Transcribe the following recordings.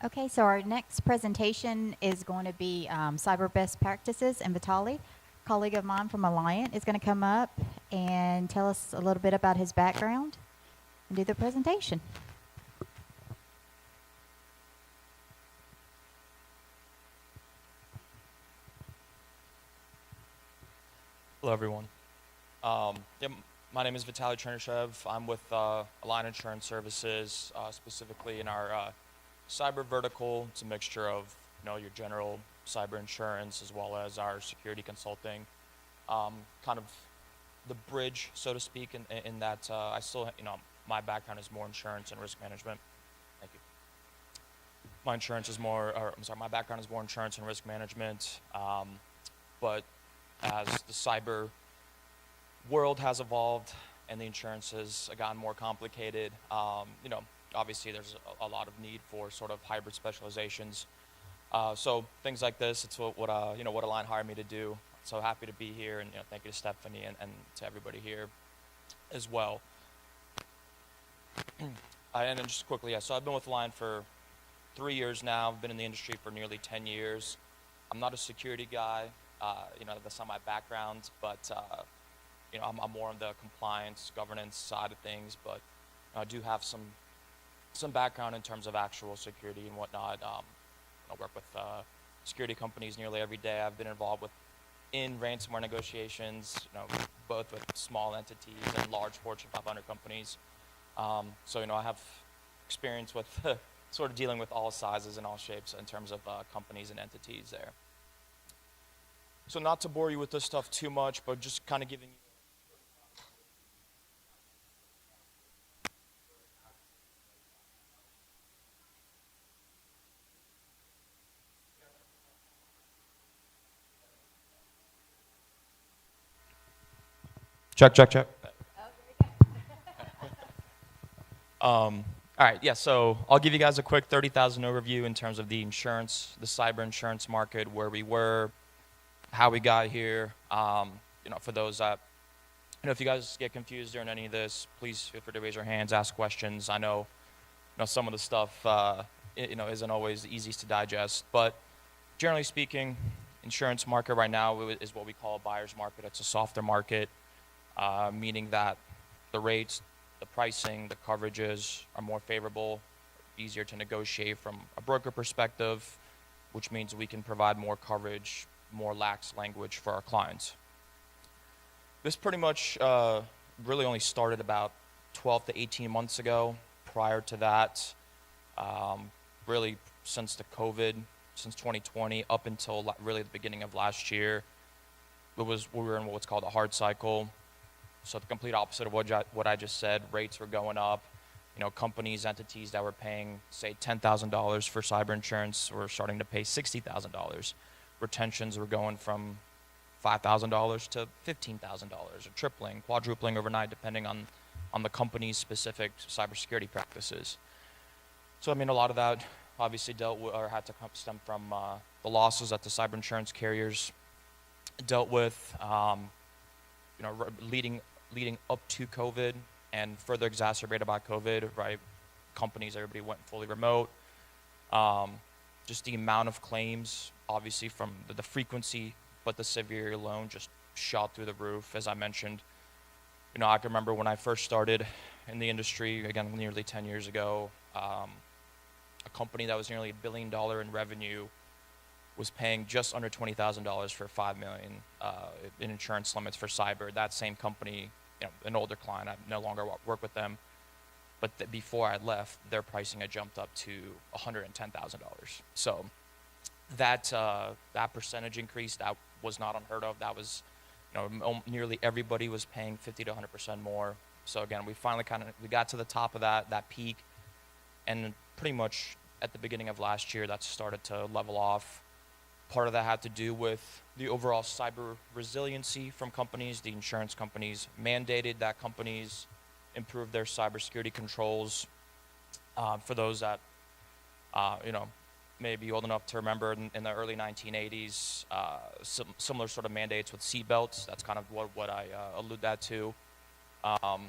Okay, so our next presentation is going to be Cyber Best Practices, and Vitali, colleague of mine from Alliant, is going to come up and tell us a little bit about his background and do the presentation. Hello, everyone. My name is Vitaly Chernishev. I'm with Align Insurance Services, specifically in our cyber vertical. It's a mixture of your general cyber insurance as well as our security consulting. Kind of the bridge, so to speak, in that I still, my background is more insurance and risk management. Thank you. My insurance is more, or I'm sorry, my background is more insurance and risk management. But as the cyber world has evolved and the insurance has gotten more complicated, obviously there's a lot of need for sort of hybrid specializations. So things like this, it's what Align hired me to do. So happy to be here, and thank you to Stephanie and to everybody here as well. And then just quickly, yeah. So I've been with Align for 3 years now. I've been in the industry for nearly 10 years. I'm not a security guy. That's not my background, but I'm more on the compliance, governance side of things. But I do have some background in terms of actual security and whatnot. I work with security companies nearly every day. I've been involved in ransomware negotiations, both with small entities and large Fortune 500 companies. So I have experience with sort of dealing with all sizes and all shapes in terms of companies and entities there. So not to bore you with this stuff too much, but just kind of giving you. Check, check, check. All right, yeah, so I'll give you guys a quick 30,000 overview in terms of the insurance, the cyber insurance market, where we were, how we got here. For those that, if you guys get confused during any of this, please feel free to raise your hands, ask questions. I know, some of the stuff, isn't always the easiest to digest, but generally speaking, insurance market right now is what we call a buyer's market. It's a softer market, meaning that the rates, the pricing, the coverages are more favorable, easier to negotiate from a broker perspective, which means we can provide more coverage, more lax language for our clients. This pretty much really only started about 12 to 18 months ago. Prior to that, really since the COVID, since 2020, up until really the beginning of last year, we were in what's called a hard cycle. So the complete opposite of what I just said. Rates were going up. Companies, entities that were paying, say, $10,000 for cyber insurance were starting to pay $60,000. Retentions were going from $5,000 to $15,000, or tripling, quadrupling overnight, depending on the company's specific cybersecurity practices. So, a lot of that obviously dealt with, or had to stem from the losses that the cyber insurance carriers dealt with, leading up to COVID and further exacerbated by COVID, right? Companies, everybody went fully remote. Just the amount of claims, obviously from the frequency, but the severity alone just shot through the roof, as I mentioned. I can remember when I first started in the industry, again, nearly 10 years ago, a company that was nearly $1 billion in revenue was paying just under $20,000 for $5 million in insurance limits for cyber. That same company, an older client, I no longer work with them, but before I left, their pricing had jumped up to $110,000. So that percentage increase, that was not unheard of. That was, nearly everybody was paying 50 to 100% more. So again, we finally we got to the top of that peak, and pretty much at the beginning of last year, that started to level off. Part of that had to do with the overall cyber resiliency from companies. The insurance companies mandated that companies improve their cybersecurity controls. For those that, may be old enough to remember, in the early 1980s, similar sort of mandates with seatbelts. That's kind of what I allude that to.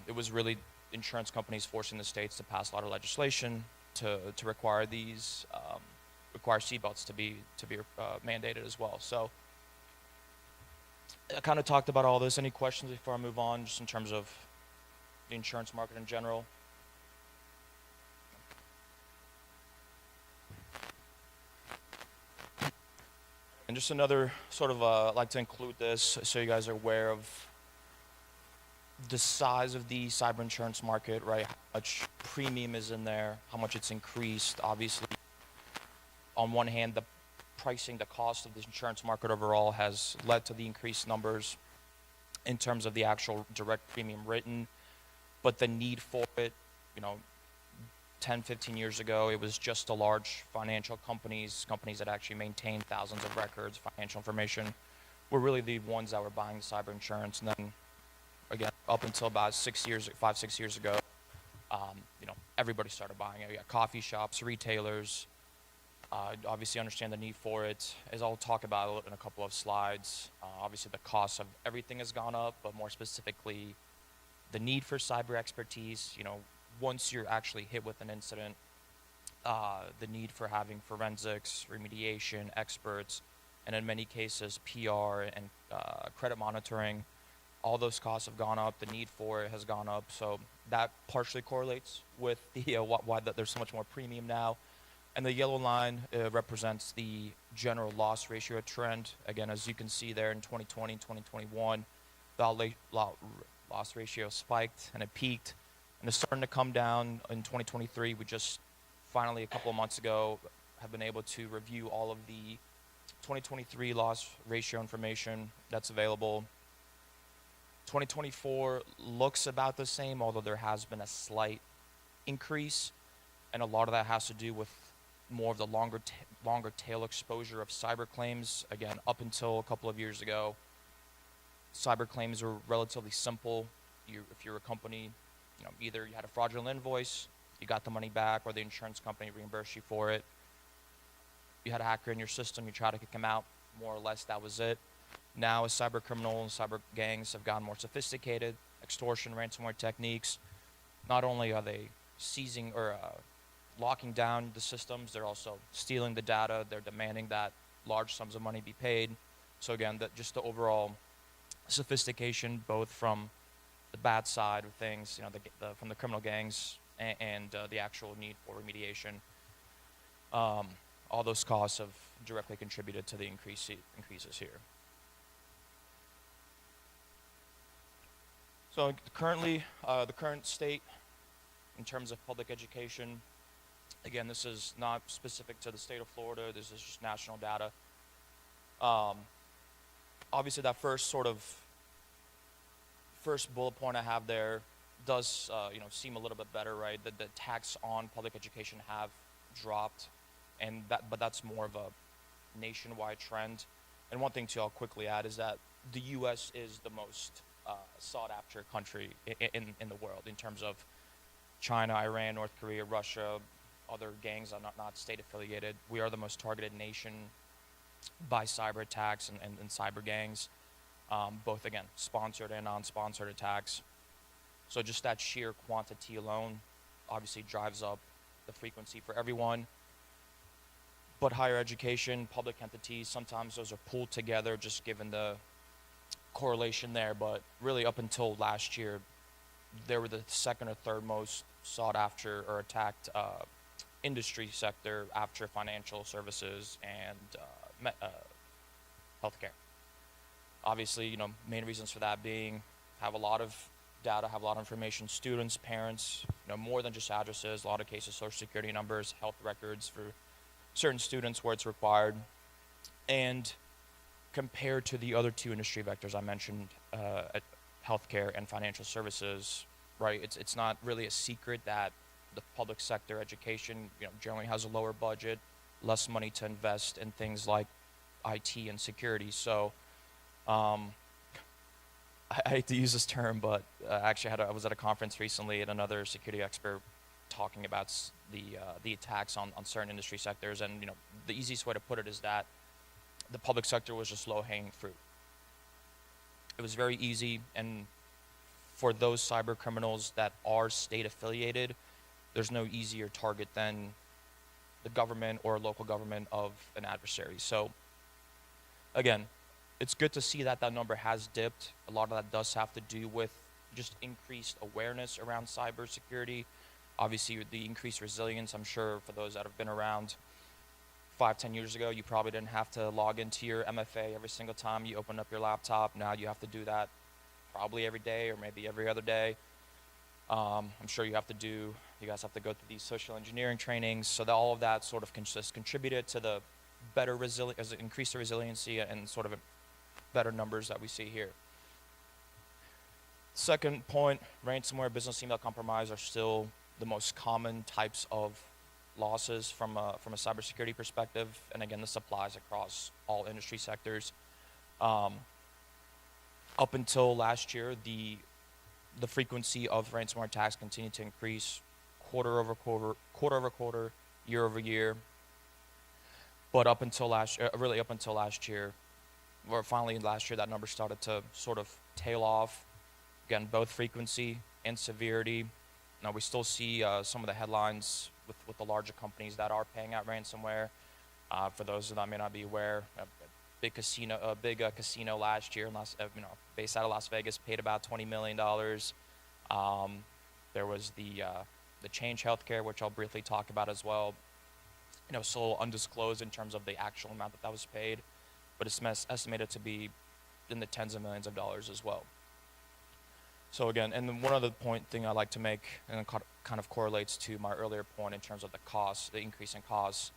It was really insurance companies forcing the states to pass a lot of legislation to require these require seatbelts to be mandated as well. So I kind of talked about all this. Any questions before I move on, just in terms of the insurance market in general? And just another sort of, I'd like to include this so you guys are aware of the size of the cyber insurance market, right? How much premium is in there, how much it's increased. Obviously, on one hand, the pricing, the cost of the insurance market overall has led to the increased numbers in terms of the actual direct premium written, but the need for it, 10, 15 years ago, it was just the large financial companies that actually maintained thousands of records, financial information, were really the ones that were buying the cyber insurance. And then, again, up until about 6 years ago, everybody started buying it. You got coffee shops, retailers, obviously understand the need for it. As I'll talk about it in a couple of slides, obviously the cost of everything has gone up, but more specifically, the need for cyber expertise, once you're actually hit with an incident, the need for having forensics, remediation, experts, and in many cases, PR and credit monitoring, all those costs have gone up. The need for it has gone up. So that partially correlates with the why there's so much more premium now. And the yellow line represents the general loss ratio trend. Again, as you can see there in 2020, 2021, the loss ratio spiked and it peaked. And it's starting to come down in 2023. We just finally, a couple of months ago, have been able to review all of the 2023 loss ratio information that's available. 2024 looks about the same, although there has been a slight increase. And a lot of that has to do with more of the longer tail exposure of cyber claims. Again, up until a couple of years ago, cyber claims were relatively simple. If you're a company, either you had a fraudulent invoice, you got the money back, or the insurance company reimbursed you for it. You had a hacker in your system, you tried to kick him out, more or less that was it. Now, as cyber criminals, cyber gangs have gotten more sophisticated, extortion, ransomware techniques, not only are they seizing or locking down the systems, they're also stealing the data, they're demanding that large sums of money be paid. So again, just the overall sophistication, both from the bad side of things, from the criminal gangs and the actual need for remediation. All those costs have directly contributed to the increases here. So currently, the current state in terms of public education, again, this is not specific to the state of Florida, this is just national data. Obviously that first bullet point I have there does seem a little bit better, right? The tax on public education have dropped, but that's more of a nationwide trend. And one thing too I'll quickly add is that the U.S. is the most sought after country in the world in terms of China, Iran, North Korea, Russia, other gangs are not state affiliated. We are the most targeted nation by cyber attacks and cyber gangs. Both, again, sponsored and non-sponsored attacks. So just that sheer quantity alone obviously drives up the frequency for everyone. But higher education, public entities, sometimes those are pulled together just given the correlation there. But really up until last year, they were the second or third most sought after or attacked industry sector after financial services and healthcare. Obviously, main reasons for that being have a lot of data, have a lot of information, students, parents, more than just addresses, a lot of cases, social security numbers, health records for certain students where it's required. And compared to the other two industry vectors I mentioned, healthcare and financial services, right, it's not really a secret that the public sector education, generally has a lower budget, less money to invest in things like IT and security. So, I hate to use this term, but actually I was at a conference recently and another security expert talking about the attacks on certain industry sectors, and the easiest way to put it is that the public sector was just low-hanging fruit. It was very easy, and for those cyber criminals that are state affiliated, there's no easier target than the government or local government of an adversary. So again, it's good to see that that number has dipped. A lot of that does have to do with just increased awareness around cybersecurity. Obviously, the increased resilience, I'm sure for those that have been around 5, 10 years ago, you probably didn't have to log into your MFA every single time you open up your laptop. Now you have to do that probably every day or maybe every other day. I'm sure you guys have to go through these social engineering trainings. So that all of that sort of just contributed to the better resilience, increase the resiliency and sort of better numbers that we see here. Second point, ransomware, business email compromise are still the most common types of losses from a cybersecurity perspective. And again, this applies across all industry sectors. Up until last year, the frequency of ransomware attacks continued to increase quarter over quarter, year over year. But up until last year, or finally last year, that number started to sort of tail off. Again, both frequency and severity. Now we still see some of the headlines with the larger companies that are paying out ransomware. For those that may not be aware, a big casino last year, based out of Las Vegas, paid about $20 million. There was the Change Healthcare, which I'll briefly talk about as well. Still undisclosed in terms of the actual amount that was paid, but it's estimated to be in the tens of millions of dollars as well. So again, and then one other thing I like to make, and it kind of correlates to my earlier point in terms of the cost, the increase in costs,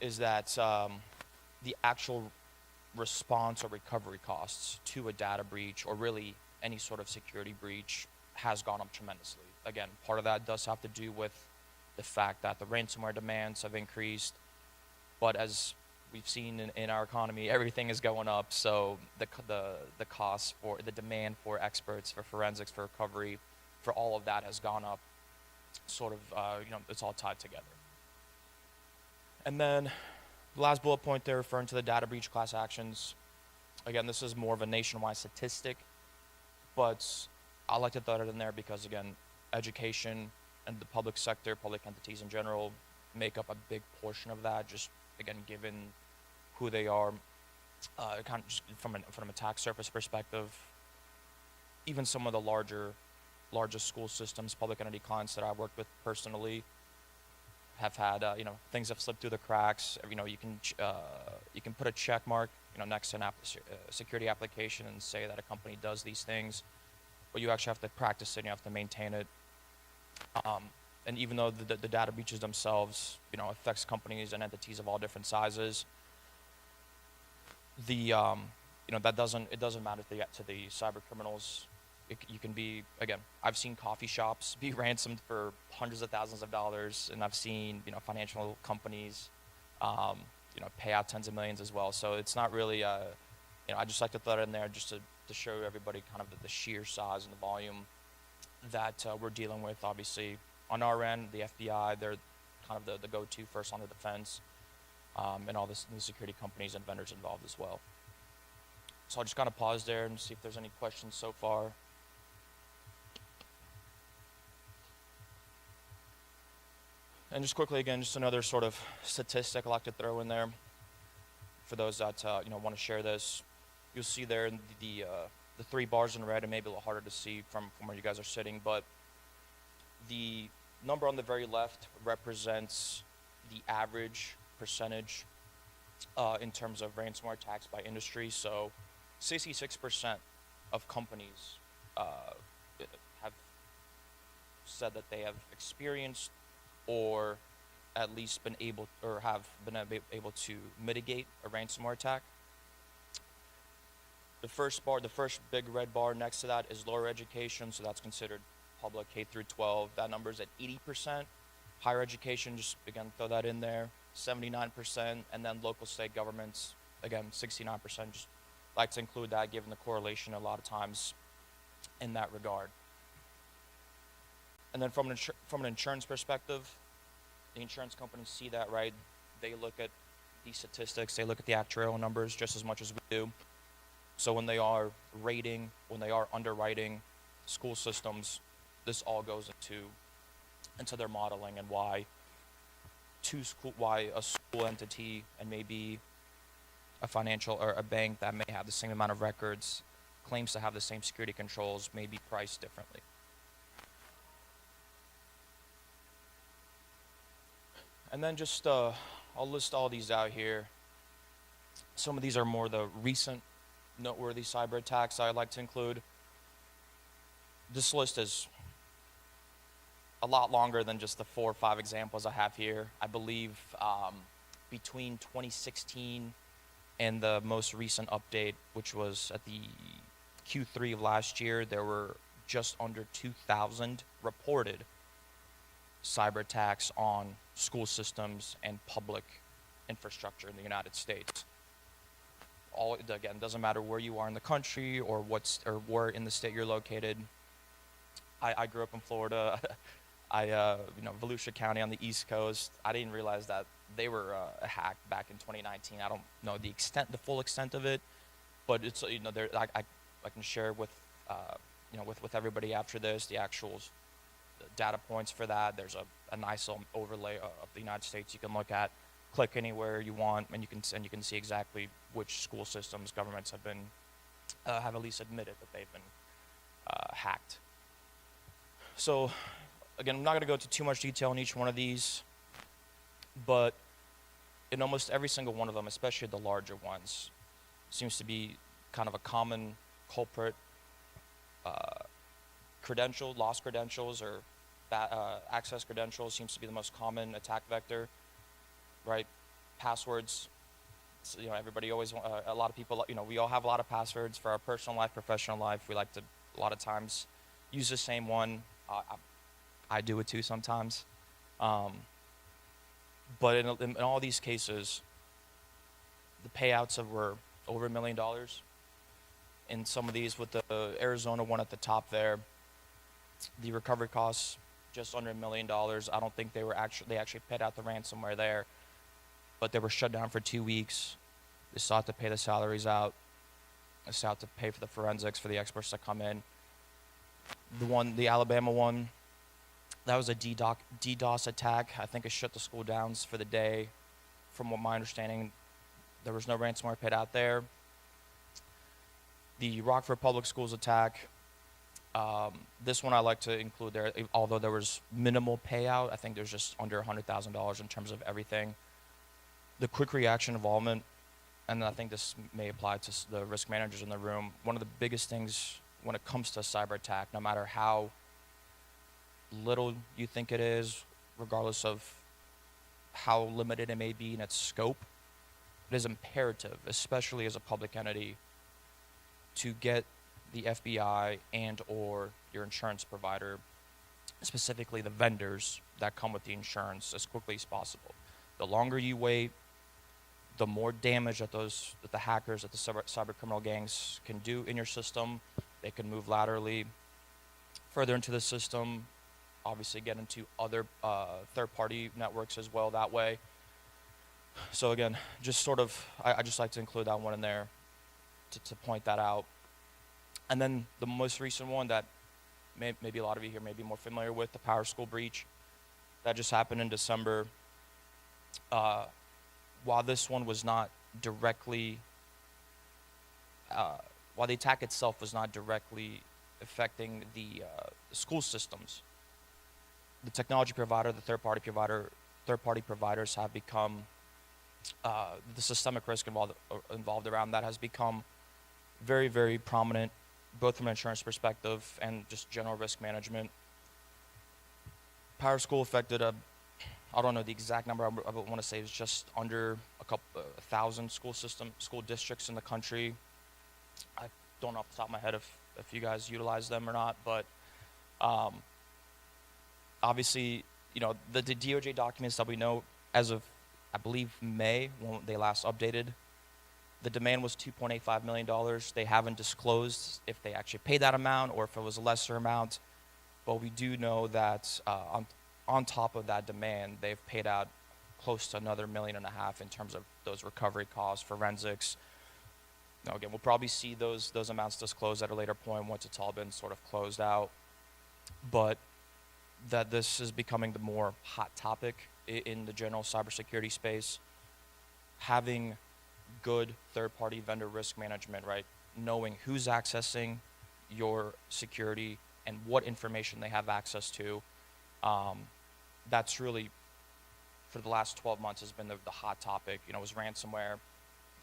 is that the actual response or recovery costs to a data breach or really any sort of security breach has gone up tremendously. Again, part of that does have to do with the fact that the ransomware demands have increased, but as we've seen in our economy, everything is going up. So the cost for the demand for experts, for forensics, for recovery, for all of that has gone up. Sort of, it's all tied together. And then the last bullet point there, referring to the data breach class actions. Again, this is more of a nationwide statistic, but I like to throw it in there because, again, education and the public sector, public entities in general, make up a big portion of that. Just again, given who they are, kind of just from an attack surface perspective. Even some of the largest school systems, public entity clients that I've worked with personally, have had things have slipped through the cracks. You can put a check mark next to a security application and say that a company does these things, but you actually have to practice it and you have to maintain it. And even though the data breaches themselves affects companies and entities of all different sizes, that doesn't matter to the cyber criminals. You can be, again, I've seen coffee shops be ransomed for hundreds of thousands of dollars, and I've seen financial companies pay out tens of millions as well. So it's not really I just like to throw it in there just to show everybody kind of the sheer size and the volume that we're dealing with. Obviously on our end, the FBI, they're kind of the go-to first on the defense, and all the security companies and vendors involved as well. So I'll just kind of pause there and see if there's any questions so far. And just quickly, again, just another sort of statistic I like to throw in there for those that want to share this. You'll see there in the 3 bars in red, and maybe a little harder to see from where you guys are sitting, but the number on the very left represents the average percentage in terms of ransomware attacks by industry. So 66% of companies have said that they have experienced or at least been able to mitigate a ransomware attack. The first big red bar next to that is lower education, so that's considered public K through 12. That number is at 80%. Higher education, just again throw that in there, 79%, and then local state governments, again 69%. Just like to include that, given the correlation a lot of times in that regard. And then from an insurance perspective, the insurance companies see that, right? They look at these statistics, they look at the actuarial numbers just as much as we do. So when they are rating, when they are underwriting school systems, this all goes into into their modeling and why why a school entity and maybe a financial or a bank that may have the same amount of records claims to have the same security controls may be priced differently. And then just I'll list all these out here. Some of these are more the recent noteworthy cyber attacks I'd like to include. This list is a lot longer than just the 4 or 5 examples I have here. I believe between 2016 and the most recent update, which was at the Q3 of last year, there were just under 2,000 reported cyber attacks on school systems and public infrastructure in the United States. Again, doesn't matter where you are in the country or where in the state you're located. I grew up in Florida. Volusia County on the East Coast. I didn't realize that they were hacked back in 2019. I don't know the full extent of it, but it's I can share with with everybody after this the actual data points for that. There's a nice little overlay of the United States you can look at. Click anywhere you want, and you can see exactly which school systems governments have at least admitted that they've been hacked. So, again, I'm not going to go into too much detail on each one of these, but in almost every single one of them, especially the larger ones, seems to be kind of a common culprit. Lost credentials or access credentials seems to be the most common attack vector, right? Passwords. So, everybody always, a lot of people, we all have a lot of passwords for our personal life, professional life. We like to, a lot of times, use the same one. I do it too sometimes. But in all these cases, the payouts were over $1 million. In some of these, with the Arizona one at the top there, the recovery costs just under $1 million. I don't think they actually paid out the ransomware there, but they were shut down for 2 weeks. They sought to pay the salaries out. They sought to pay for the forensics for the experts to come in. The Alabama one, that was a DDoS attack. I think it shut the school down for the day. From what my understanding, there was no ransomware paid out there. The Rockford Public Schools attack, this one I like to include there, although there was minimal payout. I think there's just under $100,000 in terms of everything. The quick reaction involvement, and I think this may apply to the risk managers in the room, one of the biggest things when it comes to a cyber attack, no matter how little you think it is, regardless of how limited it may be in its scope, it is imperative, especially as a public entity, to get the FBI and or your insurance provider, specifically the vendors that come with the insurance, as quickly as possible. The longer you wait, the more damage that the hackers, that the cyber criminal gangs can do in your system. They can move laterally further into the system, obviously get into other third-party networks as well that way. So again, just sort of, I just like to include that one in there to point that out. And then the most recent one that maybe a lot of you here may be more familiar with, the PowerSchool breach that just happened in December. While this one was not directly, while the attack itself was not directly affecting the school systems, the technology provider, the third-party providers have become, the systemic risk involved around that has become very, very prominent, both from an insurance perspective and just general risk management. PowerSchool affected I don't know the exact number. I want to say it's just under 1,000 school districts in the country. I don't know off the top of my head if you guys utilize them or not, but obviously, the DOJ documents that we know as of, I believe, May, when they last updated, the demand was $2.85 million. They haven't disclosed if they actually paid that amount or if it was a lesser amount, but we do know that on top of that demand, they've paid out close to another $1.5 million in terms of those recovery costs, forensics. Now, again, we'll probably see those amounts disclosed at a later point once it's all been sort of closed out. But that this is becoming the more hot topic in the general cybersecurity space. Having good third-party vendor risk management, right? Knowing who's accessing your security and what information they have access to. That's really, for the last 12 months, has been the hot topic. You know, it was ransomware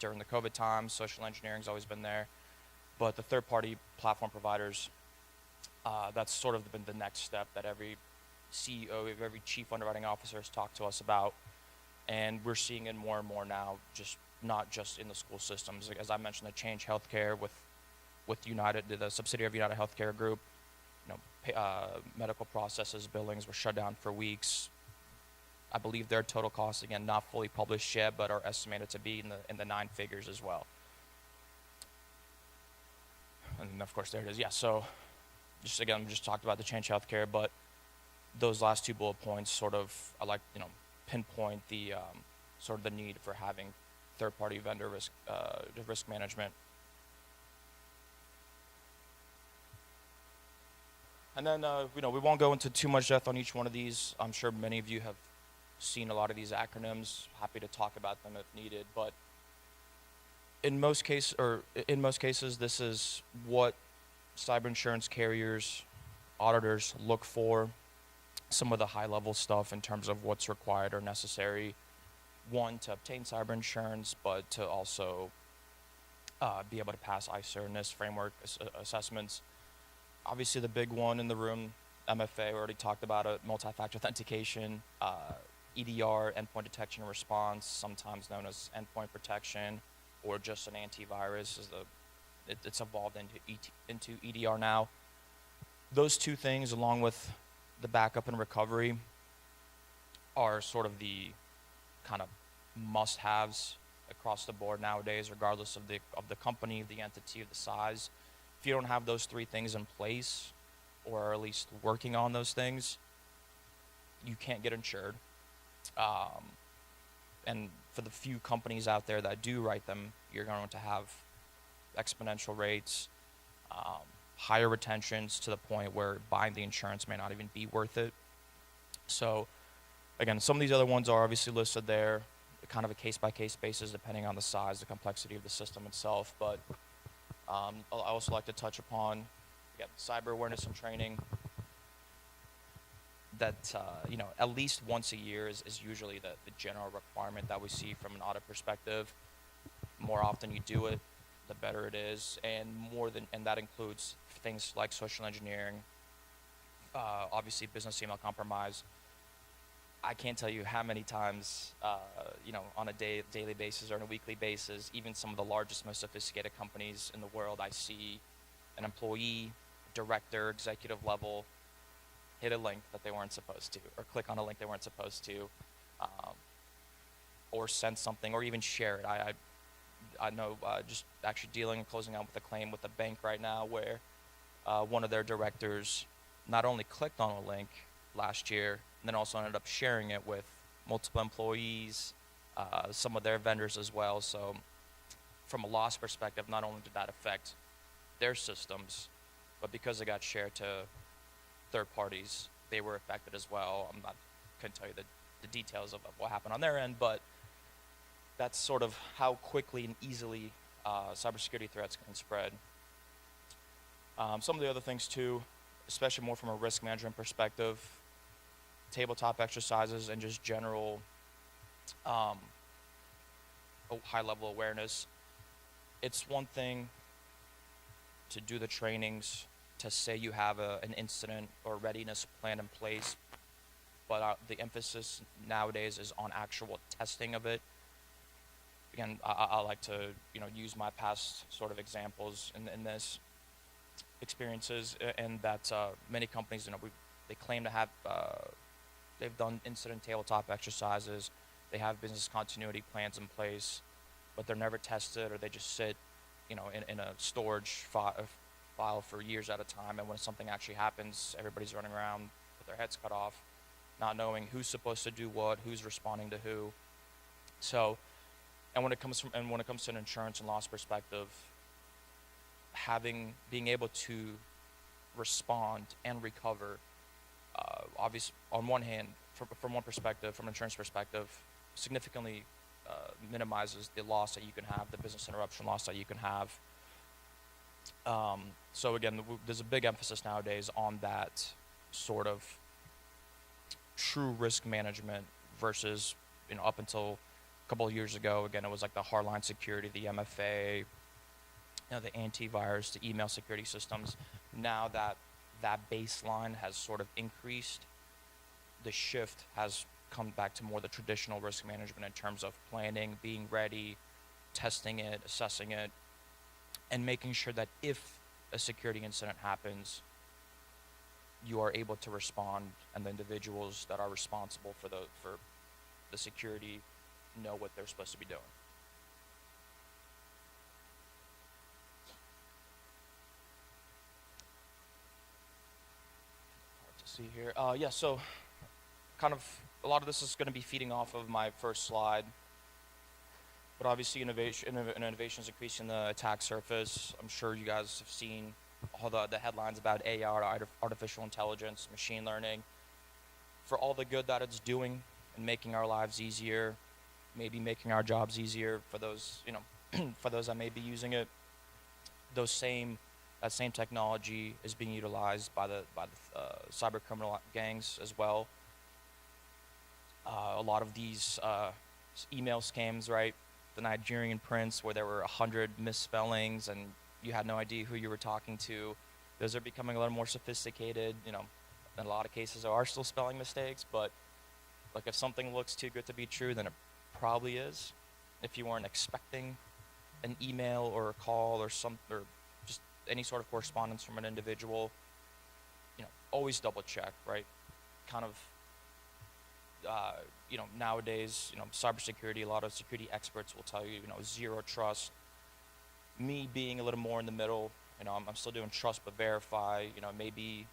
during the COVID times. Social engineering's always been there. But the third-party platform providers, that's sort of been the next step that every CEO, every chief underwriting officer has talked to us about. And we're seeing it more and more now, just not just in the school systems. Like, as I mentioned, the Change Healthcare with United, the subsidiary of United Healthcare Group, you know, medical processes, billings were shut down for weeks. I believe their total costs, again, not fully published yet, but are estimated to be in the 9 figures as well. And of course, there it is. Yeah. So, just again, we just talked about the Change Healthcare, but those last 2 bullet points sort of, I like, you know, pinpoint the sort of the need for having third-party vendor risk management. And then, you know, we won't go into too much depth on each one of these. I'm sure many of you have seen a lot of these acronyms. Happy to talk about them if needed, but in most cases, this is what cyber insurance carriers, auditors look for. Some of the high-level stuff in terms of what's required or necessary. One, to obtain cyber insurance, but to also be able to pass ICER and NIST framework assessments. Obviously, the big one in the room, MFA, we already talked about it, multi-factor authentication, EDR, endpoint detection and response, sometimes known as endpoint protection, or just an antivirus. It's evolved into EDR now. Those 2 things, along with the backup and recovery, are sort of the kind of must-haves across the board nowadays, regardless of the company, the entity, of the size. If you don't have those 3 things in place, or at least working on those things, you can't get insured. And for the few companies out there that do write them, you're going to have exponential rates, higher retentions, to the point where buying the insurance may not even be worth it. So, again, some of these other ones are obviously listed there, kind of a case-by-case basis, depending on the size, the complexity of the system itself. But I also like to touch upon, again, cyber awareness and training. That you know, at least once a year is usually the general requirement that we see from an audit perspective. More often you do it, the better it is, and that includes things like social engineering, obviously business email compromise. I can't tell you how many times, you know, on a daily basis or on a weekly basis, even some of the largest, most sophisticated companies in the world, I see an employee, director, executive level, hit a link that they weren't supposed to, or click on a link they weren't supposed to, or send something, or even share it. I know, just actually dealing and closing out with a claim with a bank right now, where one of their directors not only clicked on a link last year, and then also ended up sharing it with multiple employees, some of their vendors as well. So from a loss perspective, not only did that affect their systems, but because it got shared to third parties, they were affected as well. Couldn't tell you the details of what happened on their end, but that's sort of how quickly and easily cybersecurity threats can spread. Some of the other things too, especially more from a risk management perspective, tabletop exercises and just general high-level awareness. It's one thing to do the trainings, to say you have an incident or readiness plan in place, but the emphasis nowadays is on actual testing of it. Again, I like to, you know, use my past sort of examples in this experiences, and that many companies, you know, they claim to have, they've done incident tabletop exercises, they have business continuity plans in place, but they're never tested, or they just sit, you know, in a storage file for years at a time, and when something actually happens, everybody's running around with their heads cut off, not knowing who's supposed to do what, who's responding to who. So, and when it comes to an insurance and loss perspective, being able to respond and recover obvious on one hand, from one perspective, from an insurance perspective, significantly minimizes the loss that you can have, the business interruption loss that you can have. So again, there's a big emphasis nowadays on that sort of true risk management versus, up until a couple of years ago, again, it was like the hardline security, the MFA, the antivirus, the email security systems. Now that baseline has sort of increased, the shift has come back to more the traditional risk management in terms of planning, being ready, testing it, assessing it, and making sure that if a security incident happens, you are able to respond, and the individuals that are responsible for the security know what they're supposed to be doing. Hard to see here. Yeah, so kind of a lot of this is going to be feeding off of my first slide. But obviously, innovation is increasing the attack surface. I'm sure you guys have seen all the headlines about AI, artificial intelligence, machine learning. For all the good that it's doing and making our lives easier, maybe making our jobs easier for those, for those that may be using it. That same technology is being utilized by the cyber criminal gangs as well. A lot of these email scams, right? The Nigerian prince, where there were 100 misspellings and you had no idea who you were talking to. Those are becoming a little more sophisticated. In a lot of cases, there are still spelling mistakes, but like if something looks too good to be true, then it probably is. If you weren't expecting an email or a call or just any sort of correspondence from an individual, always double check, right? Kind of. Nowadays, cybersecurity, a lot of security experts will tell you, zero trust. Me being a little more in the middle, I'm still doing trust but verify. Maybe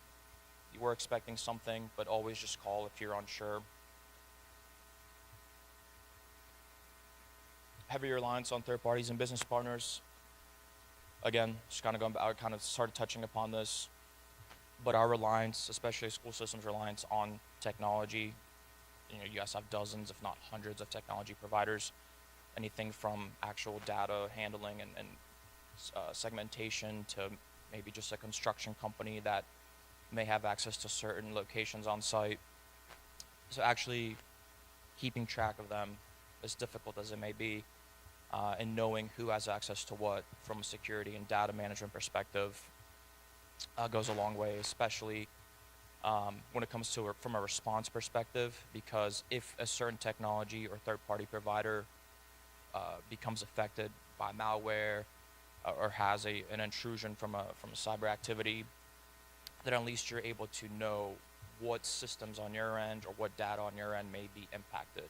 you were expecting something, but always just call if you're unsure. Heavier reliance on third parties and business partners. Again, just kind of going back, I kind of started touching upon this, but our reliance, especially school systems' reliance on technology. You guys have dozens, if not hundreds, of technology providers. Anything from actual data handling and segmentation to maybe just a construction company that may have access to certain locations on site. So actually keeping track of them, as difficult as it may be, and knowing who has access to what from a security and data management perspective goes a long way, especially when it comes to from a response perspective, because if a certain technology or third-party provider becomes affected by malware or has an intrusion from a cyber activity, then at least you're able to know what systems on your end or what data on your end may be impacted.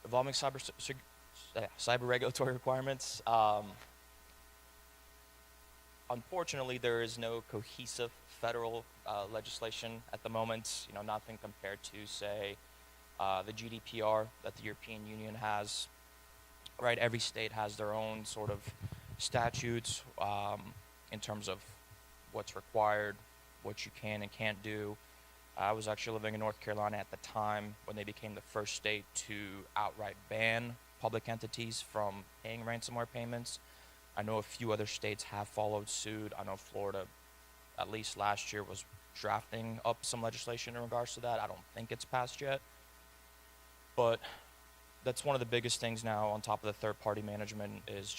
Evolving cyber regulatory requirements. Unfortunately, there is no cohesive federal legislation at the moment. Nothing compared to, say, the GDPR that the European Union has. Right, every state has their own sort of statutes in terms of what's required, what you can and can't do. I was actually living in North Carolina at the time when they became the first state to outright ban public entities from paying ransomware payments. I know a few other states have followed suit. I know Florida, at least last year, was drafting up some legislation in regards to that. I don't think it's passed yet. But that's one of the biggest things now on top of the third-party management is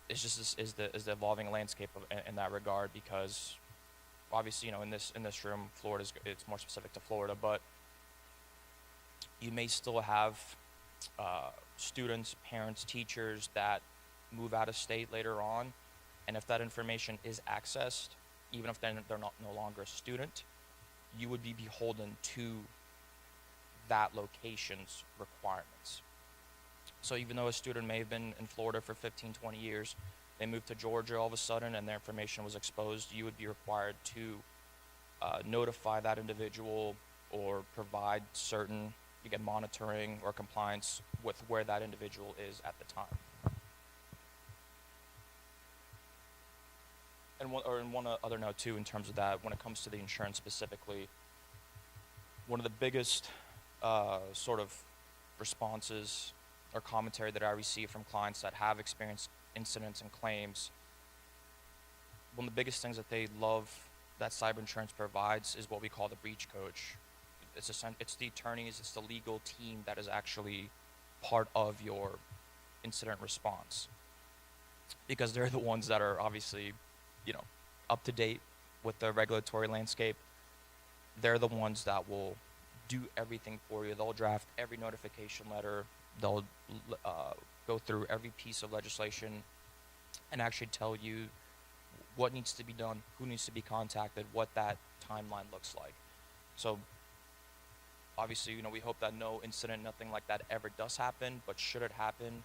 the evolving landscape in that regard, because obviously, in this room, it's more specific to Florida, but you may still have students, parents, teachers that move out of state later on, and if that information is accessed, even if they're no longer a student, you would be beholden to that location's requirements. So even though a student may have been in Florida for 15, 20 years, they moved to Georgia all of a sudden and their information was exposed, you would be required to notify that individual or provide certain, monitoring or compliance with where that individual is at the time. and one other note too, in terms of that, when it comes to the insurance specifically, one of the biggest sort of responses or commentary that I receive from clients that have experienced incidents and claims, one of the biggest things that they love that cyber insurance provides is what we call the breach coach. It's the attorneys, it's the legal team that is actually part of your incident response, because they're the ones that are obviously, up to date with the regulatory landscape. They're the ones that will do everything for you. They'll draft every notification letter. They'll go through every piece of legislation and actually tell you what needs to be done, who needs to be contacted, what that timeline looks like. So obviously, we hope that no incident, nothing like that ever does happen, but should it happen,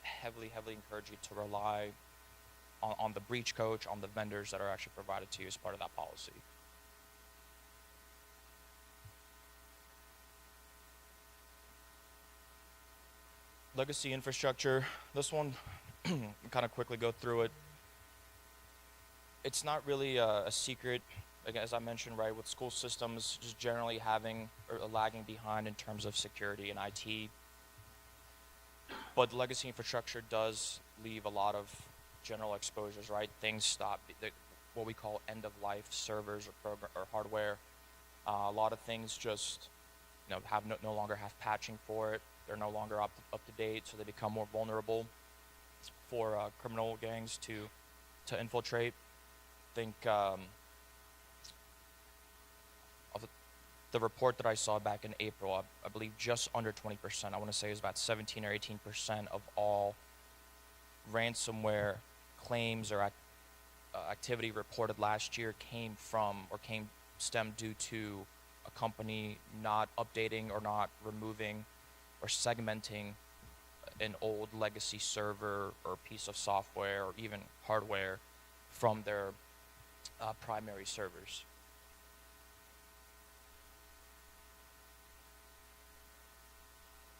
heavily encourage you to rely on the breach coach, on the vendors that are actually provided to you as part of that policy. Legacy infrastructure, this one, kind of quickly go through it. It's not really a secret, again, as I mentioned, right, with school systems just generally having or lagging behind in terms of security and IT. But legacy infrastructure does leave a lot of general exposures, right? Things stop, what we call end-of-life servers or hardware. A lot of things just, have no longer have patching for it. They're no longer up to date, so they become more vulnerable for criminal gangs to infiltrate. Think of the report that I saw back in April, I believe just under 20%, I want to say it was about 17 or 18% of all ransomware claims or activity reported last year stemmed due to a company not updating or not removing or segmenting an old legacy server or piece of software or even hardware from their primary servers.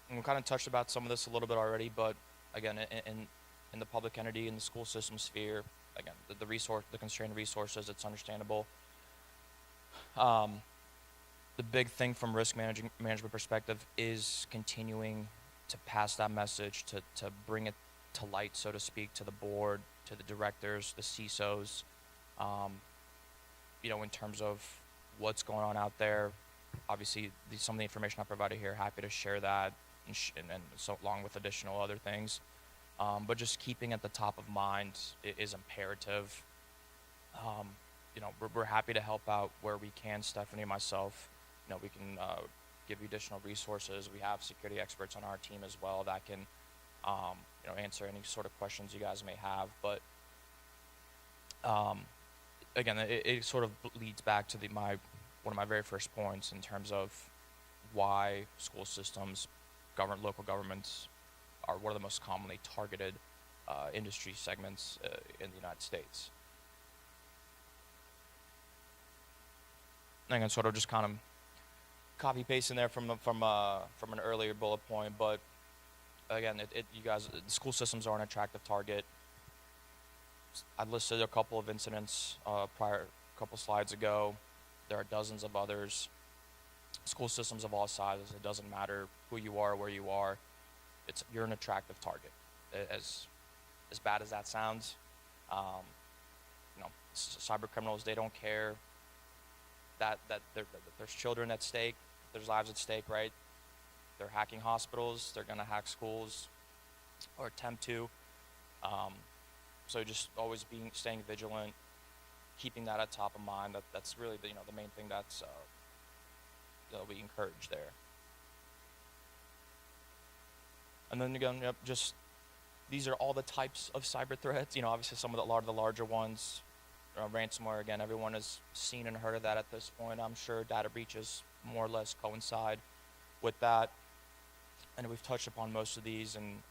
And we kind of touched about some of this a little bit already, but again, in the public entity, in the school system sphere, again, the constrained resources, it's understandable. The big thing from risk management perspective is continuing to pass that message, to bring it to light, so to speak, to the board, to the directors, the CISOs, in terms of what's going on out there. Obviously, some of the information I provided here, happy to share that, and so along with additional other things. But just keeping at the top of mind is imperative. We're happy to help out where we can, Stephanie and myself. We can give you additional resources. We have security experts on our team as well that can, answer any sort of questions you guys may have. But again, it sort of leads back to one of my very first points in terms of why school systems, local governments are one of the most commonly targeted industry segments in the United States. And sort of just kind of copy paste in there from an earlier bullet point, but again, you guys, the school systems are an attractive target. I listed a couple of incidents a couple slides ago. There are dozens of others. School systems of all sizes. It doesn't matter who you are, where you are. You're an attractive target. As bad as that sounds, cyber criminals, they don't care that there's children at stake, there's lives at stake, right? They're hacking hospitals, they're gonna hack schools, or attempt to. So just always staying vigilant, keeping that at top of mind. That's really the main thing that we encourage there. And then again, just these are all the types of cyber threats. Obviously some of a lot of the larger ones. Ransomware, again, everyone has seen and heard of that at this point. I'm sure data breaches more or less coincide with that. And we've touched upon most of these, and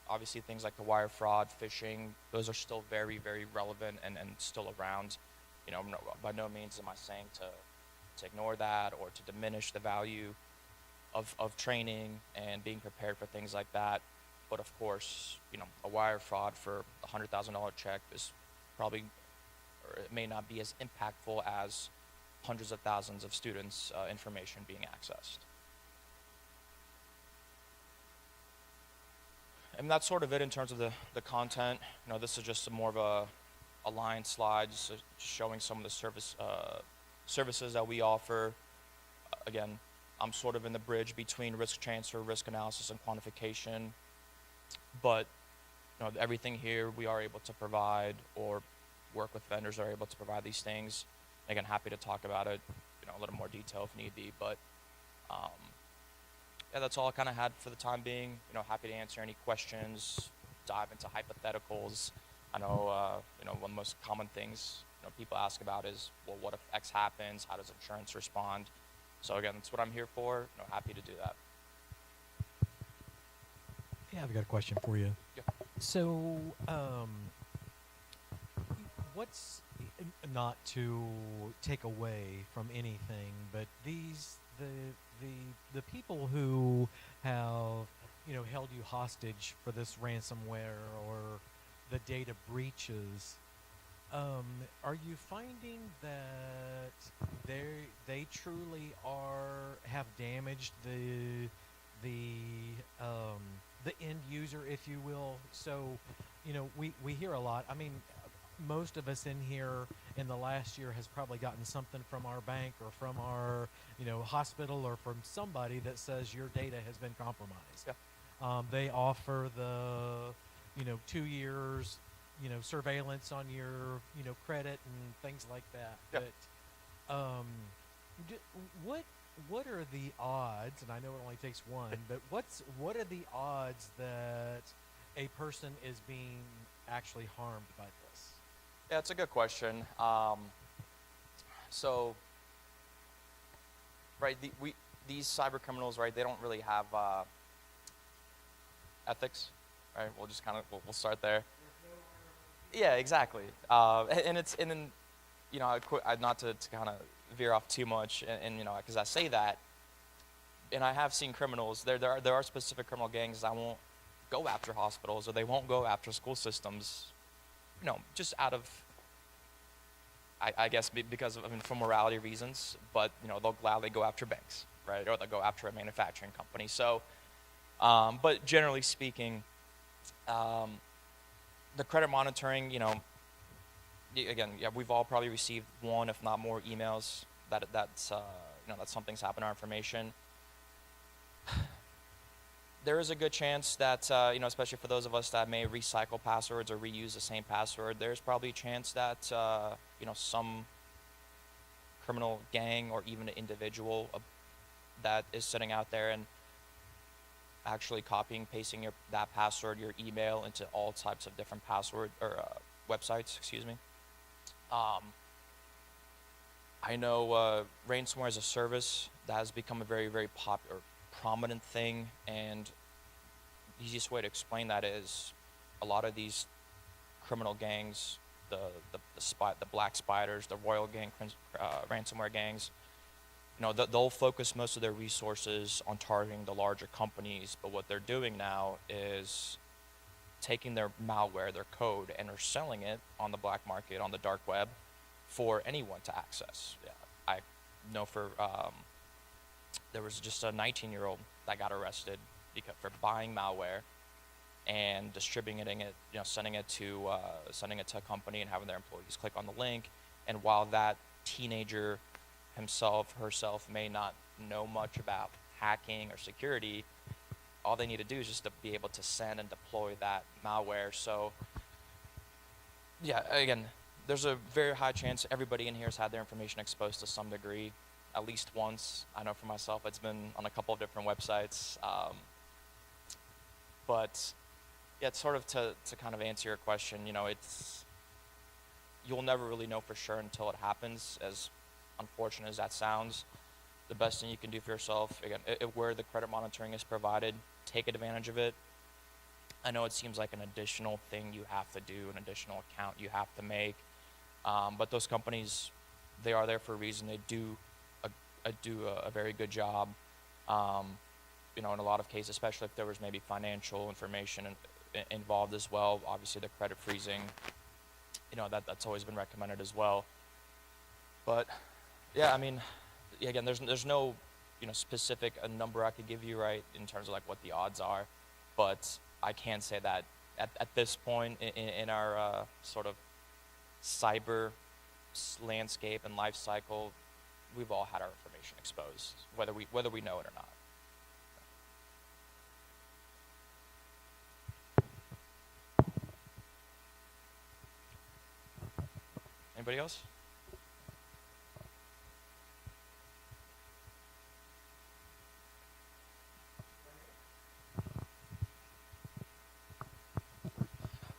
obviously things like the wire fraud, phishing, those are still very, very relevant and still around. By no means am I saying to ignore that or to diminish the value of training and being prepared for things like that. But of course, a wire fraud for $100,000 check is probably or it may not be as impactful as hundreds of thousands of students' information being accessed. And that's sort of it in terms of the content. This is just more of a line slide, just showing some of the services that we offer. Again, I'm sort of in the bridge between risk transfer, risk analysis, and quantification. But everything here we are able to provide, or work with vendors that are able to provide these things. Again, happy to talk about it, a little more detail if need be. But yeah, that's all I kind of had for the time being. Happy to answer any questions, dive into hypotheticals. I know, one of the most common things people ask about is, well, what if X happens? How does insurance respond? So again, that's what I'm here for. Happy to do that. Yeah, I've got a question for you. Yeah. So, what's not to take away from anything, but the people who have held you hostage for this ransomware or the data breaches, are you finding that they truly have damaged the end user, if you will? So, we hear a lot. I mean, most of us in here in the last year has probably gotten something from our bank or from our hospital or from somebody that says your data has been compromised. Yeah. They offer the 2 years surveillance on your credit and things like that. Yep. But what are the odds? And I know it only takes one, but what are the odds that a person is being actually harmed by this? Yeah, it's a good question. So, right, these cyber criminals, right, they don't really have ethics, right? We'll just we'll start there. Yeah, exactly. And then, not to kind of veer off too much, and because I say that, and I have seen criminals. There are specific criminal gangs that won't go after hospitals, or they won't go after school systems, just out of, I guess, because of, for morality reasons. But they'll gladly go after banks, right, or they'll go after a manufacturing company. So, but generally speaking, the credit monitoring, again, yeah, we've all probably received one, if not more, emails that's something's happened to our information. There is a good chance that, especially for those of us that may recycle passwords or reuse the same password, there's probably a chance that, some criminal gang or even an individual that is sitting out there and actually copying, pasting that password, your email, into all types of different password or websites, excuse me. I know ransomware as a service that has become a very, very popular, prominent thing, and the easiest way to explain that is a lot of these criminal gangs, the Black Spiders, the Royal Gang ransomware gangs, they'll focus most of their resources on targeting the larger companies, but what they're doing now is taking their malware, their code, and are selling it on the black market, on the dark web, for anyone to access. Yeah, I know there was just a 19-year-old that got arrested for buying malware and distributing it, sending it to a company and having their employees click on the link. And while that teenager herself may not know much about hacking or security, all they need to do is just to be able to send and deploy that malware. So, yeah, again, there's a very high chance everybody in here has had their information exposed to some degree, at least once. I know for myself, it's been on a couple of different websites. But yeah, it's sort of to kind of answer your question, you'll never really know for sure until it happens, as unfortunate as that sounds. The best thing you can do for yourself, again, where the credit monitoring is provided, take advantage of it. I know it seems like an additional thing you have to do, an additional account you have to make, but those companies, they are there for a reason. They do a very good job. In a lot of cases, especially if there was maybe financial information involved as well. Obviously, the credit freezing that's always been recommended as well. But yeah, I mean, yeah, again, there's no specific a number I could give you, right, in terms of like what the odds are, but I can say that at this point in our sort of cyber landscape and life cycle, we've all had our information exposed, whether we know it or not. Anybody else?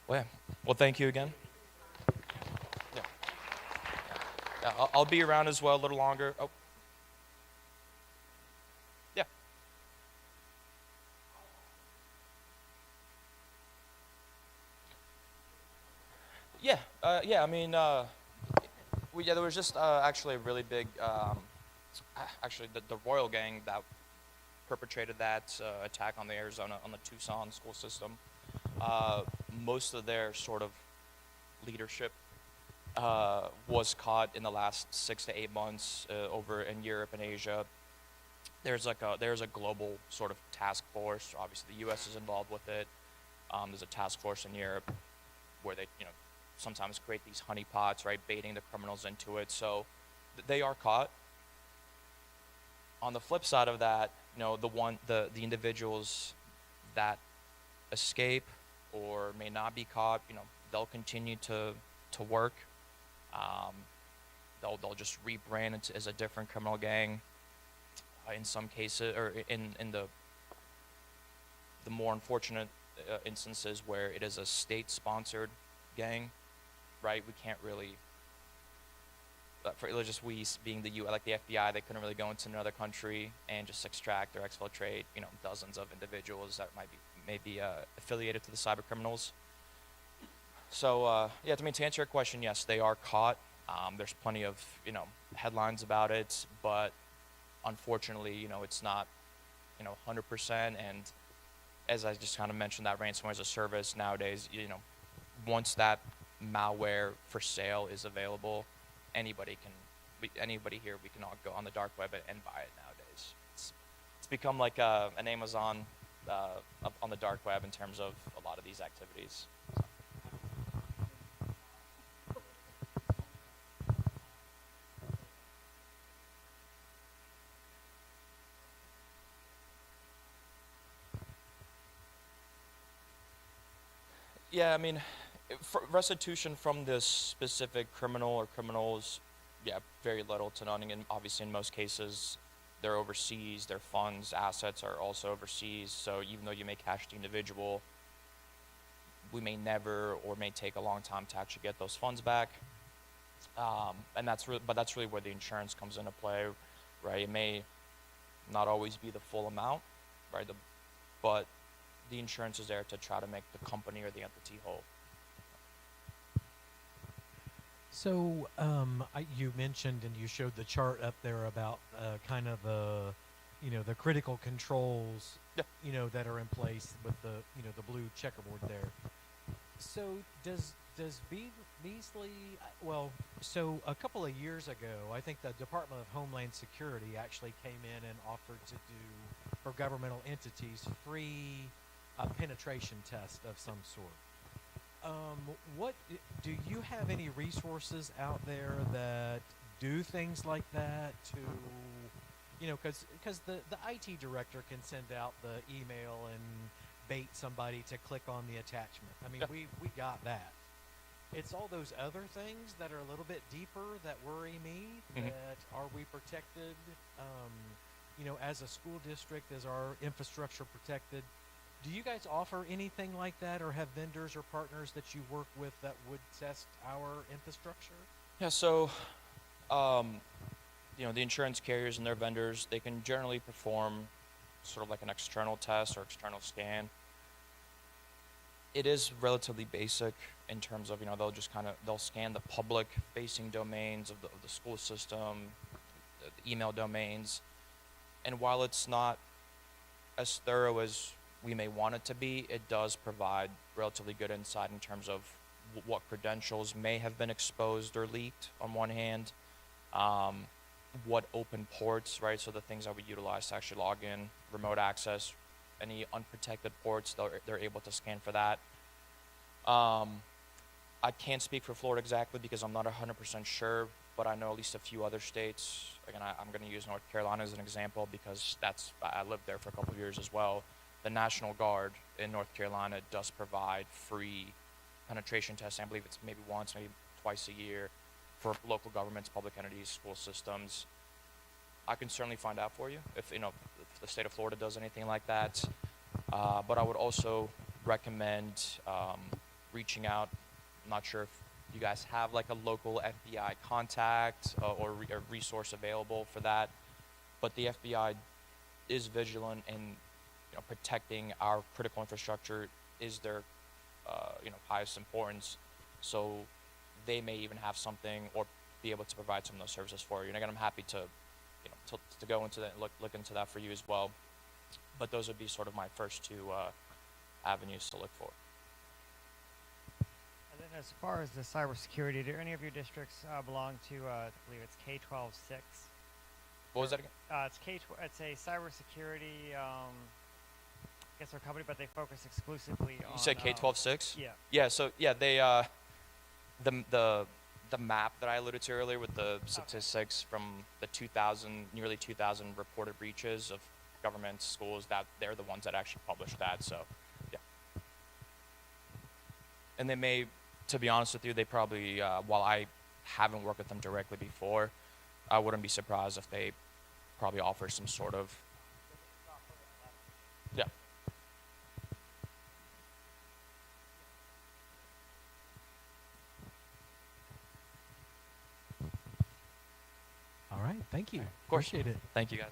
Well, yeah. Well, thank you again. Yeah. Yeah, I'll be around as well a little longer. Oh. Yeah. Yeah. Yeah. I mean, there was just actually a really big, actually the Royal Gang that perpetrated that attack on the Tucson school system. Most of their sort of leadership was caught in the last 6 to 8 months over in Europe and Asia. There's a global sort of task force. Obviously, the U.S. is involved with it. There's a task force in Europe where they sometimes create these honeypots, right, baiting the criminals into it. So they are caught. On the flip side of that, the individuals that escape or may not be caught, they'll continue to work. They'll just rebrand as a different criminal gang. In some cases, or in the more unfortunate instances where it is a state-sponsored gang, right? We can't really. Just we being the like the FBI, they couldn't really go into another country and just extract or exfiltrate, dozens of individuals that may be affiliated to the cyber criminals. So yeah, to answer your question, yes, they are caught. There's plenty of headlines about it, but unfortunately, it's not 100%. And as I just kind of mentioned, that ransomware as a service nowadays, once that malware for sale is available, anybody here, we can all go on the dark web and buy it nowadays. It's become like an Amazon on the dark web in terms of a lot of these activities. Yeah, I mean, for restitution from this specific criminal or criminals, yeah, very little to none. And obviously, in most cases, they're overseas. Their funds, assets are also overseas. So even though you may cash the individual, we may never or may take a long time to actually get those funds back. And that's really where the insurance comes into play, right? It may not always be the full amount, right? But the insurance is there to try to make the company or the entity whole. So you mentioned and you showed the chart up there about kind of the critical controls, Yeah. that are in place with the the blue checkerboard there. So does Beasley? Well, so a couple of years ago, I think the Department of Homeland Security actually came in and offered to do for governmental entities free penetration test of some sort. What do you have any resources out there that do things like that to, because the IT director can send out the email and bait somebody to click on the attachment. I mean, Yeah. we got that. It's all those other things that are a little bit deeper that worry me. Mhm. That are we protected? As a school district, is our infrastructure protected? Do you guys offer anything like that, or have vendors or partners that you work with that would test our infrastructure? Yeah, so, the insurance carriers and their vendors, they can generally perform sort of like an external test or external scan. It is relatively basic in terms of, they'll scan the public-facing domains of the school system, the email domains, and while it's not as thorough as we may want it to be, it does provide relatively good insight in terms of what credentials may have been exposed or leaked on one hand, what open ports, right? So the things that we utilize to actually log in, remote access, any unprotected ports, they're able to scan for that. I can't speak for Florida exactly because I'm not 100% sure, but I know at least a few other states. Again, I'm going to use North Carolina as an example because I lived there for a couple of years as well. The National Guard in North Carolina does provide free penetration testing. I believe it's maybe once, maybe twice a year for local governments, public entities, school systems. I can certainly find out for you if if the state of Florida does anything like that. But I would also recommend reaching out. I'm not sure if you guys have like a local FBI contact or a resource available for that, but the FBI is vigilant in protecting our critical infrastructure is their highest importance. So they may even have something or be able to provide some of those services for you. And again, I'm happy to to go into that and look into that for you as well. But those would be sort of my first two avenues to look for. And then as far as the cybersecurity, do any of your districts belong to, I believe it's K-12-6? What was that again? It's a cybersecurity, I guess their company, but they focus exclusively on. You said K-12-6? Yeah. Yeah. So yeah, they the map that I alluded to earlier with the statistics from the nearly 2,000 reported breaches of government schools, that they're the ones that actually publish that. So yeah. And they may, to be honest with you, they probably while I haven't worked with them directly before, I wouldn't be surprised if they probably offer some sort of yeah. All right, thank you. Of course. Appreciate it. Thank you guys.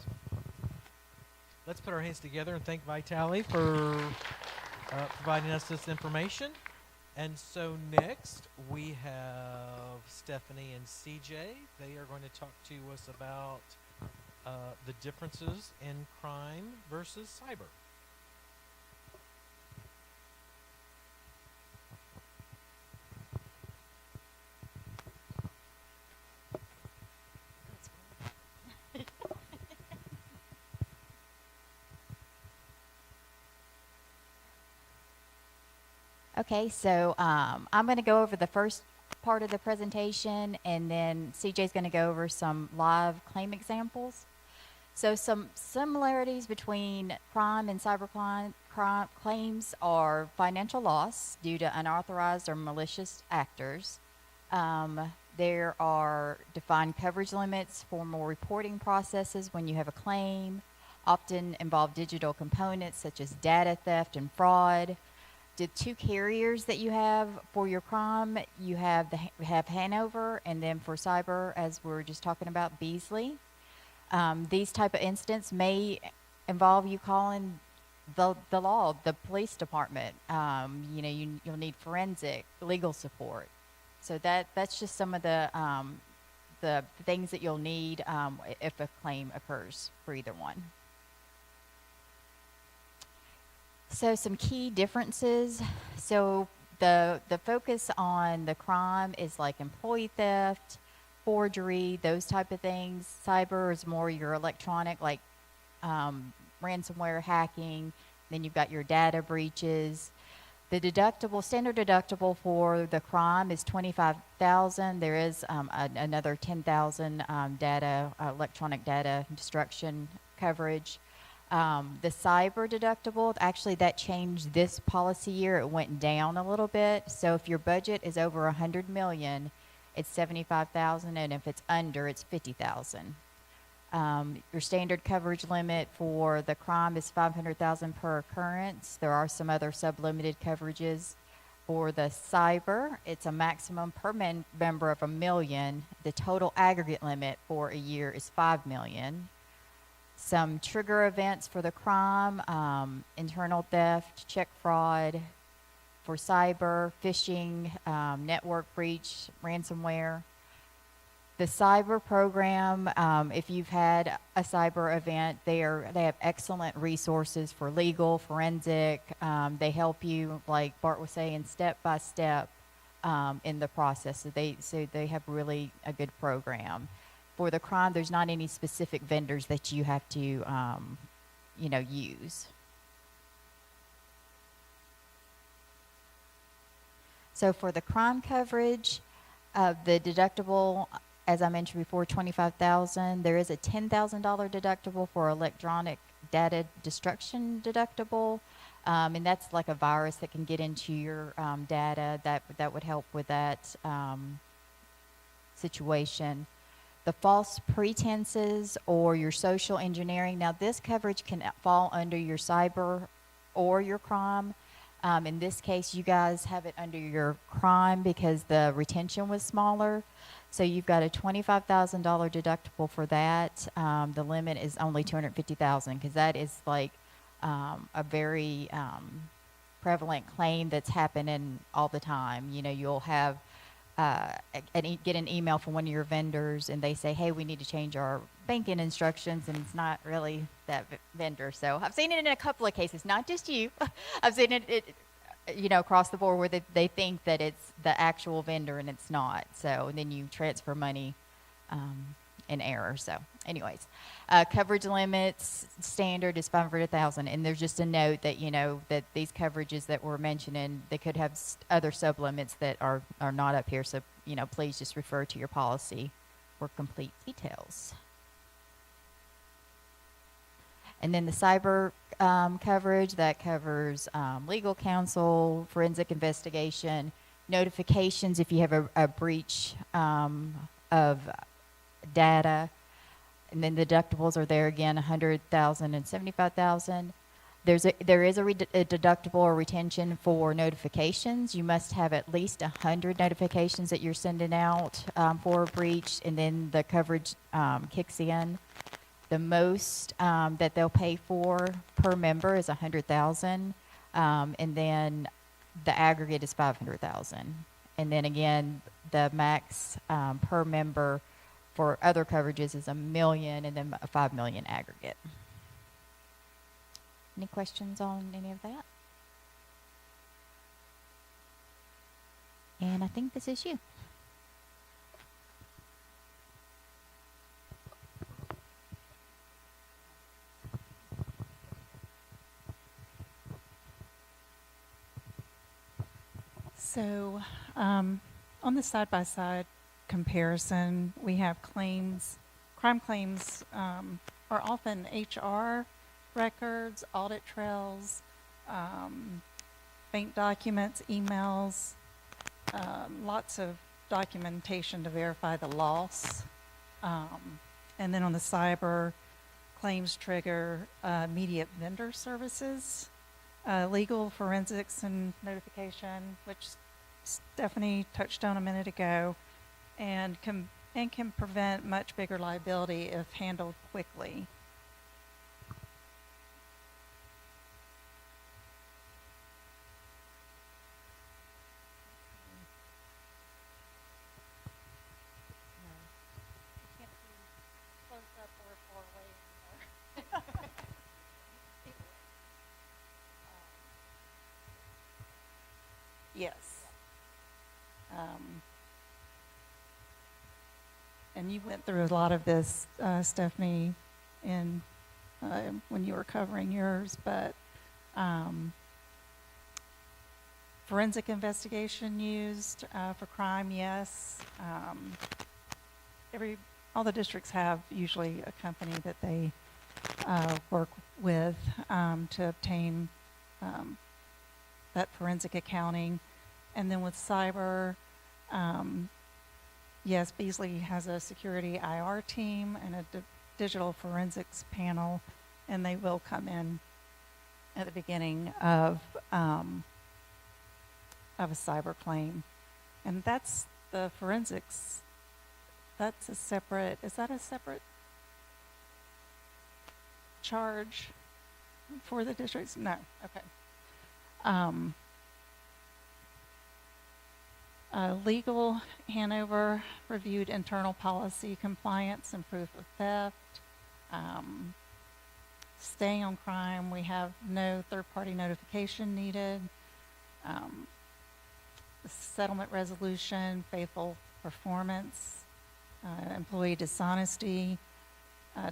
Let's put our hands together and thank Vitali for providing us this information. And so next we have Stephanie and CJ. They are going to talk to us about the differences in crime versus cyber. Okay, so I'm going to go over the first part of the presentation, and then CJ's going to go over some live claim examples. So some similarities between crime and cybercrime claims are financial loss due to unauthorized or malicious actors. There are defined coverage limits, formal reporting processes when you have a claim, often involve digital components such as data theft and fraud. The two carriers that you have for your crime, you have Hanover, and then for cyber, as we were just talking about, Beasley. These type of incidents may involve you calling the law, the police department. You'll need forensic legal support. So that's just some of the things that you'll need if a claim occurs for either one. So some key differences. So the focus on the crime is like employee theft, forgery, those type of things. Cyber is more your electronic, like ransomware, hacking. Then you've got your data breaches. The standard deductible for the crime is $25,000. There is another $10,000 electronic data destruction coverage. The cyber deductible, actually that changed this policy year. It went down a little bit. So if your budget is over $100 million, it's $75,000, and if it's under, it's $50,000. Your standard coverage limit for the crime is $500,000 per occurrence. There are some other sublimited coverages. For the cyber, it's a maximum per member of $1 million. The total aggregate limit for a year is $5 million. Some trigger events for the crime, internal theft, check fraud. For cyber, phishing, network breach, ransomware. The cyber program, if you've had a cyber event, they have excellent resources for legal, forensic. They help you, like Bart was saying, step by step in the process. So they have really a good program. For the crime, there's not any specific vendors that you have to, use. So for the crime coverage, the deductible, as I mentioned before, $25,000. There is a $10,000 deductible for electronic data destruction deductible, and that's like a virus that can get into your data. That would help with that situation. The false pretenses or your social engineering. Now, this coverage can fall under your cyber or your crime. In this case, you guys have it under your crime because the retention was smaller. So you've got a $25,000 deductible for that. The limit is only $250,000 because that is like a very prevalent claim that's happening all the time. You'll have get an email from one of your vendors and they say, hey, we need to change our banking instructions, and it's not really that vendor. So I've seen it in a couple of cases, not just you. I've seen it across the board where they think that it's the actual vendor and it's not. So then you transfer money in error. So anyways, coverage limits standard is $500,000, and there's just a note that that these coverages that we're mentioning, they could have other sublimits that are not up here. So please just refer to your policy for complete details. And then the cyber coverage, that covers legal counsel, forensic investigation, notifications if you have a breach of data. And then the deductibles are there again, $100,000 and $75,000. There is a deductible or retention for notifications. You must have at least 100 notifications that you're sending out for a breach, and then the coverage kicks in. The most that they'll pay for per member is $100,000, and then the aggregate is $500,000. And then again, the max per member for other coverages is $1 million, and then a $5 million aggregate. Any questions on any of that? And I think this is you. So on the side-by-side comparison, we have claims. Crime claims are often HR records, audit trails, bank documents, emails, lots of documentation to verify the loss. And then on the cyber, claims trigger immediate vendor services, legal forensics and notification, which Stephanie touched on a minute ago, and can prevent much bigger liability if handled quickly. Yes. And you went through a lot of this, Stephanie, in when you were covering yours, but forensic investigation used for crime, yes. All the districts have usually a company that they work with to obtain that forensic accounting. And then with cyber, yes, Beasley has a security IR team and a digital forensics panel, and they will come in at the beginning of a cyber claim. And that's the forensics. That's a separate, is that a separate charge for the districts? No, okay. Legal, Hanover reviewed internal policy compliance and proof of theft. Staying on crime, we have no third-party notification needed. settlement resolution, faithful performance, employee dishonesty,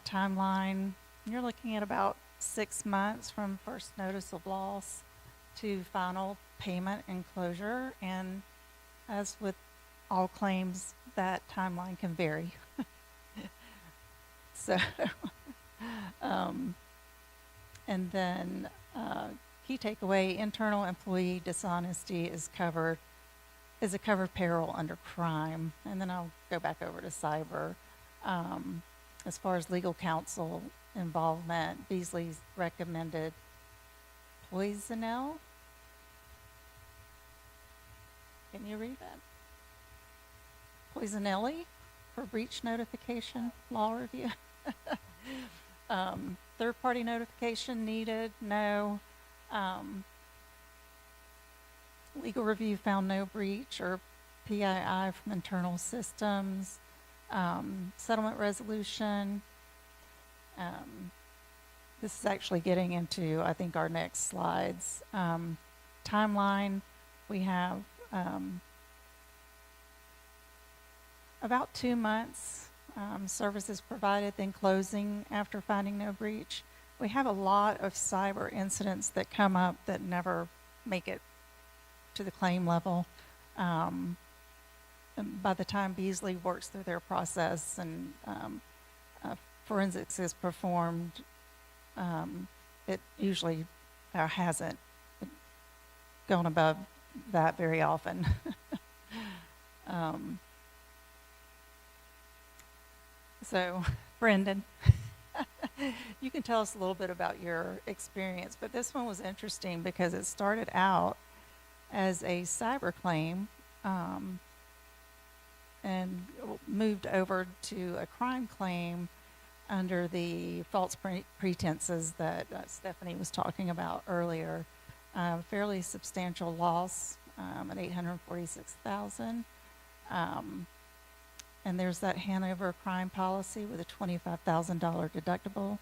timeline. You're looking at about 6 months from first notice of loss to final payment and closure. And as with all claims, that timeline can vary. So, and then key takeaway, internal employee dishonesty is a covered peril under crime. And then I'll go back over to cyber. As far as legal counsel involvement, Beasley's recommended Poisonell. Can you read that? Poisonelli for breach notification, law review. Third-party notification needed, no. Legal review found no breach or PII from internal systems. Settlement resolution. This is actually getting into, I think, our next slides. Timeline, we have about 2 months, services provided, then closing after finding no breach. We have a lot of cyber incidents that come up that never make it to the claim level. And by the time Beasley works through their process and forensics is performed, it usually hasn't gone above that very often. So, Brendan, you can tell us a little bit about your experience, but this one was interesting because it started out as a cyber claim and moved over to a crime claim under the false pretenses that Stephanie was talking about earlier. Fairly substantial loss at $846,000. And there's that Hanover crime policy with a $25,000 deductible.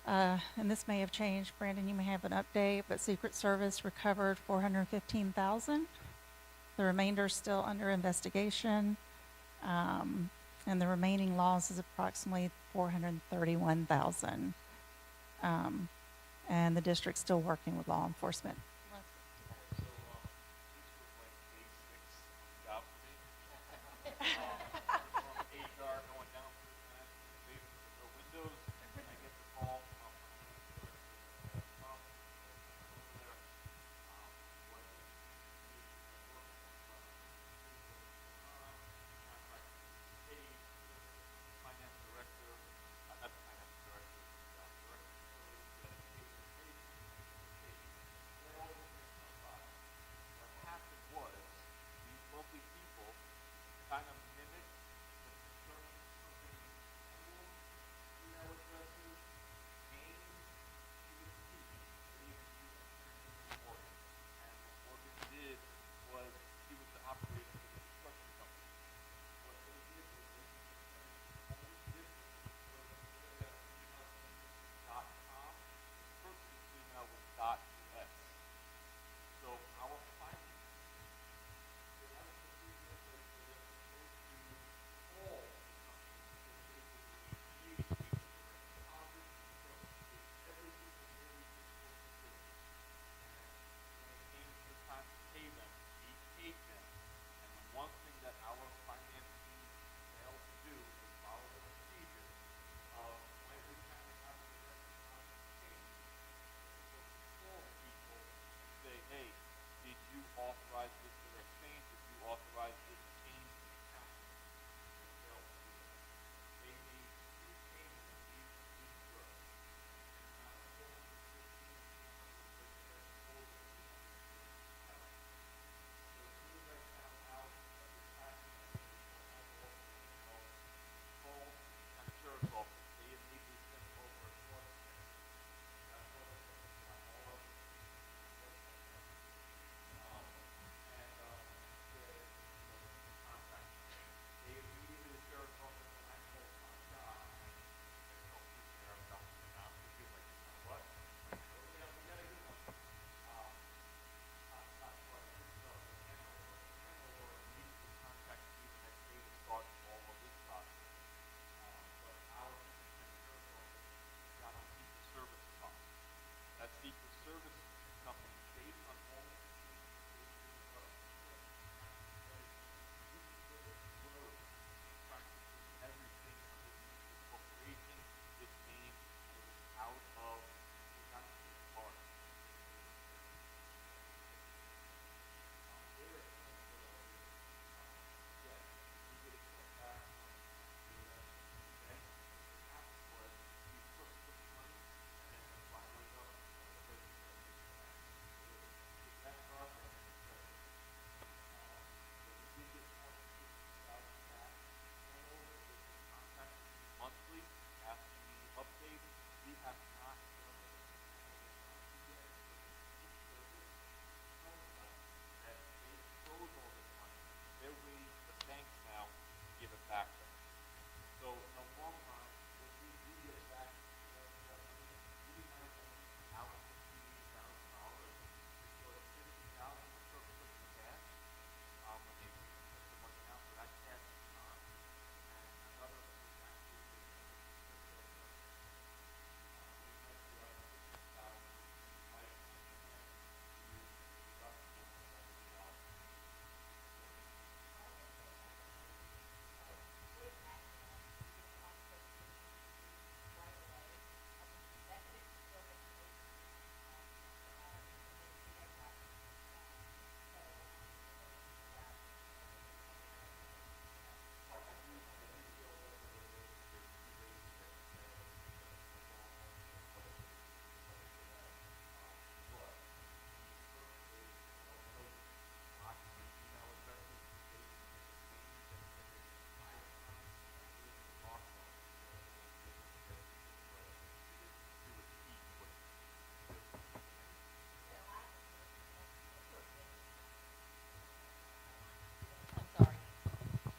And this may have changed. Brandon, you may have an update, but Secret Service recovered $415,000. The remainder is still under investigation. And the remaining loss is approximately $431,000. And the district's still working with law enforcement.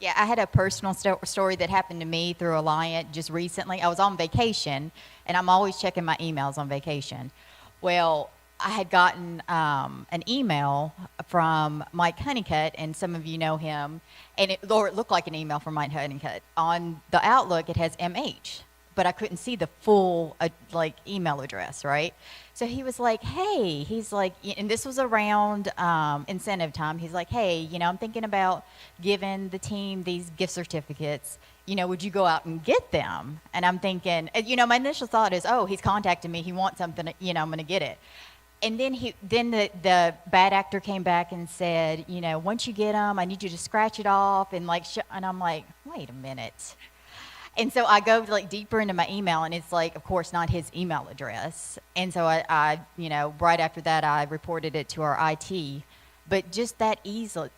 Yeah, I had a personal story that happened to me through Alliant just recently. I was on vacation, and I'm always checking my emails on vacation. Well, I had gotten an email from Mike Honeycutt, and some of you know him, and it looked like an email from Mike Honeycutt. On the Outlook, it has MH, but I couldn't see the full email address, right? So he was like, hey, he's like, and this was around incentive time. He's like, hey, I'm thinking about giving the team these gift certificates. Would you go out and get them? And I'm thinking, my initial thought is, oh, he's contacting me. He wants something, I'm going to get it. And then the bad actor came back and said, once you get them, I need you to scratch it off and and I'm like, wait a minute. And so I go deeper into my email, and it's of course, not his email address. And so I right after that, I reported it to our IT. But just that easy,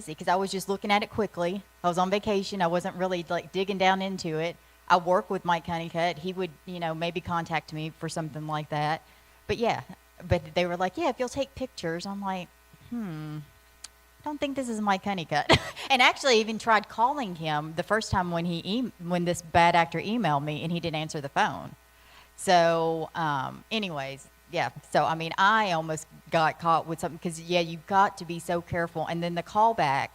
because I was just looking at it quickly. I was on vacation. I wasn't really digging down into it. I work with Mike Honeycutt. He would, maybe contact me for something like that. But yeah, they were like, yeah, if you'll take pictures. I'm like, I don't think this is Mike Honeycutt. And actually, I even tried calling him the first time when this bad actor emailed me, and he didn't answer the phone. So, anyways, yeah. So, I mean, I almost got caught with something because, yeah, you've got to be so careful. And then the callback,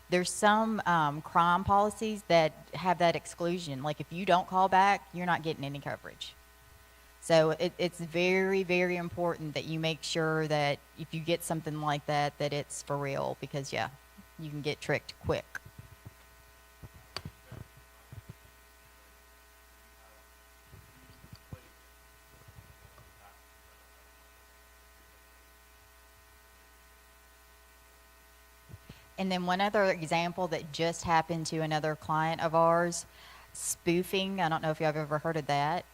there's some crime policies that have that exclusion. Like, if you don't call back, you're not getting any coverage. So it's very, very important that you make sure that if you get something like that, that it's for real, because, yeah, you can get tricked quick. And then one other example that just happened to another client of ours, spoofing. I don't know if you've ever heard of that.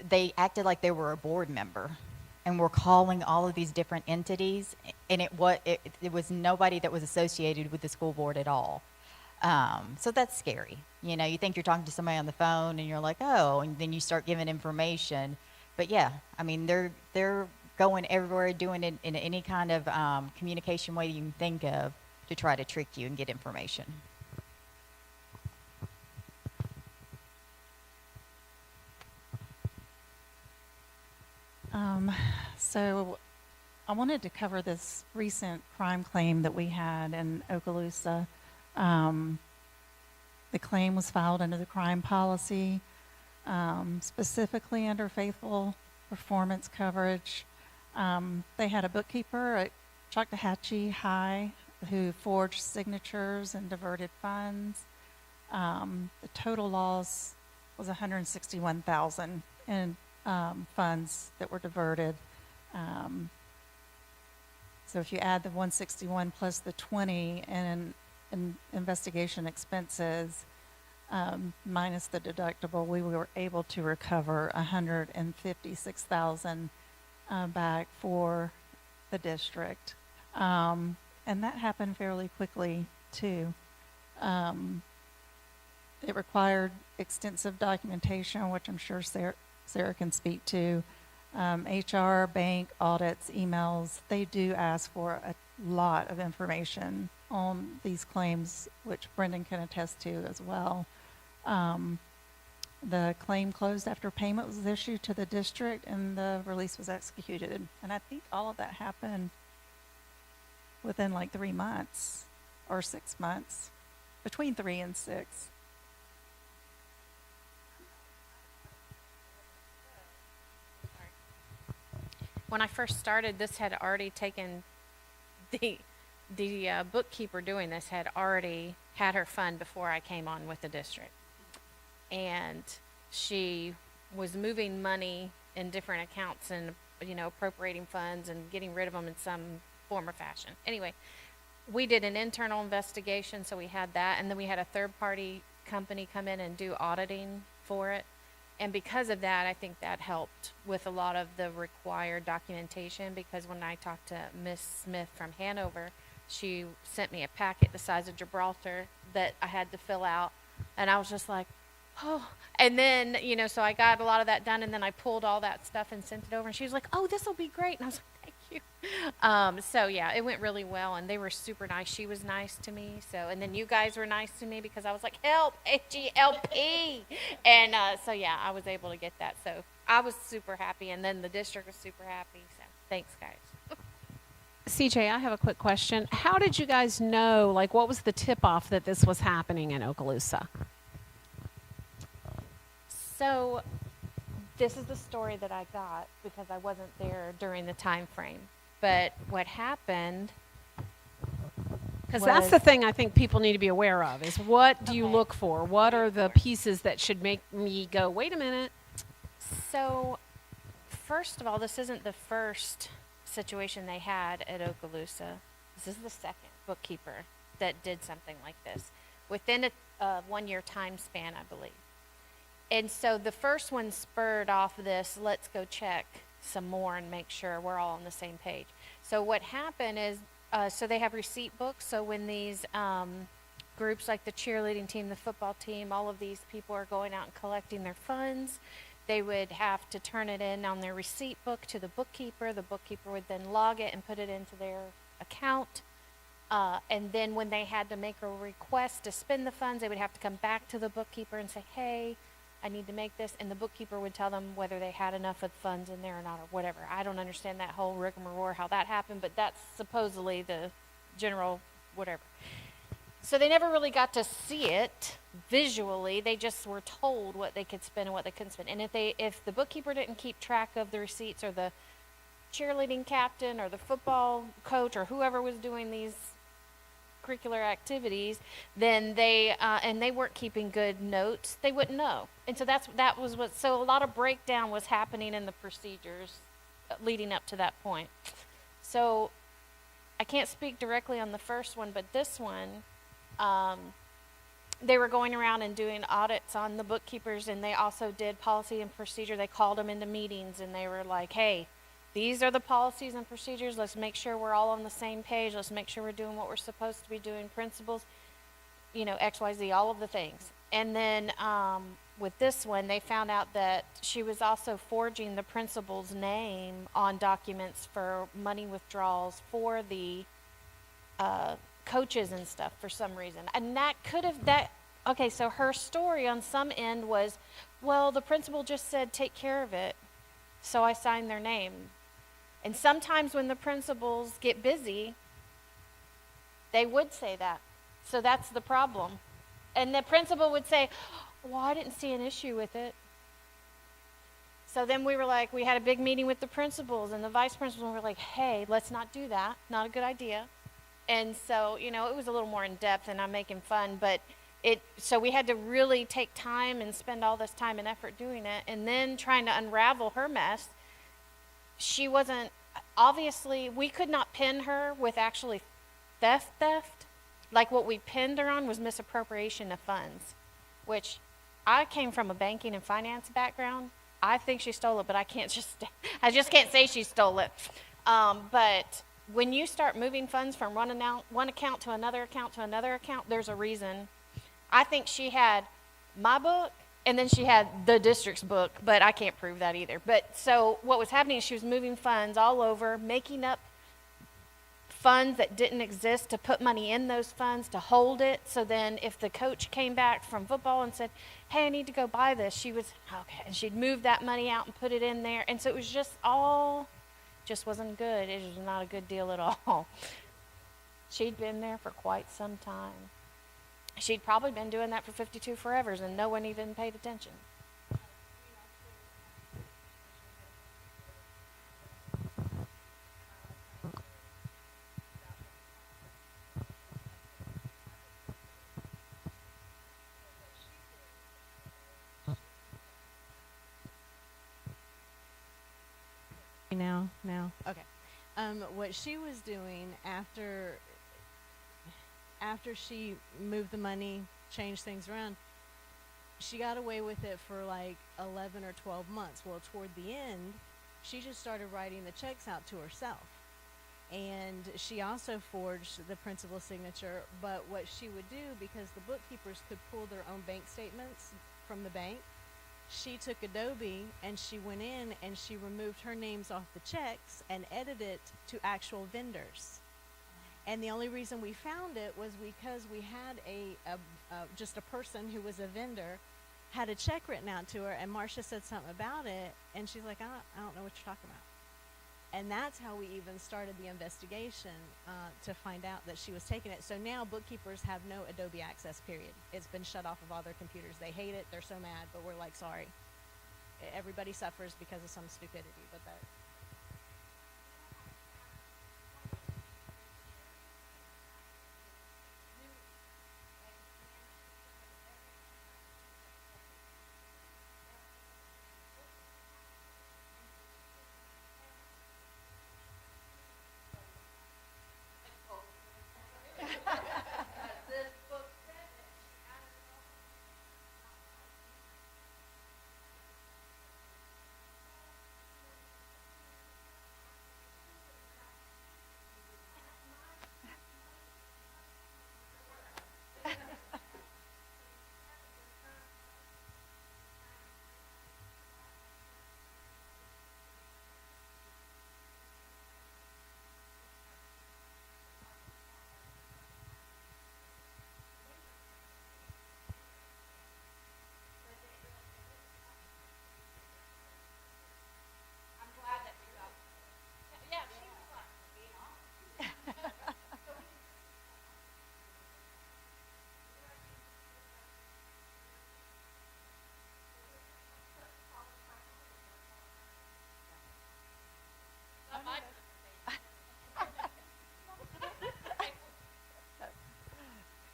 They acted like they were a board member and were calling all of these different entities, and it was nobody that was associated with the school board at all. So that's scary. You think you're talking to somebody on the phone and you're like, oh, and then you start giving information. But yeah, I mean, they're going everywhere, doing it in any kind of communication way you can think of to try to trick you and get information. So I wanted to cover this recent crime claim that we had in Okaloosa. The claim was filed under the crime policy, specifically under faithful performance coverage. They had a bookkeeper at Choctawhatchee High who forged signatures and diverted funds. The total loss was $161,000 in funds that were diverted. So if you add the 161 plus the 20 in investigation expenses, minus the deductible, we were able to recover $156,000 back for the district. And that happened fairly quickly too. It required extensive documentation, which I'm sure Sarah can speak to. HR, bank, audits, emails, they do ask for a lot of information on these claims, which Brendan can attest to as well. The claim closed after payment was issued to the district and the release was executed. And I think all of that happened within 3 months or 6 months, between 3 and 6. When I first started, this had already taken the bookkeeper doing this had already had her fund before I came on with the district. And she was moving money in different accounts and, appropriating funds and getting rid of them in some form or fashion. Anyway, we did an internal investigation, so we had that. And then we had a third-party company come in and do auditing for it. And because of that, I think that helped with a lot of the required documentation, because when I talked to Miss Smith from Hanover, she sent me a packet the size of Gibraltar that I had to fill out. And I was just like, oh. And then, so I got a lot of that done, and then I pulled all that stuff and sent it over. And she was like, oh, this will be great. And I was like, thank you. So yeah, it went really well, and they were super nice. She was nice to me. So, and then you guys were nice to me because I was like, help, H-E-L-P. And so yeah, I was able to get that. So I was super happy, and then the district was super happy. So thanks, guys. CJ, I have a quick question. How did you guys know, like, what was the tip-off that this was happening in Okaloosa? So this is the story that I got because I wasn't there during the time frame. But what happened Because that's the was- thing I think people need to be aware of is what do you Okay. look for? What are the pieces that should make me go, wait a minute? So, first of all, this isn't the first situation they had at Okaloosa. This is the second bookkeeper that did something like this within a 1-year time span, I believe. And so the first one spurred off this, let's go check some more and make sure we're all on the same page. So what happened is, so they have receipt books. So when these groups like the cheerleading team, the football team, all of these people are going out and collecting their funds, they would have to turn it in on their receipt book to the bookkeeper. The bookkeeper would then log it and put it into their account. And then when they had to make a request to spend the funds, they would have to come back to the bookkeeper and say, hey, I need to make this. And the bookkeeper would tell them whether they had enough of funds in there or not or whatever. I don't understand that whole rigmarole, how that happened, but that's supposedly the general whatever. So they never really got to see it visually. They just were told what they could spend and what they couldn't spend. And if the bookkeeper didn't keep track of the receipts, or the cheerleading captain or the football coach or whoever was doing these curricular activities, then they weren't keeping good notes, they wouldn't know. And so so a lot of breakdown was happening in the procedures leading up to that point. So I can't speak directly on the first one, but this one, they were going around and doing audits on the bookkeepers, and they also did policy and procedure. They called them into meetings, and they were like, hey, these are the policies and procedures. Let's make sure we're all on the same page. Let's make sure we're doing what we're supposed to be doing. Principles, X, Y, Z, all of the things. And then with this one, they found out that she was also forging the principal's name on documents for money withdrawals for the coaches and stuff for some reason. And okay, so her story on some end was, well, the principal just said take care of it, so I signed their name. And sometimes when the principals get busy, they would say that. So that's the problem. And the principal would say, well, I didn't see an issue with it. So then we had a big meeting with the principals and the vice principals, and we were like, hey, let's not do that. Not a good idea. And so, it was a little more in depth, and I'm making fun, but so we had to really take time and spend all this time and effort doing it, and then trying to unravel her mess. She wasn't, obviously, we could not pin her with actually theft. Like what we pinned her on was misappropriation of funds, which I came from a banking and finance background. I think she stole it, but I just can't say she stole it. But when you start moving funds from one account to another account, there's a reason. I think she had my book, and then she had the district's book, but I can't prove that either. But so what was happening is she was moving funds all over, making up funds that didn't exist to put money in those funds to hold it. So then if the coach came back from football and said, hey, I need to go buy this, she was, okay. And she'd move that money out and put it in there. And so it was just wasn't good. It was not a good deal at all. She'd been there for quite some time. She'd probably been doing that for 52 forevers, and no one even paid attention. Now, okay. What she was doing after she moved the money, changed things around, she got away with it for like 11 or 12 months. Well, toward the end, she just started writing the checks out to herself. And she also forged the principal's signature, but what she would do, because the bookkeepers could pull their own bank statements from the bank, She took Adobe and she went in and she removed her names off the checks and edited it to actual vendors. And the only reason we found it was because we had just a person who was a vendor had a check written out to her, and Marcia said something about it, and she's like, I don't know what you're talking about. And that's how we even started the investigation to find out that she was taking it. So now bookkeepers have no Adobe Access, period. It's been shut off of all their computers. They hate it. They're so mad, but we're like, sorry. Everybody suffers because of some stupidity, but that.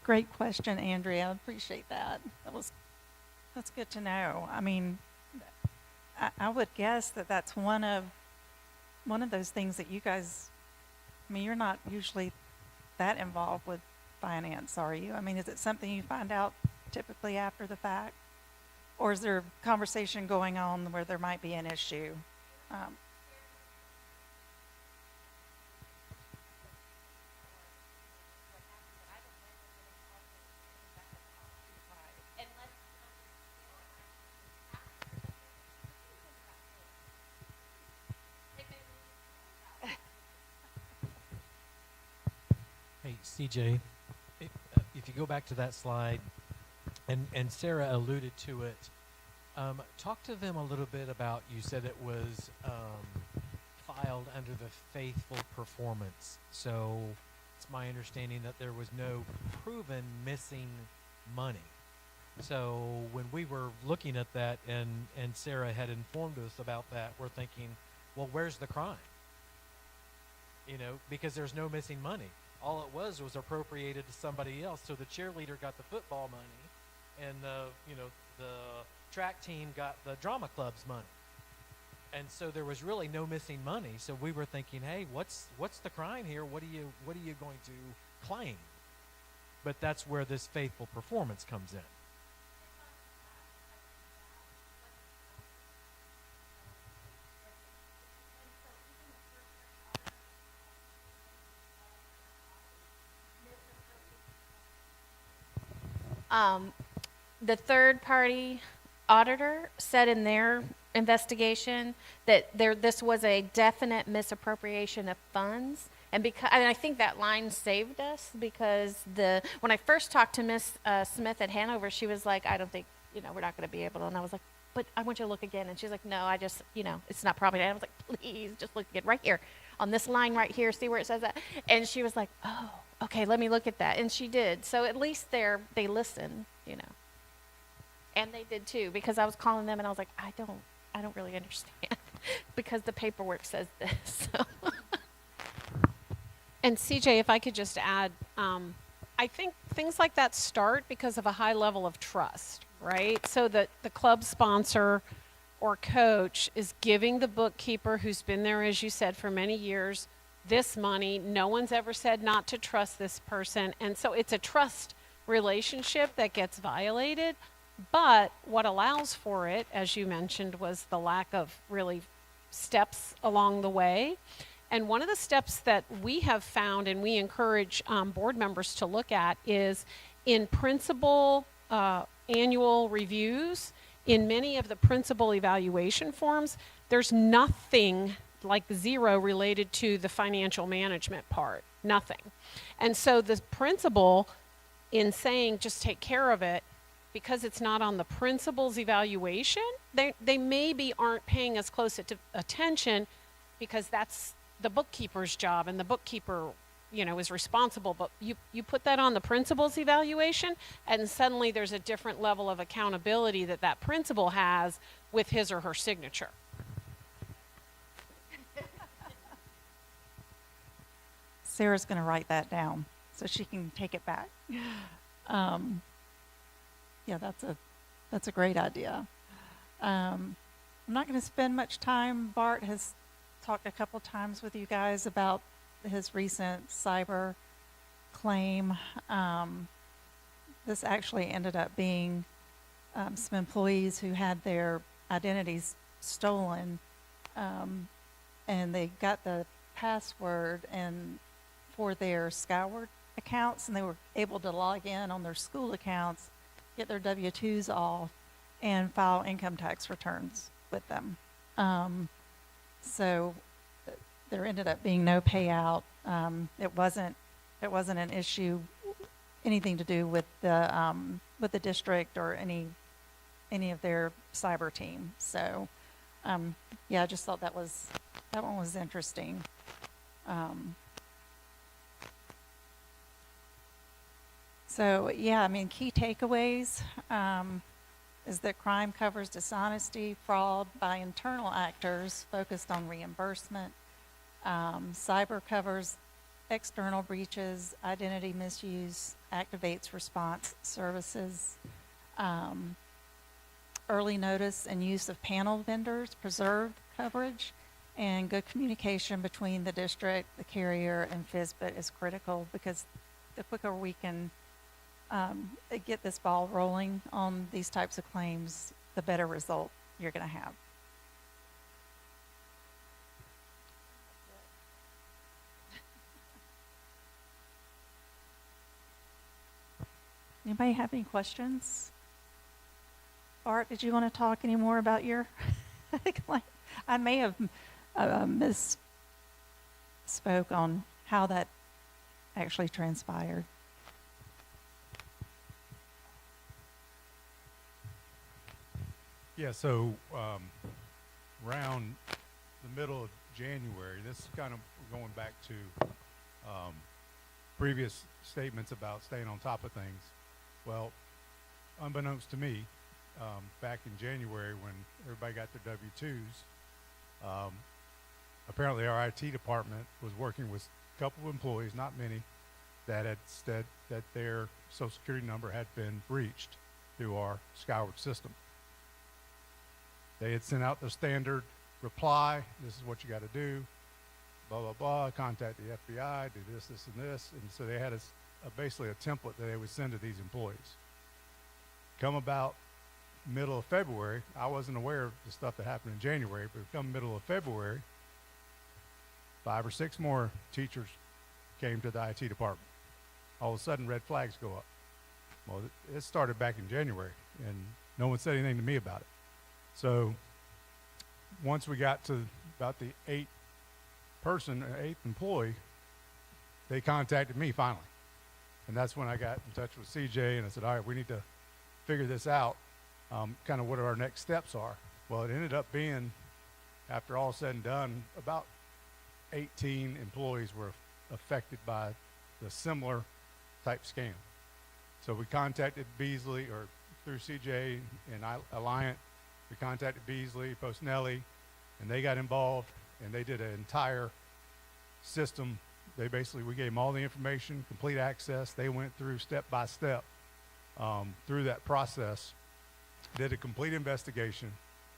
Great question, Andrea. I appreciate that. That's good to know. I mean, I would guess that that's one of those things that you guys, I mean, you're not usually that involved with finance, are you? I mean, is it something you find out typically after the fact? Or is there a conversation going on where there might be an issue? Hey, CJ, if you go back to that slide, and Sarah alluded to it, talk to them a little bit about, you said it was filed under the faithful performance. So it's my understanding that there was no proven missing money. So when we were looking at that and Sarah had informed us about that, we're thinking, well, where's the crime? You know, because there's no missing money. All it was appropriated to somebody else. So the cheerleader got the football money, and the track team got the drama club's money. And so there was really no missing money. So we were thinking, hey, what's the crime here? What are you going to claim? But that's where this faithful performance comes in. The third-party auditor said in their investigation that this was a definite misappropriation of funds, and I think that line saved us because when I first talked to Miss Smith at Hanover, she was like, "I don't think we're not going to be able to," and I was like, "But I want you to look again," and she's like, "No, I just it's not property." And I was like, "Please, just look again right here on this line right here. See where it says that?" And she was like, "Oh, okay, let me look at that," and she did. So at least they listened, And they did too, because I was calling them and I was like, I don't really understand because the paperwork says this. So. And CJ, if I could just add, I think things like that start because of a high level of trust, right? So that the club sponsor or coach is giving the bookkeeper who's been there, as you said, for many years, this money. No one's ever said not to trust this person. And so it's a trust relationship that gets violated. But what allows for it, as you mentioned, was the lack of really steps along the way. And one of the steps that we have found and we encourage board members to look at is in principal annual reviews, in many of the principal evaluation forms, there's nothing like 0 related to the financial management part, nothing. And so the principal, in saying just take care of it, because it's not on the principal's evaluation, they maybe aren't paying as close attention because that's the bookkeeper's job, and the bookkeeper, is responsible. But you put that on the principal's evaluation, and suddenly there's a different level of accountability that principal has with his or her signature. Sarah's going to write that down so she can take it back. Yeah, that's a great idea. I'm not going to spend much time. Bart has talked a couple times with you guys about his recent cyber claim. This actually ended up being some employees who had their identities stolen, and they got the password for their Skyward accounts, and they were able to log in on their school accounts, get their W-2s off, and file income tax returns with them. So there ended up being no payout. It wasn't an issue, anything to do with the district or any of their cyber team. So yeah, I just thought that one was interesting. So yeah, I mean, key takeaways is that crime covers dishonesty, fraud by internal actors focused on reimbursement. Cyber covers external breaches, identity misuse, activates response services. Early notice and use of panel vendors preserve coverage, and good communication between the district, the carrier, and FSBIT is critical, because the quicker we can get this ball rolling on these types of claims, the better result you're going to have. Anybody have any questions? Art, did you want to talk any more about your claim? I may have misspoke on how that actually transpired. Yeah, so around the middle of January, this is kind of going back to previous statements about staying on top of things. Well, unbeknownst to me, back in January when everybody got their W-2s, apparently our IT department was working with a couple of employees, not many, that had said that their Social Security number had been breached through our Skyward system. They had sent out the standard reply, this is what you got to do, blah, blah, blah, contact the FBI, do this, this, and this. And so they had basically a template that they would send to these employees. Come about middle of February, I wasn't aware of the stuff that happened in January, but come middle of February, 5 or 6 more teachers came to the IT department. All of a sudden, red flags go up. Well, it started back in January, and no one said anything to me about it. So once we got to about the 8th employee, they contacted me finally. And that's when I got in touch with CJ, and I said, all right, we need to figure this out, kind of what our next steps are. Well, it ended up being, after all said and done, about 18 employees were affected by the similar type scam. So we contacted Beasley, or through CJ and Alliant, we contacted Beasley, Postnelli, and they got involved, and they did an entire system. We gave them all the information, complete access. They went through step by step through that process, did a complete investigation.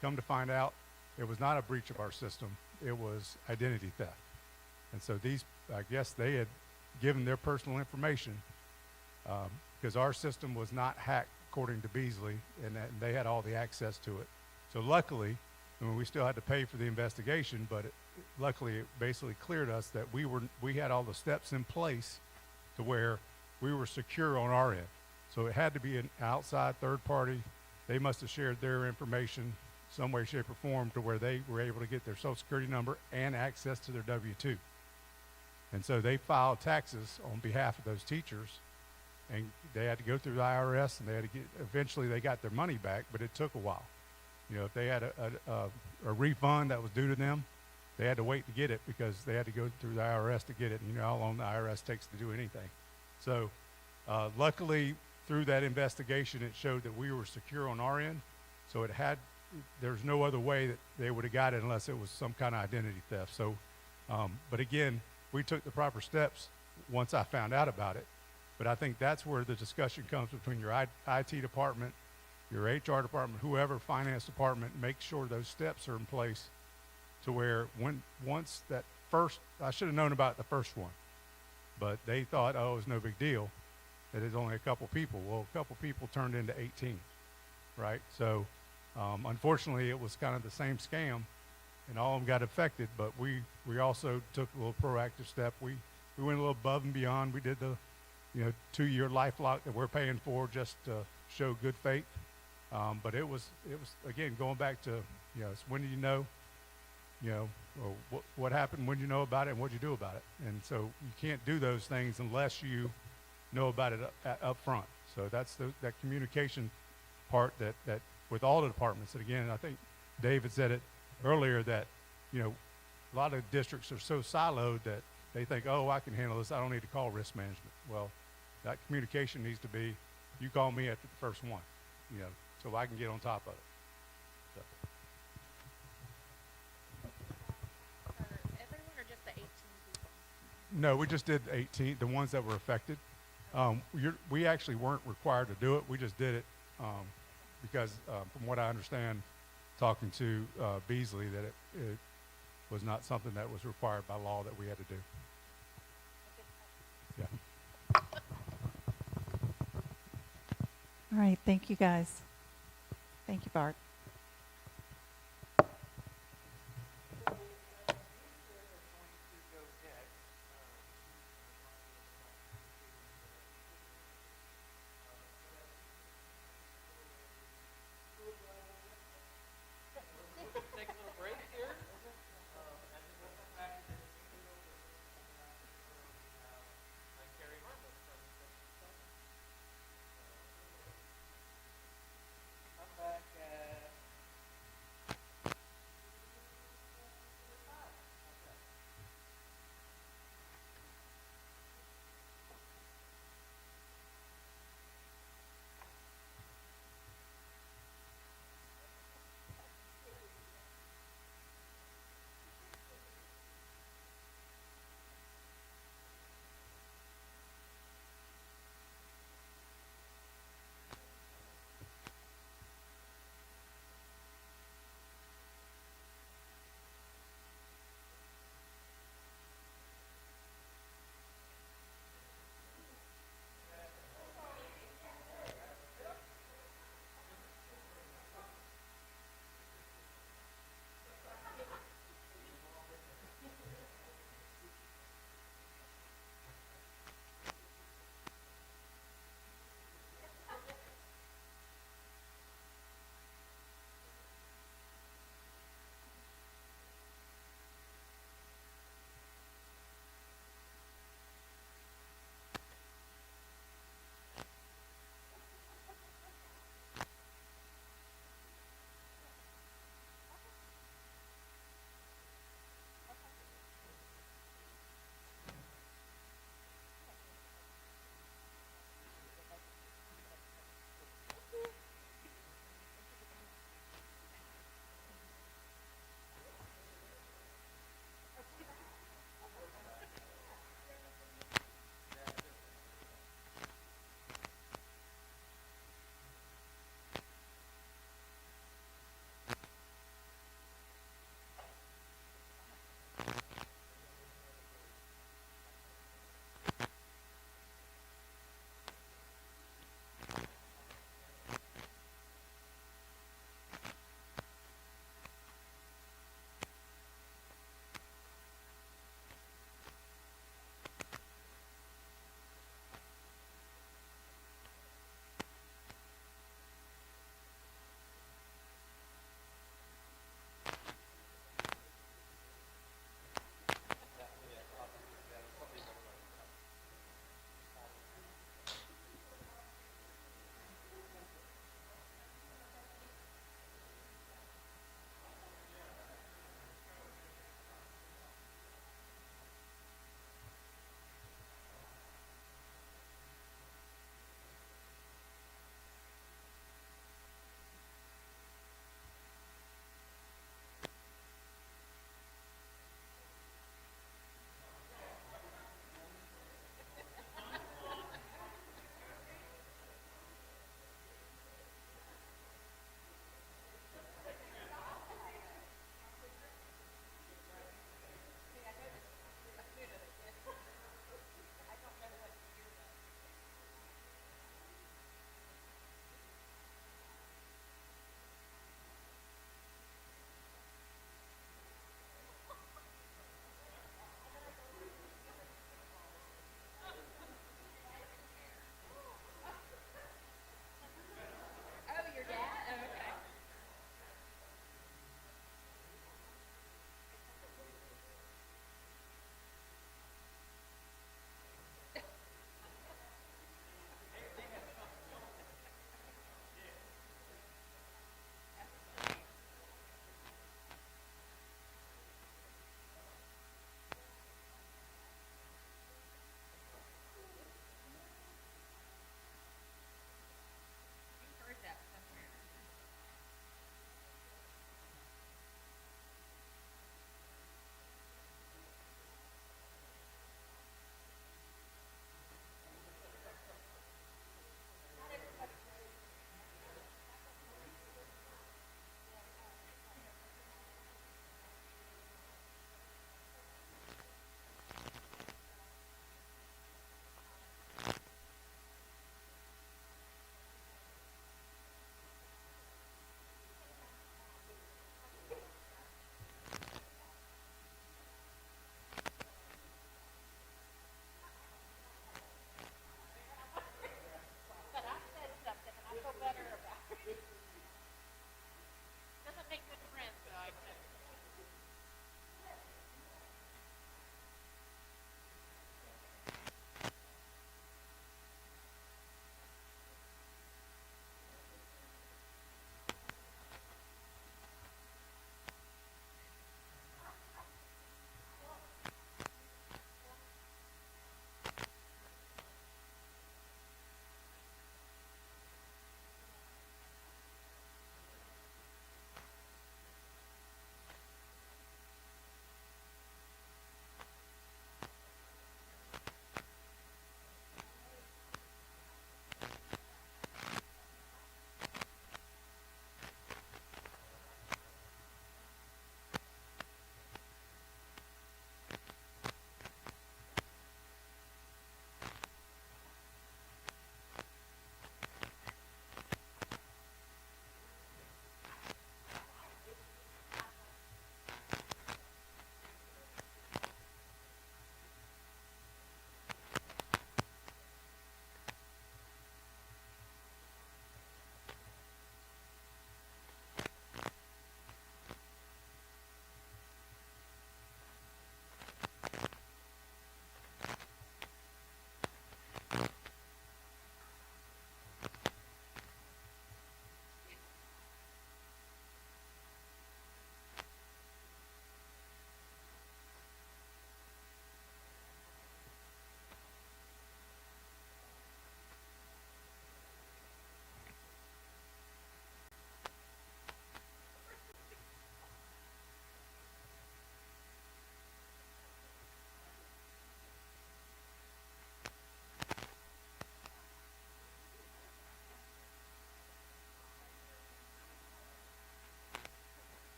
Come to find out, it was not a breach of our system. It was identity theft. And so I guess they had given their personal information because our system was not hacked according to Beasley, and they had all the access to it. So luckily, we still had to pay for the investigation, but luckily it basically cleared us that we had all the steps in place to where we were secure on our end. So it had to be an outside third party they must have shared their information some way, shape, or form to where they were able to get their Social Security number and access to their W-2. And so they filed taxes on behalf of those teachers, and they had to go through the IRS, and they had to eventually they got their money back, but it took a while. You know, if they had a refund that was due to them, they had to wait to get it because they had to go through the IRS to get it. And you know how long the IRS takes to do anything. So luckily, through that investigation, it showed that we were secure on our end. So there's no other way that they would have got it unless it was some kind of identity theft. So, but again, we took the proper steps once I found out about it. But I think that's where the discussion comes between your IT department, your HR department, whoever, finance department, make sure those steps are in place to where once that first, I should have known about the first one, but they thought, oh, it was no big deal, that it's only a couple people. Well, a couple people turned into 18, right? So unfortunately, it was kind of the same scam, and all of them got affected, but we also took a little proactive step. We went a little above and beyond. We did the 2-year LifeLock that we're paying for just to show good faith. But it was again going back to it's when do you know, or what happened, when you know about it, and what you do about it. And so you can't do those things unless you know about it up front. So that's that communication part that with all the departments. And again, I think David said it earlier that a lot of districts are so siloed that they think, oh, I can handle this, I don't need to call risk management. Well, that communication needs to be, you call me at the first one, so I can get on top of it. So. For everyone or just the 18 people? No, we just did 18, the ones that were affected. We actually weren't required to do it. We just did it because from what I understand, talking to Beasley, that it was not something that was required by law that we had to do. Yeah. All right, thank you guys. Thank you, Bart. Back at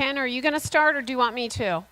Ken, are you going to start, or do you want me to?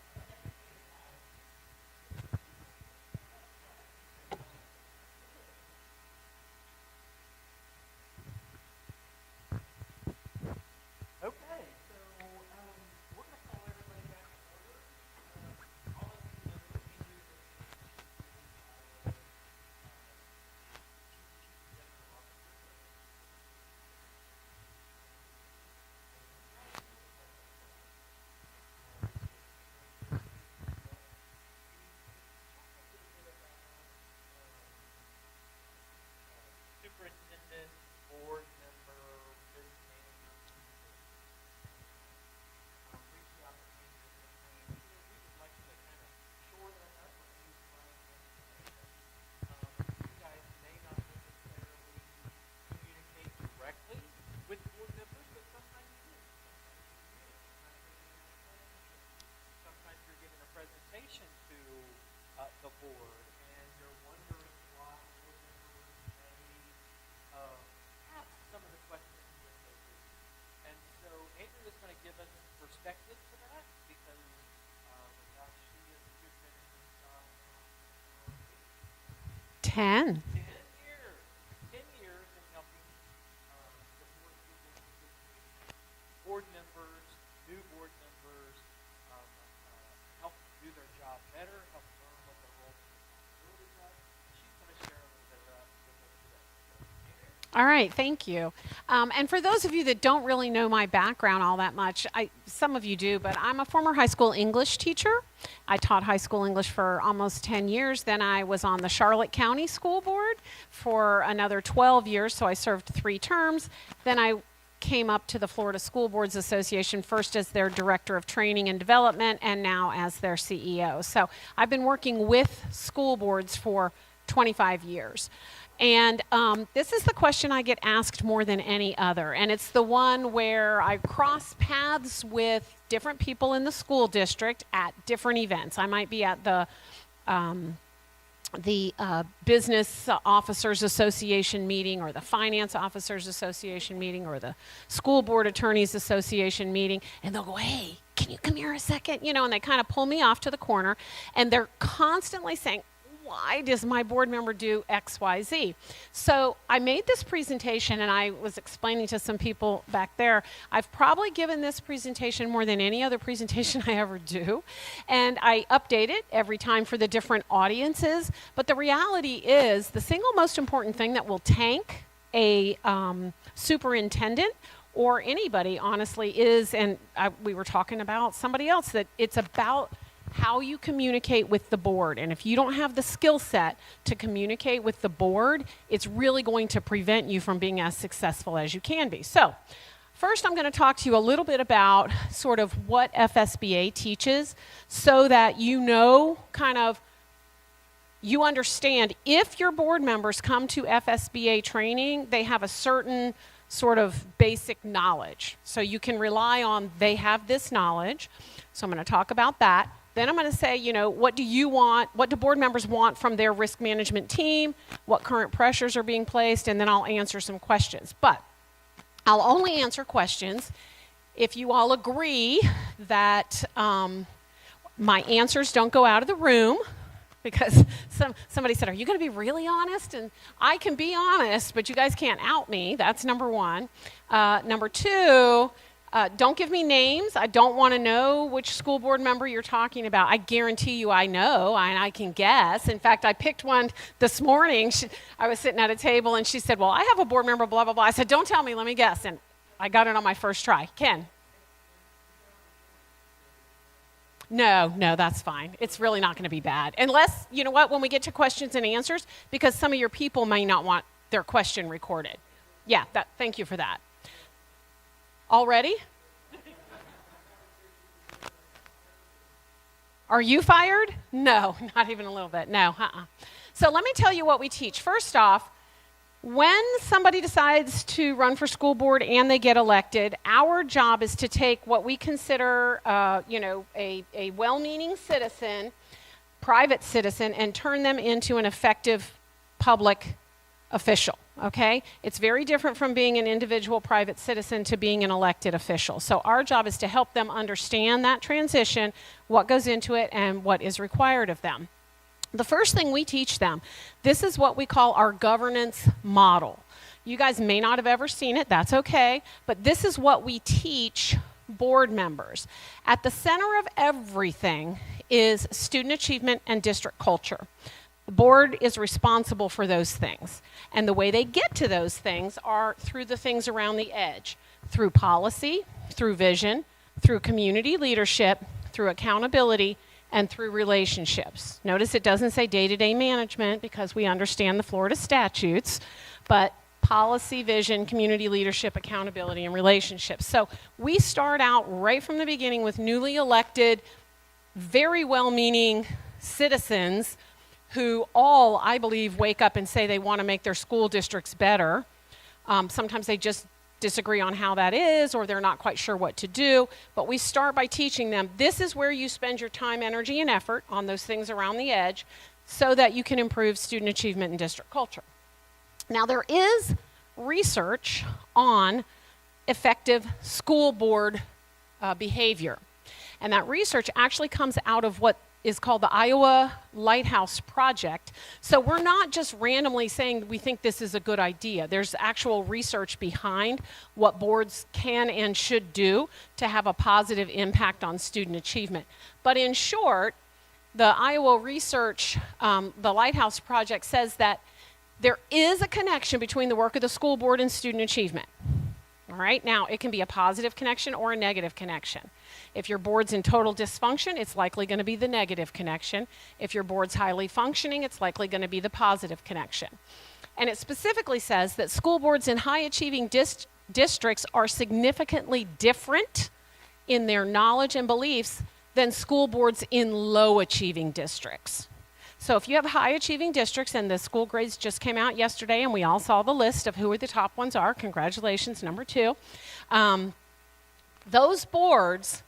Superintendent, board member, business manager, reach the opportunity to we would like to kind of shore that up or maybe find information. You guys may not necessarily communicate directly with board members, but sometimes you do. Sometimes you're giving a presentation to the board, and you're wondering why board members may ask some of the questions that they do. And so Andrew is going to give us perspective to that because without she is a good been in this job now for 10. 10 years. 10 years in helping the board members, new board members, help do their job better, help learn what their roles and responsibilities are. She's going to share a little bit of that with us today. All right, thank you. And for those of you that don't really know my background all that much, some of you do, but I'm a former high school English teacher. I taught high school English for almost 10 years. Then I was on the Charlotte County School Board for another 12 years, so I served 3 terms. Then I came up to the Florida School Boards Association, first as their Director of Training and Development, and now as their CEO. So I've been working with school boards for 25 years. And this is the question I get asked more than any other. And it's the one where I cross paths with different people in the school district at different events. I might be at the Business Officers Association meeting, or the Finance Officers Association meeting, or the School Board Attorneys Association meeting, and they'll go, hey, can you come here a second? You know, and they kind of pull me off to the corner, and they're constantly saying, why does my board member do X, Y, Z? So I made this presentation, and I was explaining to some people back there, I've probably given this presentation more than any other presentation I ever do, and I update it every time for the different audiences. But the reality is the single most important thing that will tank a superintendent or anybody, honestly, is, and we were talking about somebody else, that it's about how you communicate with the board. And if you don't have the skill set to communicate with the board, it's really going to prevent you from being as successful as you can be. So first, I'm going to talk to you a little bit about sort of what FSBA teaches, so that you know, kind of, you understand if your board members come to FSBA training, they have a certain sort of basic knowledge. So you can rely on they have this knowledge. So I'm going to talk about that. Then I'm going to say, you know, what do you want? What do board members want from their risk management team? What current pressures are being placed? And then I'll answer some questions. But I'll only answer questions if you all agree that my answers don't go out of the room. Because somebody said, are you going to be really honest? And I can be honest, but you guys can't out me. That's number one. Number two, don't give me names. I don't want to know which school board member you're talking about. I guarantee you I know, and I can guess. In fact, I picked one this morning. I was sitting at a table, and she said, well, I have a board member, blah, blah, blah. I said, don't tell me, let me guess. And I got it on my first try. Ken? No, that's fine. It's really not going to be bad. Unless, you know what, when we get to questions and answers, because some of your people may not want their question recorded. Yeah, thank you for that. All ready? Are you fired? No, not even a little bit. No, So let me tell you what we teach. First off, when somebody decides to run for school board and they get elected, our job is to take what we consider, a well-meaning citizen, private citizen, and turn them into an effective public official, okay? It's very different from being an individual private citizen to being an elected official. So our job is to help them understand that transition, what goes into it, and what is required of them. The first thing we teach them, this is what we call our governance model. You guys may not have ever seen it, that's okay, but this is what we teach board members. At the center of everything is student achievement and district culture. The board is responsible for those things. And the way they get to those things are through the things around the edge, through policy, through vision, through community leadership, through accountability, and through relationships. Notice it doesn't say day-to-day management because we understand the Florida statutes, but policy, vision, community leadership, accountability, and relationships. So we start out right from the beginning with newly elected, very well-meaning citizens who all, I believe, wake up and say they want to make their school districts better. Sometimes they just disagree on how that is, or they're not quite sure what to do. But we start by teaching them, this is where you spend your time, energy, and effort on those things around the edge so that you can improve student achievement and district culture. Now, there is research on effective school board behavior. And that research actually comes out of what is called the Iowa Lighthouse Project. So we're not just randomly saying we think this is a good idea. There's actual research behind what boards can and should do to have a positive impact on student achievement. But in short, the Iowa research, the Lighthouse Project says that there is a connection between the work of the school board and student achievement. All right, now it can be a positive connection or a negative connection. If your board's in total dysfunction, it's likely going to be the negative connection. If your board's highly functioning, it's likely going to be the positive connection. And it specifically says that school boards in high achieving districts are significantly different in their knowledge and beliefs than school boards in low achieving districts. So if you have high achieving districts, and the school grades just came out yesterday and we all saw the list of who the top ones are, congratulations, number 2. Those boards,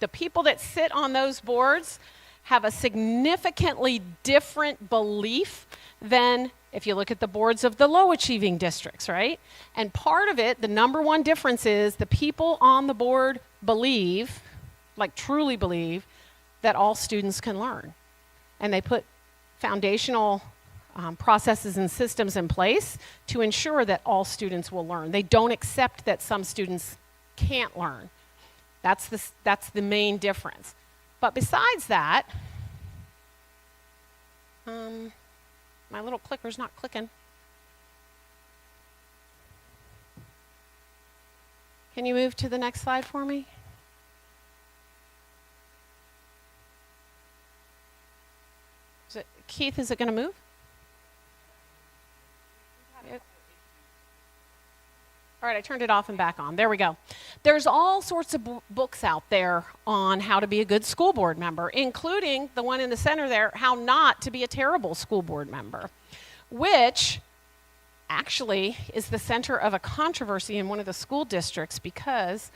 the people that sit on those boards have a significantly different belief than if you look at the boards of the low achieving districts, right? And part of it, the number one difference is the people on the board believe, like truly believe, that all students can learn. And they put foundational processes and systems in place to ensure that all students will learn. They don't accept that some students can't learn. That's the main difference. But besides that, my little clicker's not clicking. Can you move to the next slide for me? Keith, is it going to move? All right, I turned it off and back on. There we go. There's all sorts of books out there on how to be a good school board member, including the one in the center there, How Not to Be a Terrible School Board Member, which actually is the center of a controversy in one of the school districts because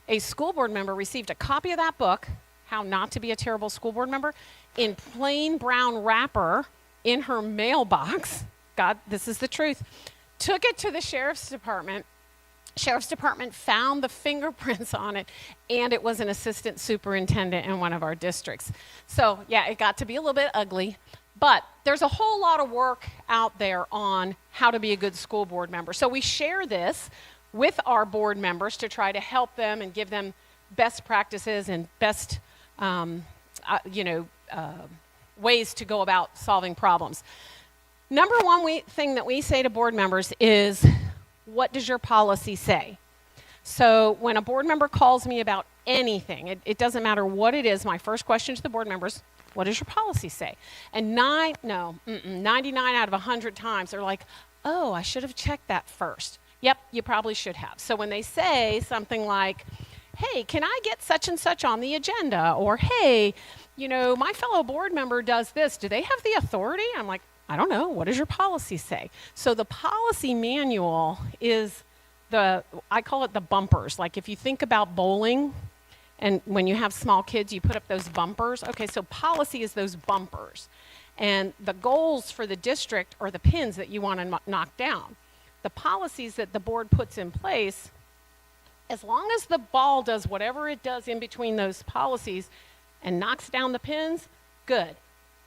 a school board member received a copy of that book, How Not to Be a Terrible School Board Member, in plain brown wrapper in her mailbox. God, this is the truth. Took it to the sheriff's department. Sheriff's department found the fingerprints on it, and it was an assistant superintendent in one of our districts. So yeah, it got to be a little bit ugly, but there's a whole lot of work out there on how to be a good school board member. So we share this with our board members to try to help them and give them best practices and best ways to go about solving problems. Number one thing that we say to board members is, what does your policy say? So when a board member calls me about anything, it doesn't matter what it is, my first question to the board members, what does your policy say? And 99 out of 100 times they're like, oh, I should have checked that first. Yep, you probably should have. So when they say something like, hey, can I get such and such on the agenda? Or, hey, my fellow board member does this. Do they have the authority? I'm like, I don't know. What does your policy say? So the policy manual is I call it the bumpers. Like if you think about bowling, and when you have small kids, you put up those bumpers. Okay, so policy is those bumpers. And the goals for the district are the pins that you want to knock down. the policies that the board puts in place, as long as the ball does whatever it does in between those policies and knocks down the pins, good.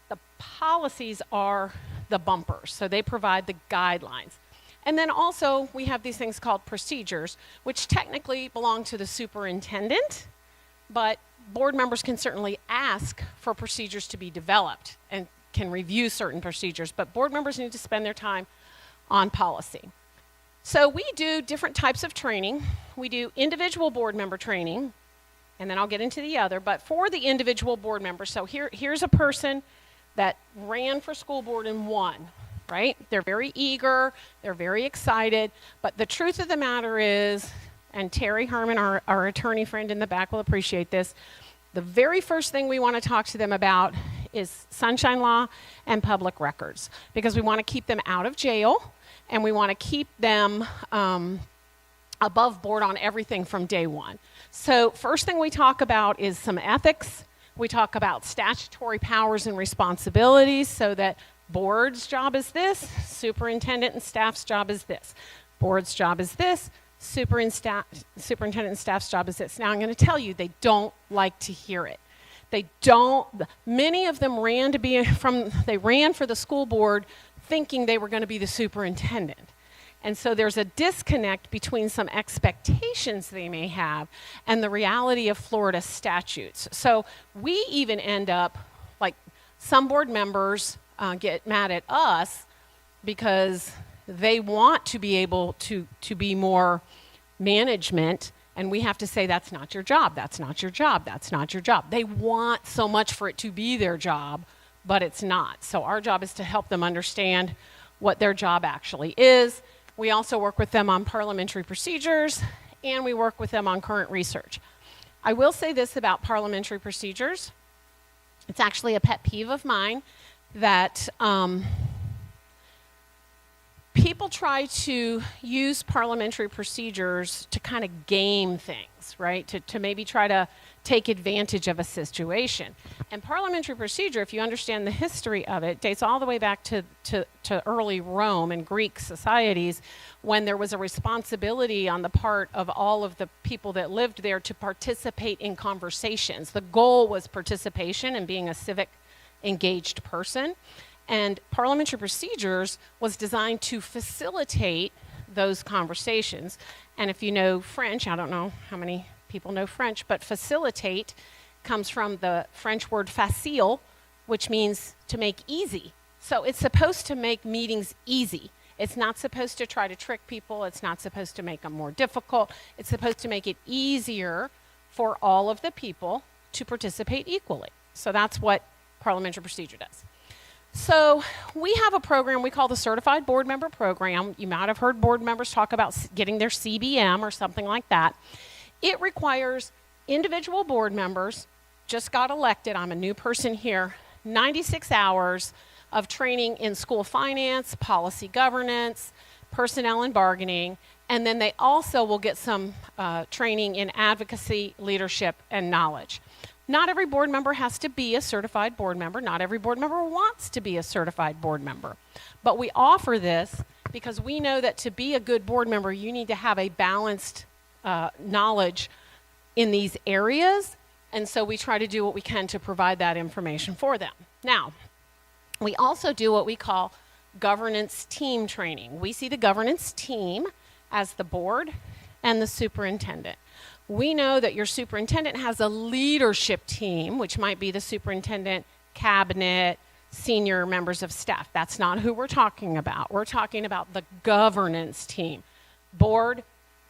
The policies are the bumpers, so they provide the guidelines. And then also we have these things called procedures, which technically belong to the superintendent, but board members can certainly ask for procedures to be developed and can review certain procedures, but board members need to spend their time on policy. So we do different types of training. We do individual board member training, and then I'll get into the other, but for the individual board members, so here's a person that ran for school board and won, right? They're very eager, they're very excited, but the truth of the matter is, and Terry Herman, our attorney friend in the back, will appreciate this, the very first thing we want to talk to them about is sunshine law and public records, because we want to keep them out of jail, and we want to keep them above board on everything from day one. So first thing we talk about is some ethics. We talk about statutory powers and responsibilities, so that board's job is this, superintendent and staff's job is this. Board's job is this, superintendent and staff's job is this. Now I'm going to tell you, they don't like to hear it. Many of them ran for the school board thinking they were going to be the superintendent. And so there's a disconnect between some expectations they may have and the reality of Florida statutes. So we even end up, like, some board members get mad at us because they want to be able to be more management, and we have to say, that's not your job, that's not your job, that's not your job. They want so much for it to be their job, but it's not. So our job is to help them understand what their job actually is. We also work with them on parliamentary procedures, and we work with them on current research. I will say this about parliamentary procedures. It's actually a pet peeve of mine that people try to use parliamentary procedures to kind of game things, right? To maybe try to take advantage of a situation. And parliamentary procedure, if you understand the history of it, dates all the way back to early Rome and Greek societies, when there was a responsibility on the part of all of the people that lived there to participate in conversations. The goal was participation and being a civic engaged person. And parliamentary procedures was designed to facilitate those conversations. And if you know French, I don't know how many people know French, but facilitate comes from the French word facile, which means to make easy. So it's supposed to make meetings easy. It's not supposed to try to trick people. It's not supposed to make them more difficult. It's supposed to make it easier for all of the people to participate equally. So that's what parliamentary procedure does. So we have a program we call the Certified Board Member Program. You might have heard board members talk about getting their CBM or something like that. It requires individual board members, just got elected, I'm a new person here, 96 hours of training in school finance, policy governance, personnel and bargaining, and then they also will get some training in advocacy, leadership, and knowledge. Not every board member has to be a certified board member. Not every board member wants to be a certified board member. But we offer this because we know that to be a good board member, you need to have a balanced knowledge in these areas. And so we try to do what we can to provide that information for them. Now, we also do what we call governance team training. We see the governance team as the board and the superintendent. We know that your superintendent has a leadership team, which might be the superintendent, cabinet, senior members of staff. That's not who we're talking about. We're talking about the governance team, board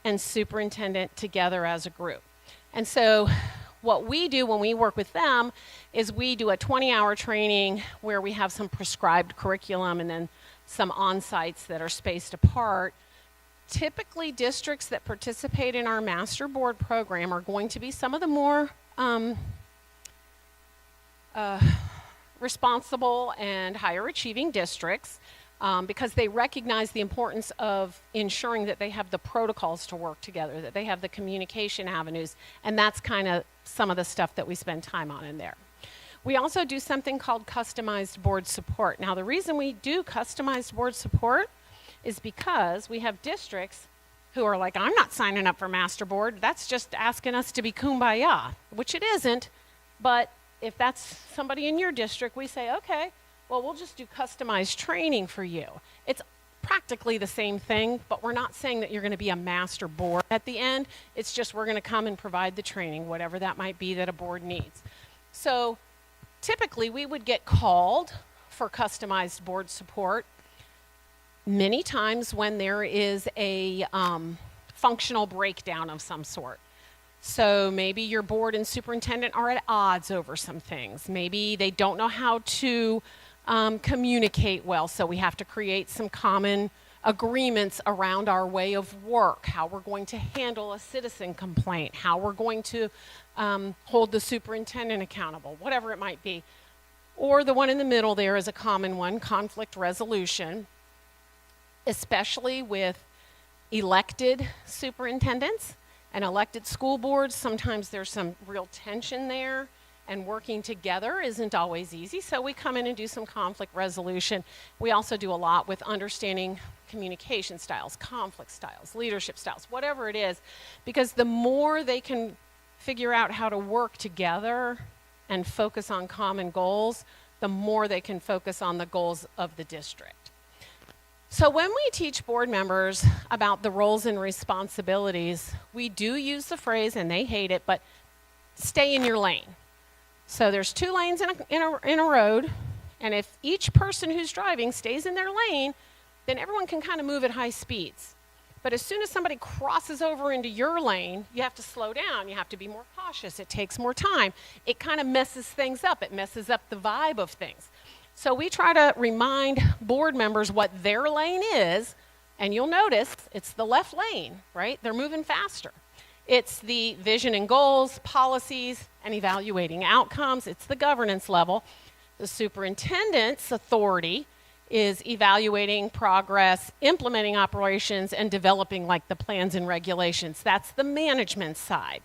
and superintendent together as a group. And so what we do when we work with them is we do a 20-hour training where we have some prescribed curriculum and then some on-sites that are spaced apart. Typically, districts that participate in our master board program are going to be some of the more responsible and higher achieving districts because they recognize the importance of ensuring that they have the protocols to work together, that they have the communication avenues, and that's kind of some of the stuff that we spend time on in there. We also do something called customized board support. Now, the reason we do customized board support is because we have districts who are like, I'm not signing up for master board. That's just asking us to be kumbaya, which it isn't. But if that's somebody in your district, we say, okay, well, we'll just do customized training for you. It's practically the same thing, but we're not saying that you're going to be a master board at the end. It's just we're going to come and provide the training, whatever that might be that a board needs. So typically we would get called for customized board support many times when there is a functional breakdown of some sort. So maybe your board and superintendent are at odds over some things. Maybe they don't know how to communicate well, so we have to create some common agreements around our way of work, how we're going to handle a citizen complaint, how we're going to hold the superintendent accountable, whatever it might be. Or the one in the middle there is a common one, conflict resolution, especially with elected superintendents and elected school boards. Sometimes there's some real tension there, and working together isn't always easy, so we come in and do some conflict resolution. We also do a lot with understanding communication styles, conflict styles, leadership styles, whatever it is, because the more they can figure out how to work together and focus on common goals, the more they can focus on the goals of the district. So when we teach board members about the roles and responsibilities, we do use the phrase, and they hate it, but stay in your lane. So there's 2 lanes in a road, and if each person who's driving stays in their lane, then everyone can kind of move at high speeds. But as soon as somebody crosses over into your lane, you have to slow down. You have to be more cautious. It takes more time. It kind of messes things up. It messes up the vibe of things. So we try to remind board members what their lane is, and you'll notice it's the left lane, right? They're moving faster. It's the vision and goals, policies, and evaluating outcomes. It's the governance level. The superintendent's authority is evaluating progress, implementing operations, and developing like the plans and regulations. That's the management side.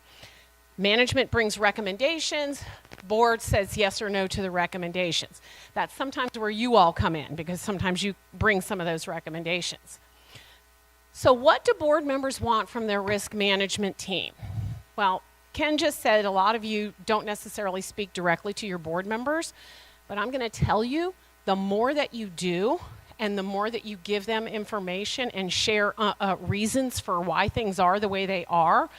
Management brings recommendations. Board says yes or no to the recommendations. That's sometimes where you all come in, because sometimes you bring some of those recommendations. So what do board members want from their risk management team? Well, Ken just said a lot of you don't necessarily speak directly to your board members, but I'm going to tell you, the more that you do and the more that you give them information and share reasons for why things are the way they are,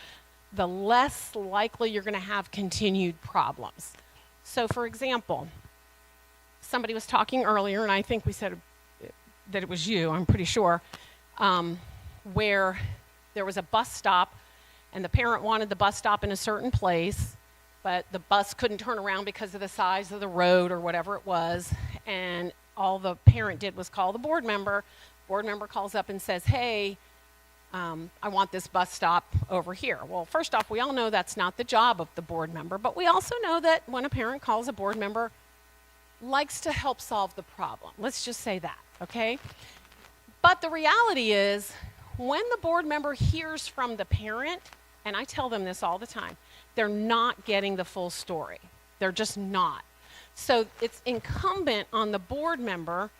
the less likely you're going to have continued problems. So for example, somebody was talking earlier, and I think we said that it was you, I'm pretty sure, where there was a bus stop and the parent wanted the bus stop in a certain place, but the bus couldn't turn around because of the size of the road or whatever it was, and all the parent did was call the board member. Board member calls up and says, hey, I want this bus stop over here. Well, first off, we all know that's not the job of the board member, but we also know that when a parent calls, a board member likes to help solve the problem. Let's just say that, okay? But the reality is, when the board member hears from the parent, and I tell them this all the time, they're not getting the full story. They're just not. So it's incumbent on the board member.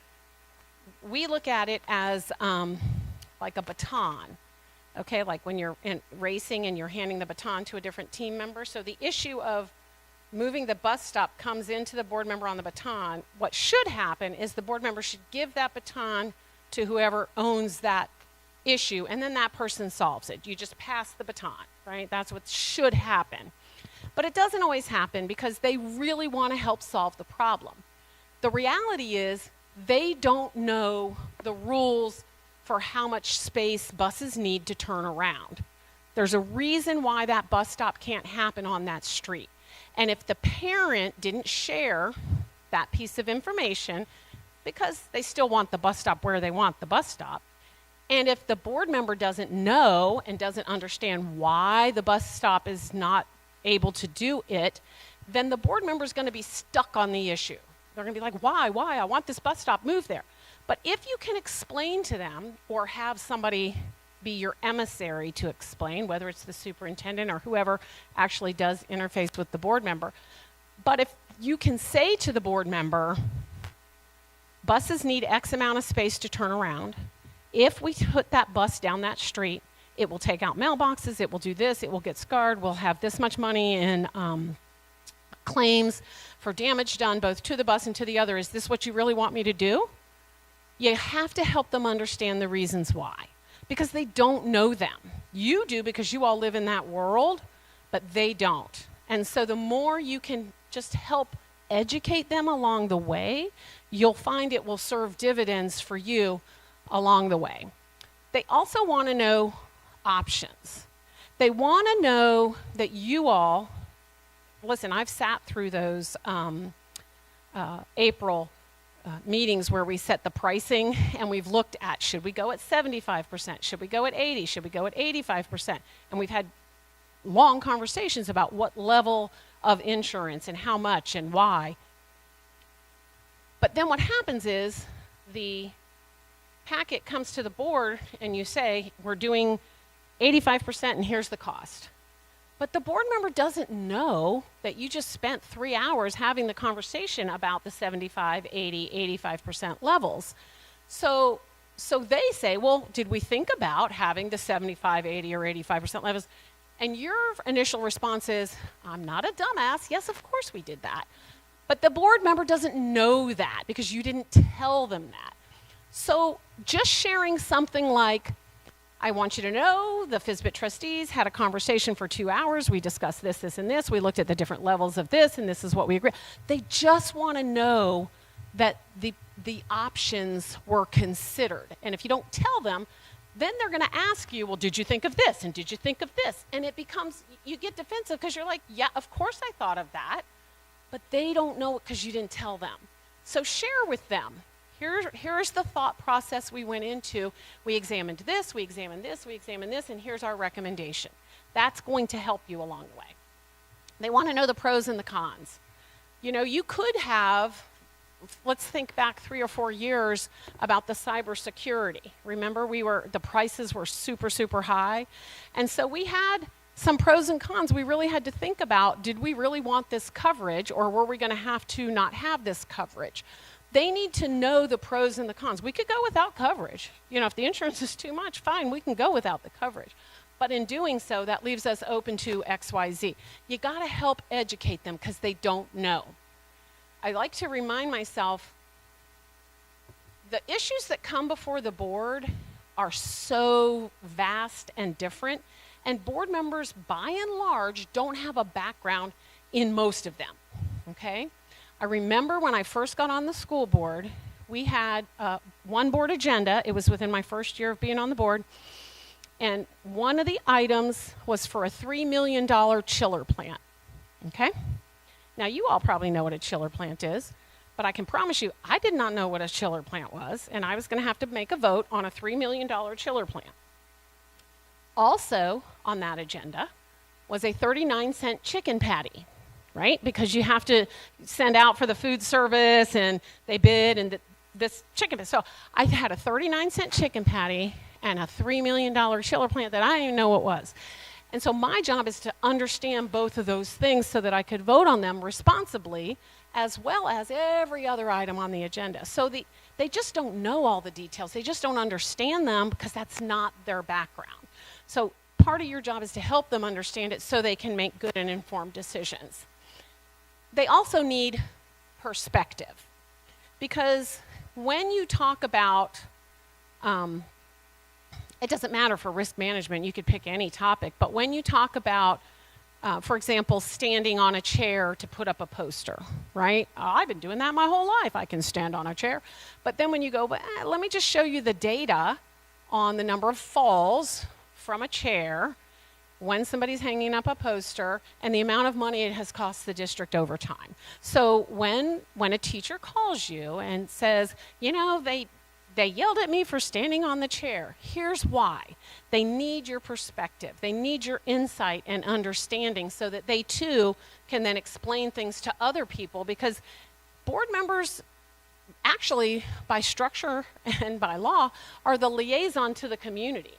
We look at it as like a baton, okay? Like when you're in racing and you're handing the baton to a different team member. So the issue of moving the bus stop comes into the board member on the baton. What should happen is the board member should give that baton to whoever owns that issue, and then that person solves it. You just pass the baton, right? That's what should happen. But it doesn't always happen because they really want to help solve the problem. The reality is they don't know the rules for how much space buses need to turn around. There's a reason why that bus stop can't happen on that street. And if the parent didn't share that piece of information, because they still want the bus stop where they want the bus stop, and if the board member doesn't know and doesn't understand why the bus stop is not able to do it, then the board member is going to be stuck on the issue. They're going to be like, why? I want this bus stop moved there. But if you can explain to them, or have somebody be your emissary to explain, whether it's the superintendent or whoever actually does interface with the board member, but if you can say to the board member, buses need X amount of space to turn around. If we put that bus down that street, it will take out mailboxes, it will do this, it will get scarred, we'll have this much money in claims for damage done both to the bus and to the other. Is this what you really want me to do? You have to help them understand the reasons why, because they don't know them. You do because you all live in that world, but they don't. And so the more you can just help educate them along the way, you'll find it will serve dividends for you along the way. They also want to know options. They want to know that you all, listen, I've sat through those April meetings where we set the pricing, and we've looked at, should we go at 75%? Should we go at 80? Should we go at 85%? And we've had long conversations about what level of insurance and how much and why. But then what happens is the packet comes to the board and you say, we're doing 85% and here's the cost. But the board member doesn't know that you just spent 3 hours having the conversation about the 75, 80, 85% levels. So they say, well, did we think about having the 75, 80, or 85% levels? And your initial response is, I'm not a dumbass. Yes, of course we did that. But the board member doesn't know that because you didn't tell them that. So just sharing something like, I want you to know the FSBIT trustees had a conversation for 2 hours. We discussed this, this, and this. We looked at the different levels of this, and this is what we agree. They just want to know that the options were considered. And if you don't tell them, then they're going to ask you, well, did you think of this? And did you think of this? And it becomes, you get defensive because you're like, yeah, of course I thought of that. But they don't know it because you didn't tell them. So share with them. Here's the thought process we went into. We examined this, we examined this, we examined this, and here's our recommendation. That's going to help you along the way. They want to know the pros and the cons. You know, you could have, let's think back 3 or 4 years about the cybersecurity. Remember, the prices were super, super high. And so we had some pros and cons. We really had to think about, did we really want this coverage, or were we going to have to not have this coverage? They need to know the pros and the cons. We could go without coverage. You know, if the insurance is too much, fine, we can go without the coverage. But in doing so, that leaves us open to X, Y, Z. You got to help educate them because they don't know. I like to remind myself, the issues that come before the board are so vast and different, and board members, by and large, don't have a background in most of them, okay? I remember when I first got on the school board, we had one board agenda. It was within my first year of being on the board. And one of the items was for a $3 million chiller plant, okay? Now, you all probably know what a chiller plant is, but I can promise you, I did not know what a chiller plant was, and I was going to have to make a vote on a $3 million chiller plant. Also on that agenda was a 39-cent chicken patty, right? Because you have to send out for the food service, and they bid, and this chicken. So I had a 39-cent chicken patty and a $3 million chiller plant that I didn't even know what was. And so my job is to understand both of those things so that I could vote on them responsibly, as well as every other item on the agenda. So they just don't know all the details. They just don't understand them because that's not their background. So part of your job is to help them understand it so they can make good and informed decisions. They also need perspective, because when you talk about, it doesn't matter for risk management, you could pick any topic, but when you talk about, for example, standing on a chair to put up a poster, right? I've been doing that my whole life. I can stand on a chair. But then when you go, let me just show you the data on the number of falls from a chair when somebody's hanging up a poster and the amount of money it has cost the district over time. So when a teacher calls you and says, you know, they yelled at me for standing on the chair, here's why. They need your perspective. They need your insight and understanding so that they too can then explain things to other people, because board members actually, by structure and by law, are the liaison to the community.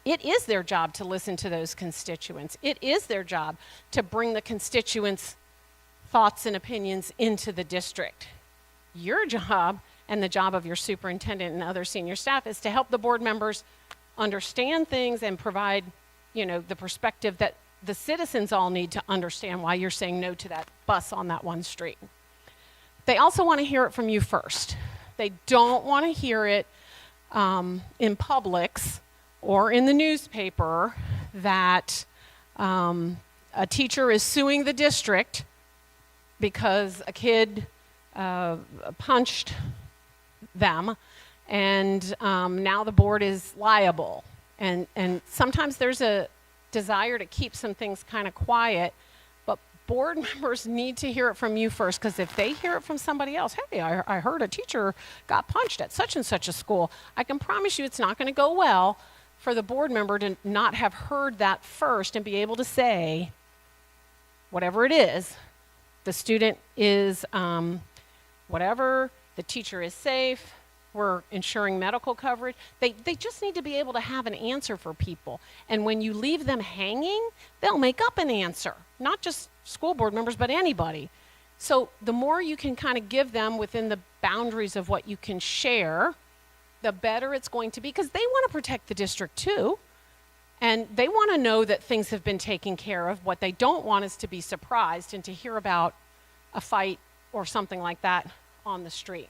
It is their job to listen to those constituents. It is their job to bring the constituents' thoughts and opinions into the district. Your job and the job of your superintendent and other senior staff is to help the board members understand things and provide, the perspective that the citizens all need to understand why you're saying no to that bus on that one street. They also want to hear it from you first. They don't want to hear it in Publix or in the newspaper that a teacher is suing the district because a kid punched them, and now the board is liable. And sometimes there's a desire to keep some things kind of quiet, but board members need to hear it from you first, because if they hear it from somebody else, hey, I heard a teacher got punched at such and such a school, I can promise you it's not going to go well for the board member to not have heard that first and be able to say, whatever it is, the student is whatever, the teacher is safe, we're ensuring medical coverage. They just need to be able to have an answer for people. And when you leave them hanging, they'll make up an answer. Not just school board members, but anybody. So the more you can kind of give them within the boundaries of what you can share, the better it's going to be, because they want to protect the district too. And they want to know that things have been taken care of. What they don't want is to be surprised and to hear about a fight or something like that on the street.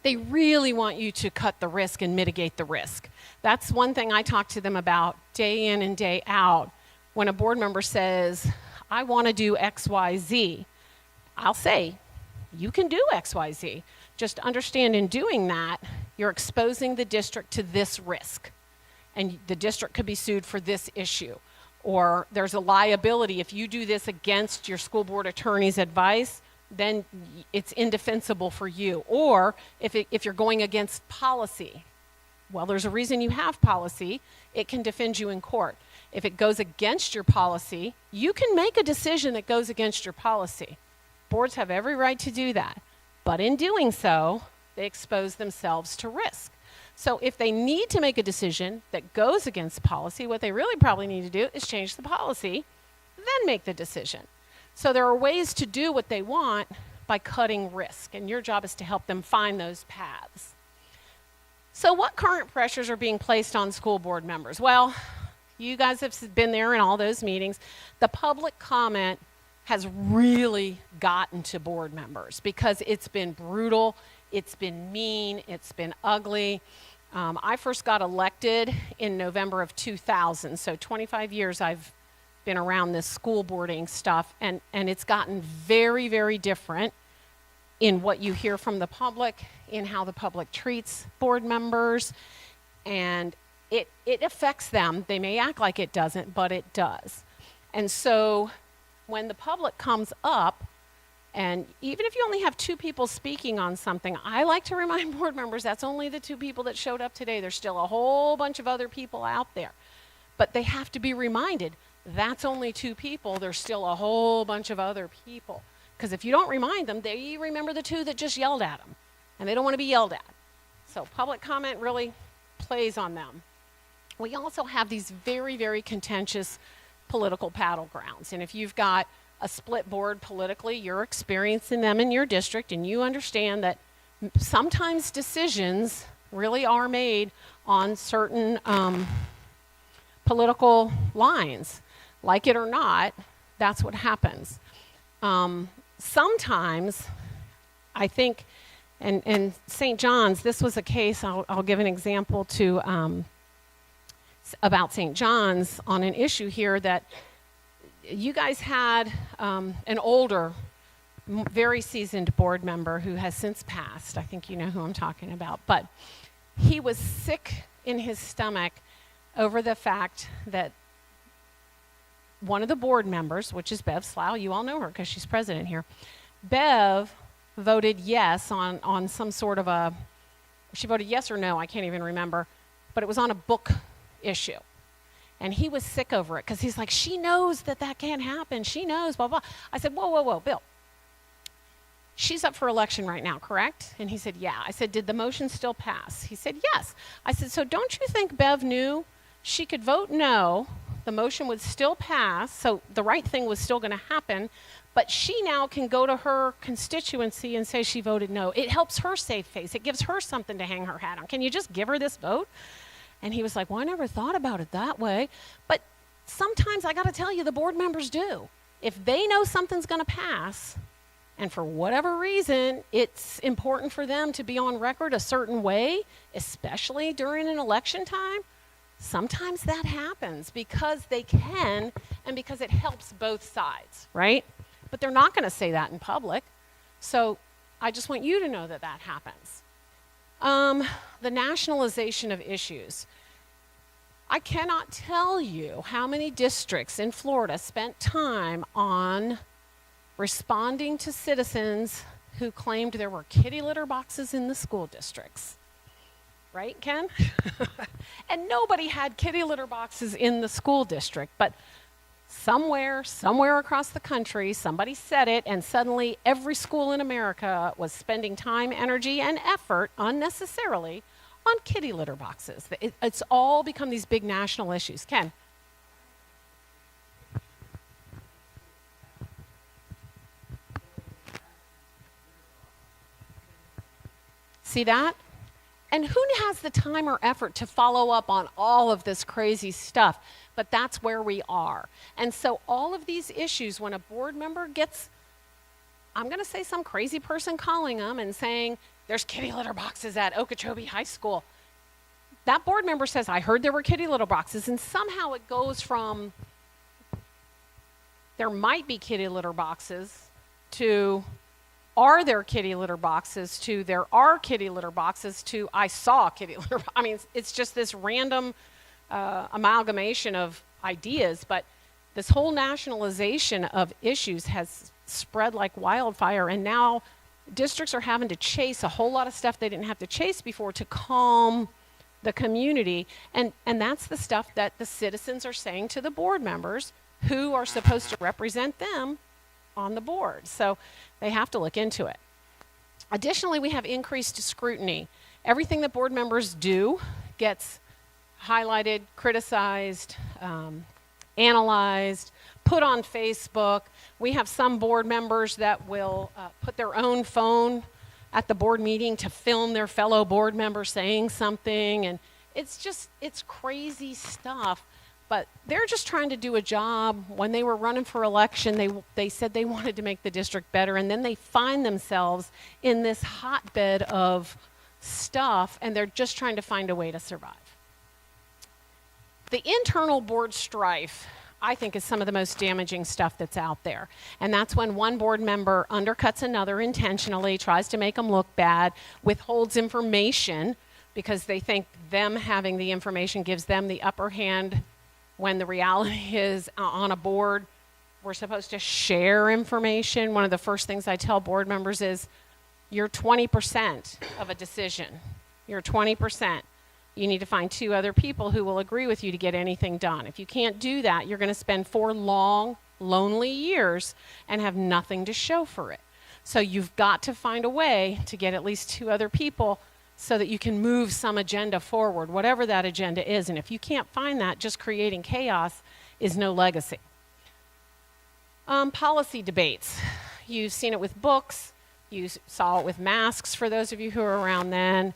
They really want you to cut the risk and mitigate the risk. That's one thing I talk to them about day in and day out. When a board member says, I want to do X, Y, Z, I'll say, you can do X, Y, Z. Just understand in doing that, you're exposing the district to this risk. And the district could be sued for this issue. Or there's a liability. If you do this against your school board attorney's advice, then it's indefensible for you. Or if you're going against policy, well, there's a reason you have policy. It can defend you in court. If it goes against your policy, you can make a decision that goes against your policy. Boards have every right to do that. But in doing so, they expose themselves to risk. So if they need to make a decision that goes against policy, what they really probably need to do is change the policy, then make the decision. So there are ways to do what they want by cutting risk, and your job is to help them find those paths. So what current pressures are being placed on school board members? Well, you guys have been there in all those meetings. The public comment has really gotten to board members because it's been brutal, it's been mean, it's been ugly. I first got elected in November of 2000, so 25 years I've been around this school boarding stuff, and it's gotten very, very different in what you hear from the public, in how the public treats board members, and it affects them. They may act like it doesn't, but it does. And so when the public comes up, and even if you only have 2 people speaking on something, I like to remind board members that's only the 2 people that showed up today. There's still a whole bunch of other people out there. But they have to be reminded, that's only 2 people. There's still a whole bunch of other people. Because if you don't remind them, they remember the 2 that just yelled at them. And they don't want to be yelled at. So public comment really plays on them. We also have these very, very contentious political battlegrounds. And if you've got a split board politically, you're experiencing them in your district, and you understand that sometimes decisions really are made on certain political lines. Like it or not, that's what happens. Sometimes, I think, and St. John's, this was a case, I'll give an example to about St. John's on an issue here that you guys had an older, very seasoned board member who has since passed. I think you know who I'm talking about. But he was sick in his stomach over the fact that one of the board members, which is Bev Slough, you all know her because she's president here, Bev voted yes on some sort of a, she voted yes or no, I can't even remember, but it was on a book issue. And he was sick over it because he's like, she knows that can't happen. She knows, blah, blah. I said, whoa, Bill. She's up for election right now, correct? And he said, yeah. I said, did the motion still pass? He said, yes. I said, so don't you think Bev knew she could vote no, the motion would still pass, so the right thing was still going to happen, But she now can go to her constituency and say she voted no. It helps her save face. It gives her something to hang her hat on. Can you just give her this vote? And he was like, well, I never thought about it that way. But sometimes I got to tell you, the board members do. If they know something's going to pass, and for whatever reason, it's important for them to be on record a certain way, especially during an election time, sometimes that happens because they can and because it helps both sides, right? But they're not going to say that in public. So I just want you to know that that happens. The nationalization of issues. I cannot tell you how many districts in Florida spent time on responding to citizens who claimed there were kitty litter boxes in the school districts. Right, Ken? And nobody had kitty litter boxes in the school district, but somewhere across the country, somebody said it, and suddenly every school in America was spending time, energy, and effort unnecessarily on kitty litter boxes. It's all become these big national issues. Ken? See that? And who has the time or effort to follow up on all of this crazy stuff? But that's where we are. And so all of these issues, when a board member gets, I'm going to say some crazy person calling them and saying, there's kitty litter boxes at Okeechobee High School. That board member says, I heard there were kitty litter boxes. And somehow it goes from, there might be kitty litter boxes, to, are there kitty litter boxes, to there are kitty litter boxes, to I saw kitty litter boxes. I mean, it's just this random amalgamation of ideas, but this whole nationalization of issues has spread like wildfire, and now districts are having to chase a whole lot of stuff they didn't have to chase before to calm the community, and that's the stuff that the citizens are saying to the board members who are supposed to represent them on the board. So they have to look into it. Additionally, we have increased scrutiny. Everything that board members do gets highlighted, criticized, analyzed, put on Facebook. We have some board members that will put their own phone at the board meeting to film their fellow board member saying something, and it's crazy stuff. But they're just trying to do a job. When they were running for election, they said they wanted to make the district better, and then they find themselves in this hotbed of stuff, and they're just trying to find a way to survive. The internal board strife, I think, is some of the most damaging stuff that's out there. And that's when one board member undercuts another intentionally, tries to make them look bad, withholds information because they think them having the information gives them the upper hand, when the reality is on a board, we're supposed to share information. One of the first things I tell board members is, you're 20% of a decision. You're 20%. You need to find 2 other people who will agree with you to get anything done. If you can't do that, you're going to spend 4 long, lonely years and have nothing to show for it. So you've got to find a way to get at least 2 other people so that you can move some agenda forward, whatever that agenda is. And if you can't find that, just creating chaos is no legacy. Policy debates. You've seen it with books. You saw it with masks for those of you who are around then.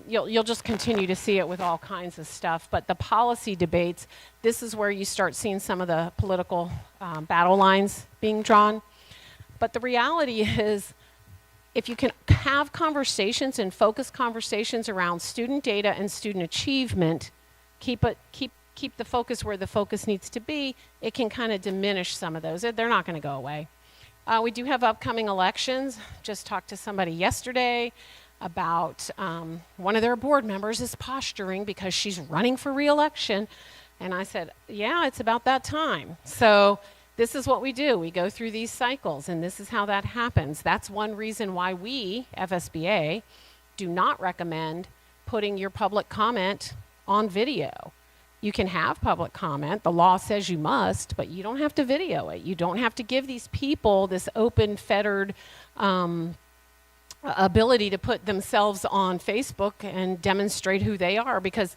You'll just continue to see it with all kinds of stuff. But the policy debates, this is where you start seeing some of the political battle lines being drawn. But the reality is, if you can have conversations and focus conversations around student data and student achievement, keep the focus where the focus needs to be, it can kind of diminish some of those. They're not going to go away. We do have upcoming elections. Just talked to somebody yesterday about one of their board members is posturing because she's running for re-election. And I said, yeah, it's about that time. So this is what we do. We go through these cycles, and this is how that happens. That's one reason why we, FSBA, do not recommend putting your public comment on video. You can have public comment. The law says you must, but you don't have to video it. You don't have to give these people this open, fettered ability to put themselves on Facebook and demonstrate who they are, because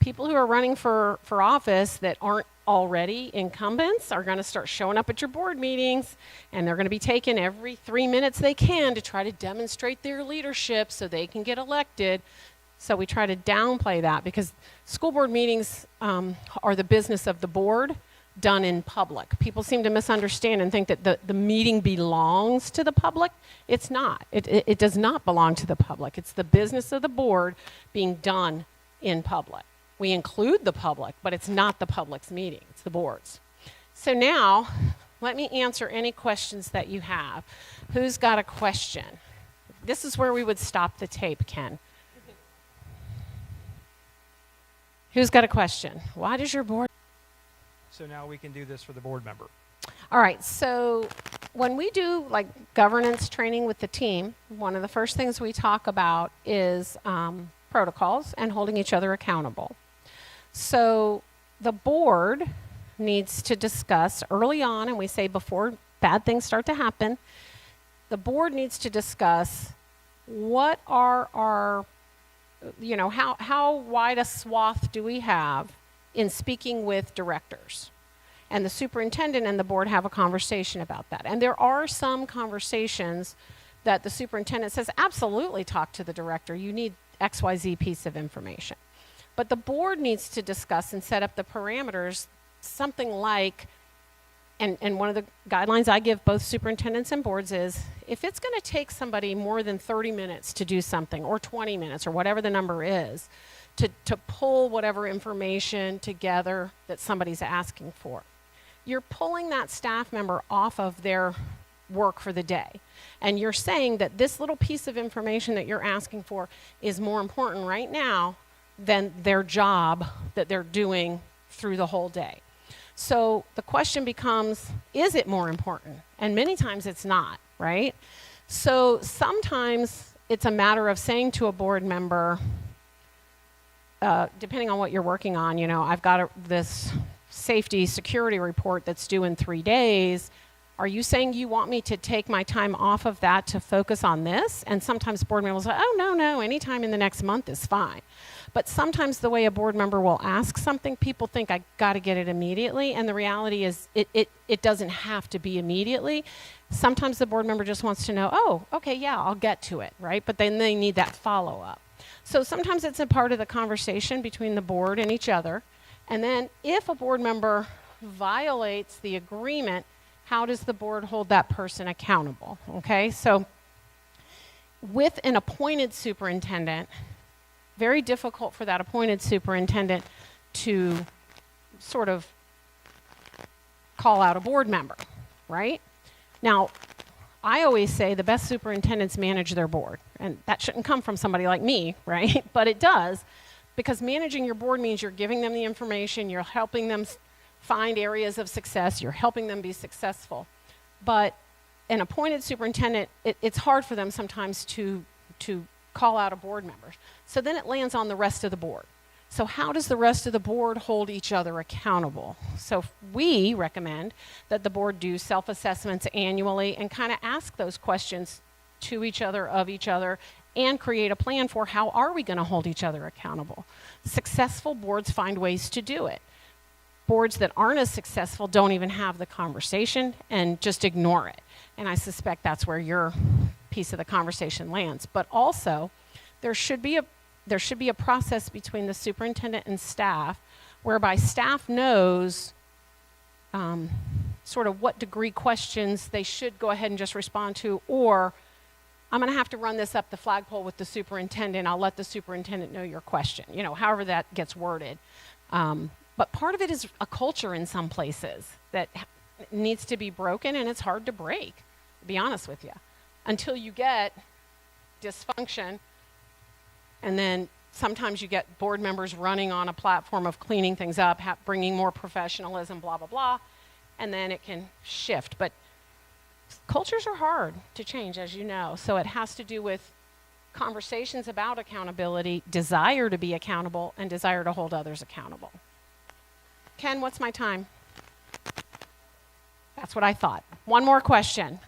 people who are running for office that aren't already incumbents are going to start showing up at your board meetings, and they're going to be taking every 3 minutes they can to try to demonstrate their leadership so they can get elected. So we try to downplay that, because school board meetings are the business of the board done in public. People seem to misunderstand and think that the meeting belongs to the public. It's not. It does not belong to the public. It's the business of the board being done in public. We include the public, but it's not the public's meeting. It's the board's. So now, let me answer any questions that you have. Who's got a question? This is where we would stop the tape, Ken. Who's got a question? Why does your board? So now we can do this for the board member. All right, so when we do like governance training with the team, one of the first things we talk about is protocols and holding each other accountable. So the board needs to discuss early on, and we say before bad things start to happen, the board needs to discuss what are our, you know, how wide a swath do we have in speaking with directors. And the superintendent and the board have a conversation about that. And there are some conversations that the superintendent says, absolutely talk to the director. You need XYZ piece of information. But the board needs to discuss and set up the parameters, something like, and one of the guidelines I give both superintendents and boards is, if it's going to take somebody more than 30 minutes to do something, or 20 minutes, or whatever the number is, to pull whatever information together that somebody's asking for, you're pulling that staff member off of their work for the day. And you're saying that this little piece of information that you're asking for is more important right now than their job that they're doing through the whole day. So the question becomes, is it more important? And many times it's not, right? So sometimes it's a matter of saying to a board member, depending on what you're working on, you know, I've got this safety security report that's due in 3 days. Are you saying you want me to take my time off of that to focus on this? And sometimes board members say, oh, no, any time in the next month is fine. But sometimes the way a board member will ask something, people think I got to get it immediately. And the reality is it doesn't have to be immediately. Sometimes the board member just wants to know, oh, okay, yeah, I'll get to it, right? But then they need that follow-up. So sometimes it's a part of the conversation between the board and each other. And then if a board member violates the agreement, how does the board hold that person accountable? Okay, so with an appointed superintendent, very difficult for that appointed superintendent to sort of call out a board member, right? Now, I always say the best superintendents manage their board, and that shouldn't come from somebody like me, right? But it does, because managing your board means you're giving them the information, you're helping them find areas of success, you're helping them be successful. But an appointed superintendent, it's hard for them sometimes to call out a board member. So then it lands on the rest of the board. So how does the rest of the board hold each other accountable? So we recommend that the board do self-assessments annually and kind of ask those questions to each other, of each other, and create a plan for how are we going to hold each other accountable. Successful boards find ways to do it. Boards that aren't as successful don't even have the conversation and just ignore it. And I suspect that's where your piece of the conversation lands. But also, there should be a process between the superintendent and staff whereby staff knows sort of what degree questions they should go ahead and just respond to, or I'm going to have to run this up the flagpole with the superintendent. I'll let the superintendent know your question, you know, however that gets worded. But part of it is a culture in some places that needs to be broken, and it's hard to break, to be honest with you, until you get dysfunction. And then sometimes you get board members running on a platform of cleaning things up, bringing more professionalism, blah, blah, blah, and then it can shift. But cultures are hard to change, as you know, so it has to do with conversations about accountability, desire to be accountable, and desire to hold others accountable. Ken, what's my time? That's what I thought. One more question.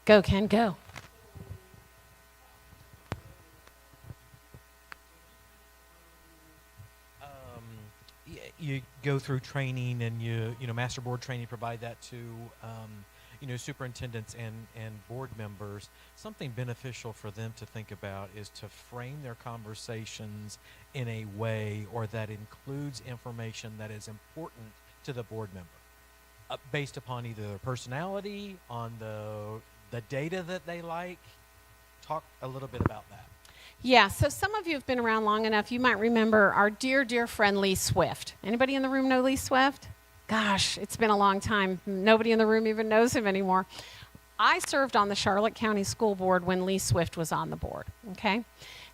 Go, Ken, go. go through training and master board training, provide that to superintendents and board members. Something beneficial for them to think about is to frame their conversations in a way or that includes information that is important to the board member, based upon either their personality, on the data that they like. Talk a little bit about that. Yeah, so some of you have been around long enough, you might remember our dear, dear friend Lee Swift. Anybody in the room know Lee Swift? Gosh, it's been a long time. Nobody in the room even knows him anymore. I served on the Charlotte County School Board when Lee Swift was on the board, okay?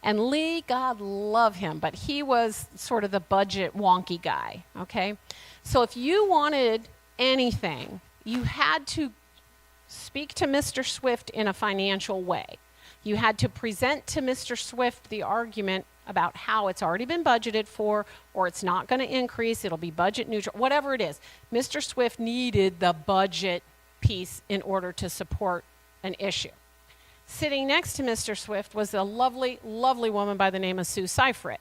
And Lee, God love him, but he was sort of the budget wonky guy, okay? So if you wanted anything, you had to speak to Mr. Swift in a financial way. You had to present to Mr. Swift the argument about how it's already been budgeted for, or it's not going to increase, it'll be budget neutral, whatever it is. Mr. Swift needed the budget piece in order to support an issue. Sitting next to Mr. Swift was a lovely, lovely woman by the name of Sue Seifert.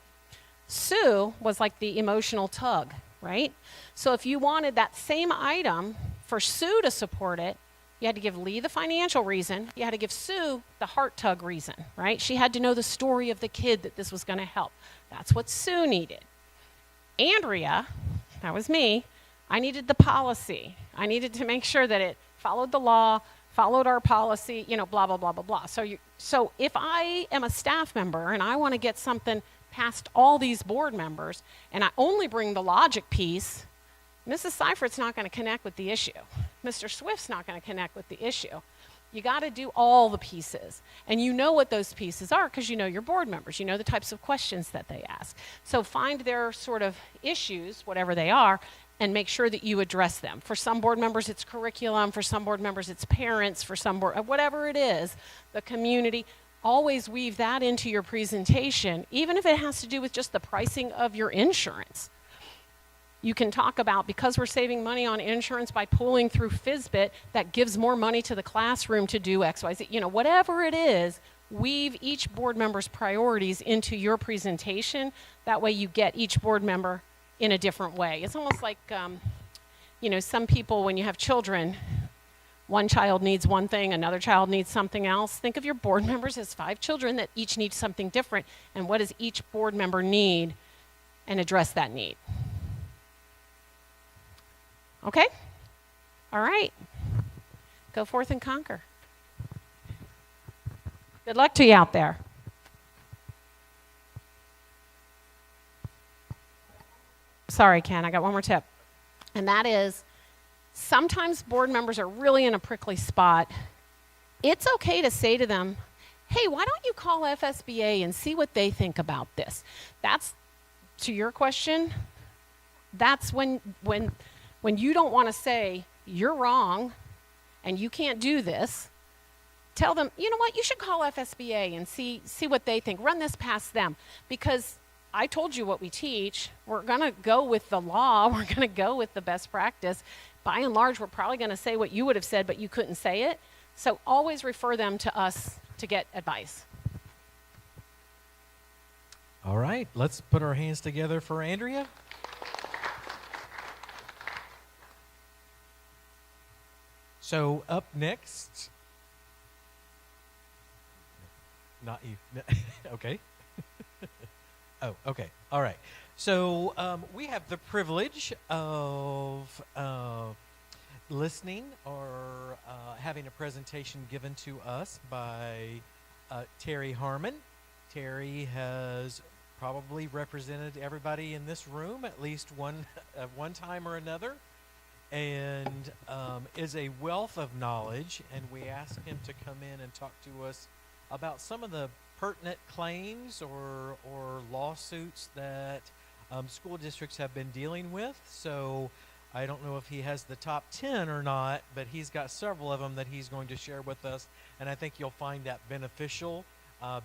Sue was like the emotional tug, right? So if you wanted that same item for Sue to support it, you had to give Lee the financial reason. You had to give Sue the heart tug reason, right? She had to know the story of the kid that this was going to help. That's what Sue needed. Andrea, that was me, I needed the policy. I needed to make sure that it followed the law, followed our policy, blah, blah, blah, blah, blah. So if I am a staff member and I want to get something past all these board members and I only bring the logic piece, Mrs. Seifert's not going to connect with the issue. Mr. Swift's not going to connect with the issue. You got to do all the pieces. And you know what those pieces are because you know your board members. You know the types of questions that they ask. So find their sort of issues, whatever they are, and make sure that you address them. For some board members, it's curriculum. For some board members, it's parents. For some board, whatever it is, the community. Always weave that into your presentation, even if it has to do with just the pricing of your insurance. You can talk about, because we're saving money on insurance by pulling through FSBIT, that gives more money to the classroom to do X, Y, Z. Whatever it is, weave each board member's priorities into your presentation. That way you get each board member in a different way. It's almost like, some people, when you have children, one child needs one thing, another child needs something else. Think of your board members as 5 children that each need something different, and what does each board member need, and address that need. Okay? All right. Go forth and conquer. Good luck to you out there. Sorry, Ken, I got one more tip. And that is, sometimes board members are really in a prickly spot. It's okay to say to them, hey, why don't you call FSBA and see what they think about this? That's, to your question, that's when you don't want to say, you're wrong and you can't do this, tell them, you know what, you should call FSBA and see what they think. Run this past them. Because I told you what we teach. We're going to go with the law. We're going to go with the best practice. By and large, we're probably going to say what you would have said, but you couldn't say it. So always refer them to us to get advice. All right, let's put our hands together for Andrea. So up next, not you, okay. Oh, okay, all right. So we have the privilege of listening or having a presentation given to us by Terry Harmon. Terry has probably represented everybody in this room at least one time or another, and is a wealth of knowledge, and we asked him to come in and talk to us about some of the pertinent claims or lawsuits that school districts have been dealing with. So I don't know if he has the top 10 or not, but he's got several of them that he's going to share with us, and I think you'll find that beneficial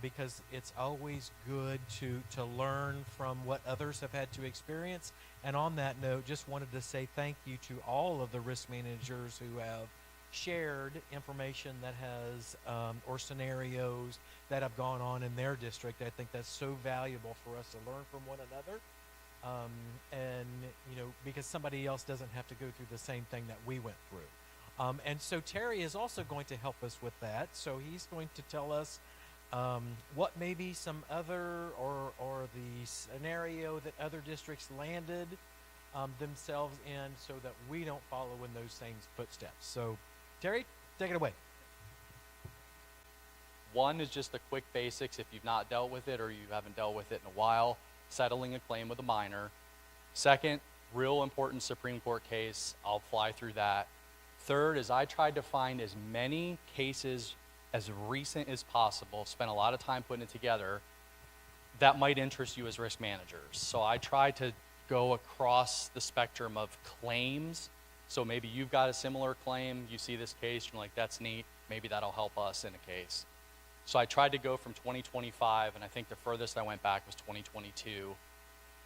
because it's always good to learn from what others have had to experience. And on that note, just wanted to say thank you to all of the risk managers who have shared information that has or scenarios that have gone on in their district. I think that's so valuable for us to learn from one another. and because somebody else doesn't have to go through the same thing that we went through. And so Terry is also going to help us with that. So he's going to tell us what maybe some other or the scenario that other districts landed themselves in, so that we don't follow in those same footsteps. So Terry, take it away. One is just the quick basics if you've not dealt with it or you haven't dealt with it in a while, settling a claim with a minor. Second, real important Supreme Court case, I'll fly through that. Third is I tried to find as many cases as recent as possible, spent a lot of time putting it together, that might interest you as risk managers. So I tried to go across the spectrum of claims. So maybe you've got a similar claim, you see this case, you're like, that's neat, maybe that'll help us in a case. So I tried to go from 2025, and I think the furthest I went back was 2022.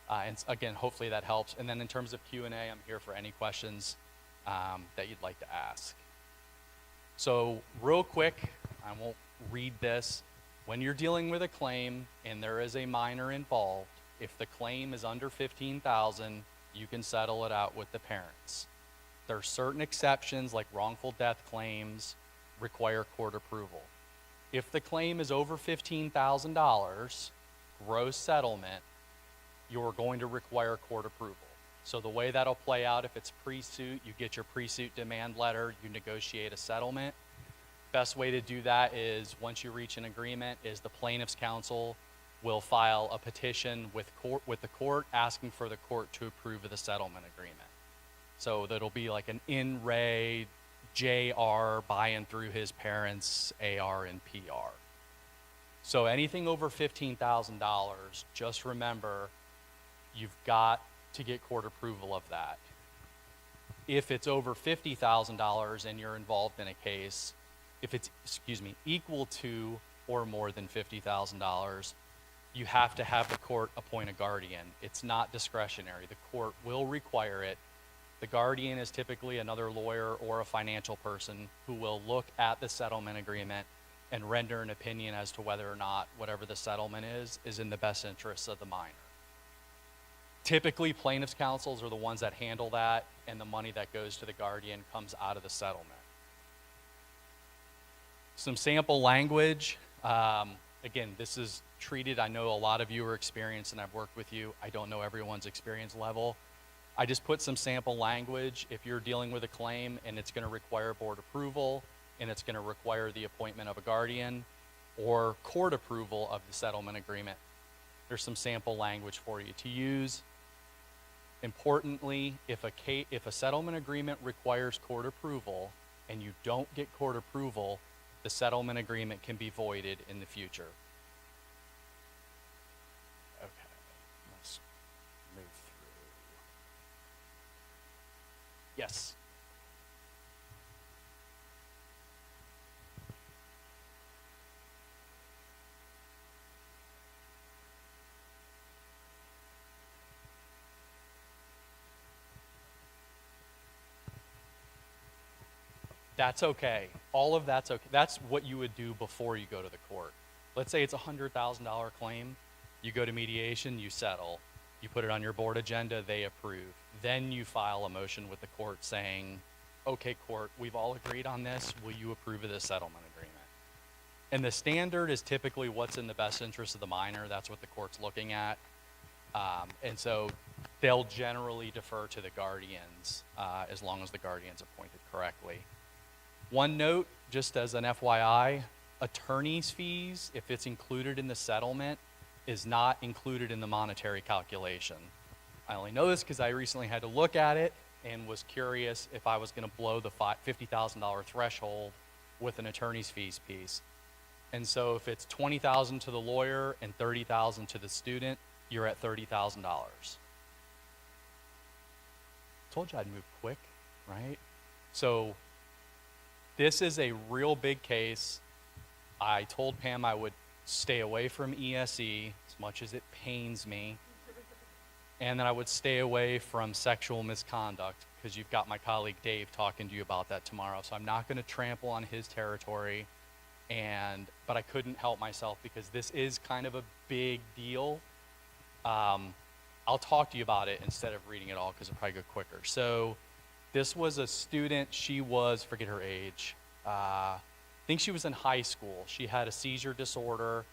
And again, hopefully that helps. And then in terms of Q&A, I'm here for any questions that you'd like to ask. So real quick, I won't read this. When you're dealing with a claim and there is a minor involved, if the claim is under $15,000, you can settle it out with the parents. There are certain exceptions, like wrongful death claims, require court approval. If the claim is over $15,000, gross settlement, you're going to require court approval. So the way that'll play out, if it's pre-suit, you get your pre-suit demand letter, you negotiate a settlement. Best way to do that is, once you reach an agreement, is the plaintiff's counsel will file a petition with the court asking for the court to approve of the settlement agreement. So that'll be like an in re JR buying through his parents' AR and PR. So anything over $15,000, just remember, you've got to get court approval of that. If it's over $50,000 and you're involved in a case, if it's, equal to or more than $50,000, you have to have the court appoint a guardian. It's not discretionary. The court will require it. The guardian is typically another lawyer or a financial person who will look at the settlement agreement and render an opinion as to whether or not whatever the settlement is in the best interests of the minor. Typically, plaintiff's counsels are the ones that handle that, and the money that goes to the guardian comes out of the settlement. Some sample language. Again, this is treated, I know a lot of you are experienced and I've worked with you. I don't know everyone's experience level. I just put some sample language. If you're dealing with a claim and it's going to require board approval and it's going to require the appointment of a guardian or court approval of the settlement agreement, there's some sample language for you to use. Importantly, if a settlement agreement requires court approval and you don't get court approval, the settlement agreement can be voided in the future. Okay, let's move through. Yes. That's okay. All of that's okay. That's what you would do before you go to the court. Let's say it's a $100,000 claim. You go to mediation, you settle. You put it on your board agenda, they approve. Then you file a motion with the court saying, okay, court, we've all agreed on this. Will you approve of this settlement agreement? And the standard is typically what's in the best interest of the minor. That's what the court's looking at. And so they'll generally defer to the guardians as long as the guardian's appointed correctly. One note, just as an FYI, attorney's fees, if it's included in the settlement, is not included in the monetary calculation. I only know this because I recently had to look at it and was curious if I was going to blow the $50,000 threshold with an attorney's fees piece. And so if it's $20,000 to the lawyer and $30,000 to the student, you're at $30,000. Told you I'd move quick, right? So this is a real big case. I told Pam I would stay away from ESE as much as it pains me, and that I would stay away from sexual misconduct because you've got my colleague Dave talking to you about that tomorrow. So I'm not going to trample on his territory, but I couldn't help myself because this is kind of a big deal. I'll talk to you about it instead of reading it all because it'll probably go quicker. So this was a student. She was, forget her age, I think she was in high school. She had a seizure disorder.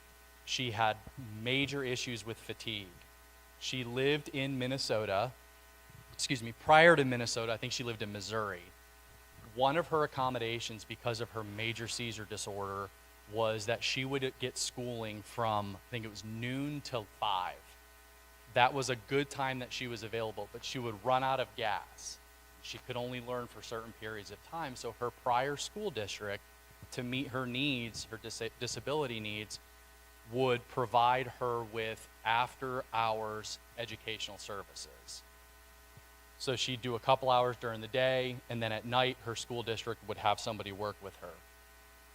She had major issues with fatigue. She lived in Minnesota. Excuse me, prior to Minnesota, I think she lived in Missouri. One of her accommodations because of her major seizure disorder was that she would get schooling from, I think it was noon till 5. That was a good time that she was available, but she would run out of gas. She could only learn for certain periods of time, so her prior school district, to meet her needs, her disability needs, would provide her with after-hours educational services. So she'd do a couple hours during the day, and then at night, her school district would have somebody work with her.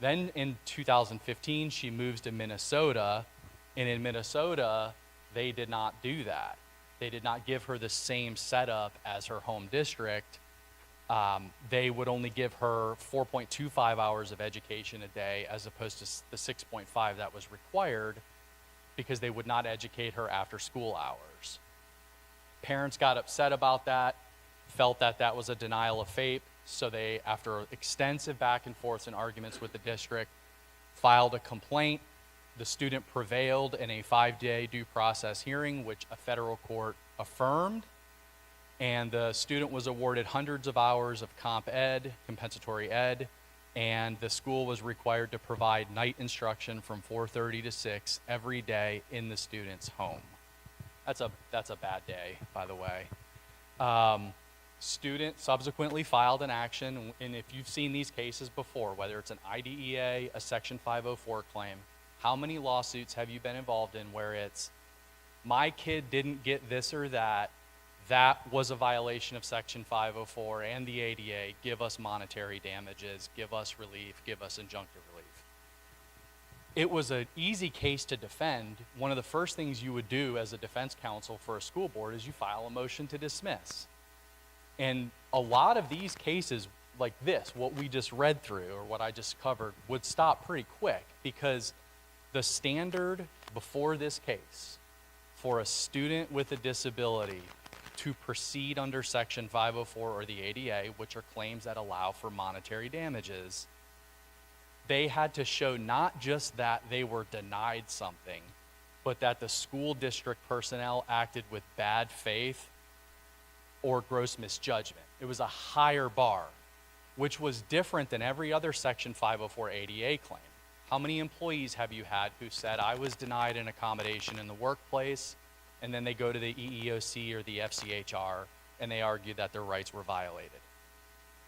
Then in 2015, she moves to Minnesota, and in Minnesota, they did not do that. They did not give her the same setup as her home district. They would only give her 4.25 hours of education a day as opposed to the 6.5 that was required because they would not educate her after school hours. Parents got upset about that, felt that that was a denial of FAPE, so they, after extensive back and forths and arguments with the district, filed a complaint. The student prevailed in a 5-day due process hearing, which a federal court affirmed, and the student was awarded hundreds of hours of comp ed, compensatory ed, and the school was required to provide night instruction from 4:30 to 6 every day in the student's home. That's a bad day, by the way. Student subsequently filed an action, and if you've seen these cases before, whether it's an IDEA, a Section 504 claim, how many lawsuits have you been involved in where it's, my kid didn't get this or that was a violation of Section 504 and the ADA, give us monetary damages, give us relief, give us injunctive relief. It was an easy case to defend. One of the first things you would do as a defense counsel for a school board is you file a motion to dismiss. And a lot of these cases like this, what we just read through or what I just covered, would stop pretty quick because the standard before this case for a student with a disability to proceed under Section 504 or the ADA, which are claims that allow for monetary damages, they had to show not just that they were denied something, but that the school district personnel acted with bad faith or gross misjudgment. It was a higher bar, which was different than every other Section 504 ADA claim. How many employees have you had who said, I was denied an accommodation in the workplace, and then they go to the EEOC or the FCHR and they argue that their rights were violated?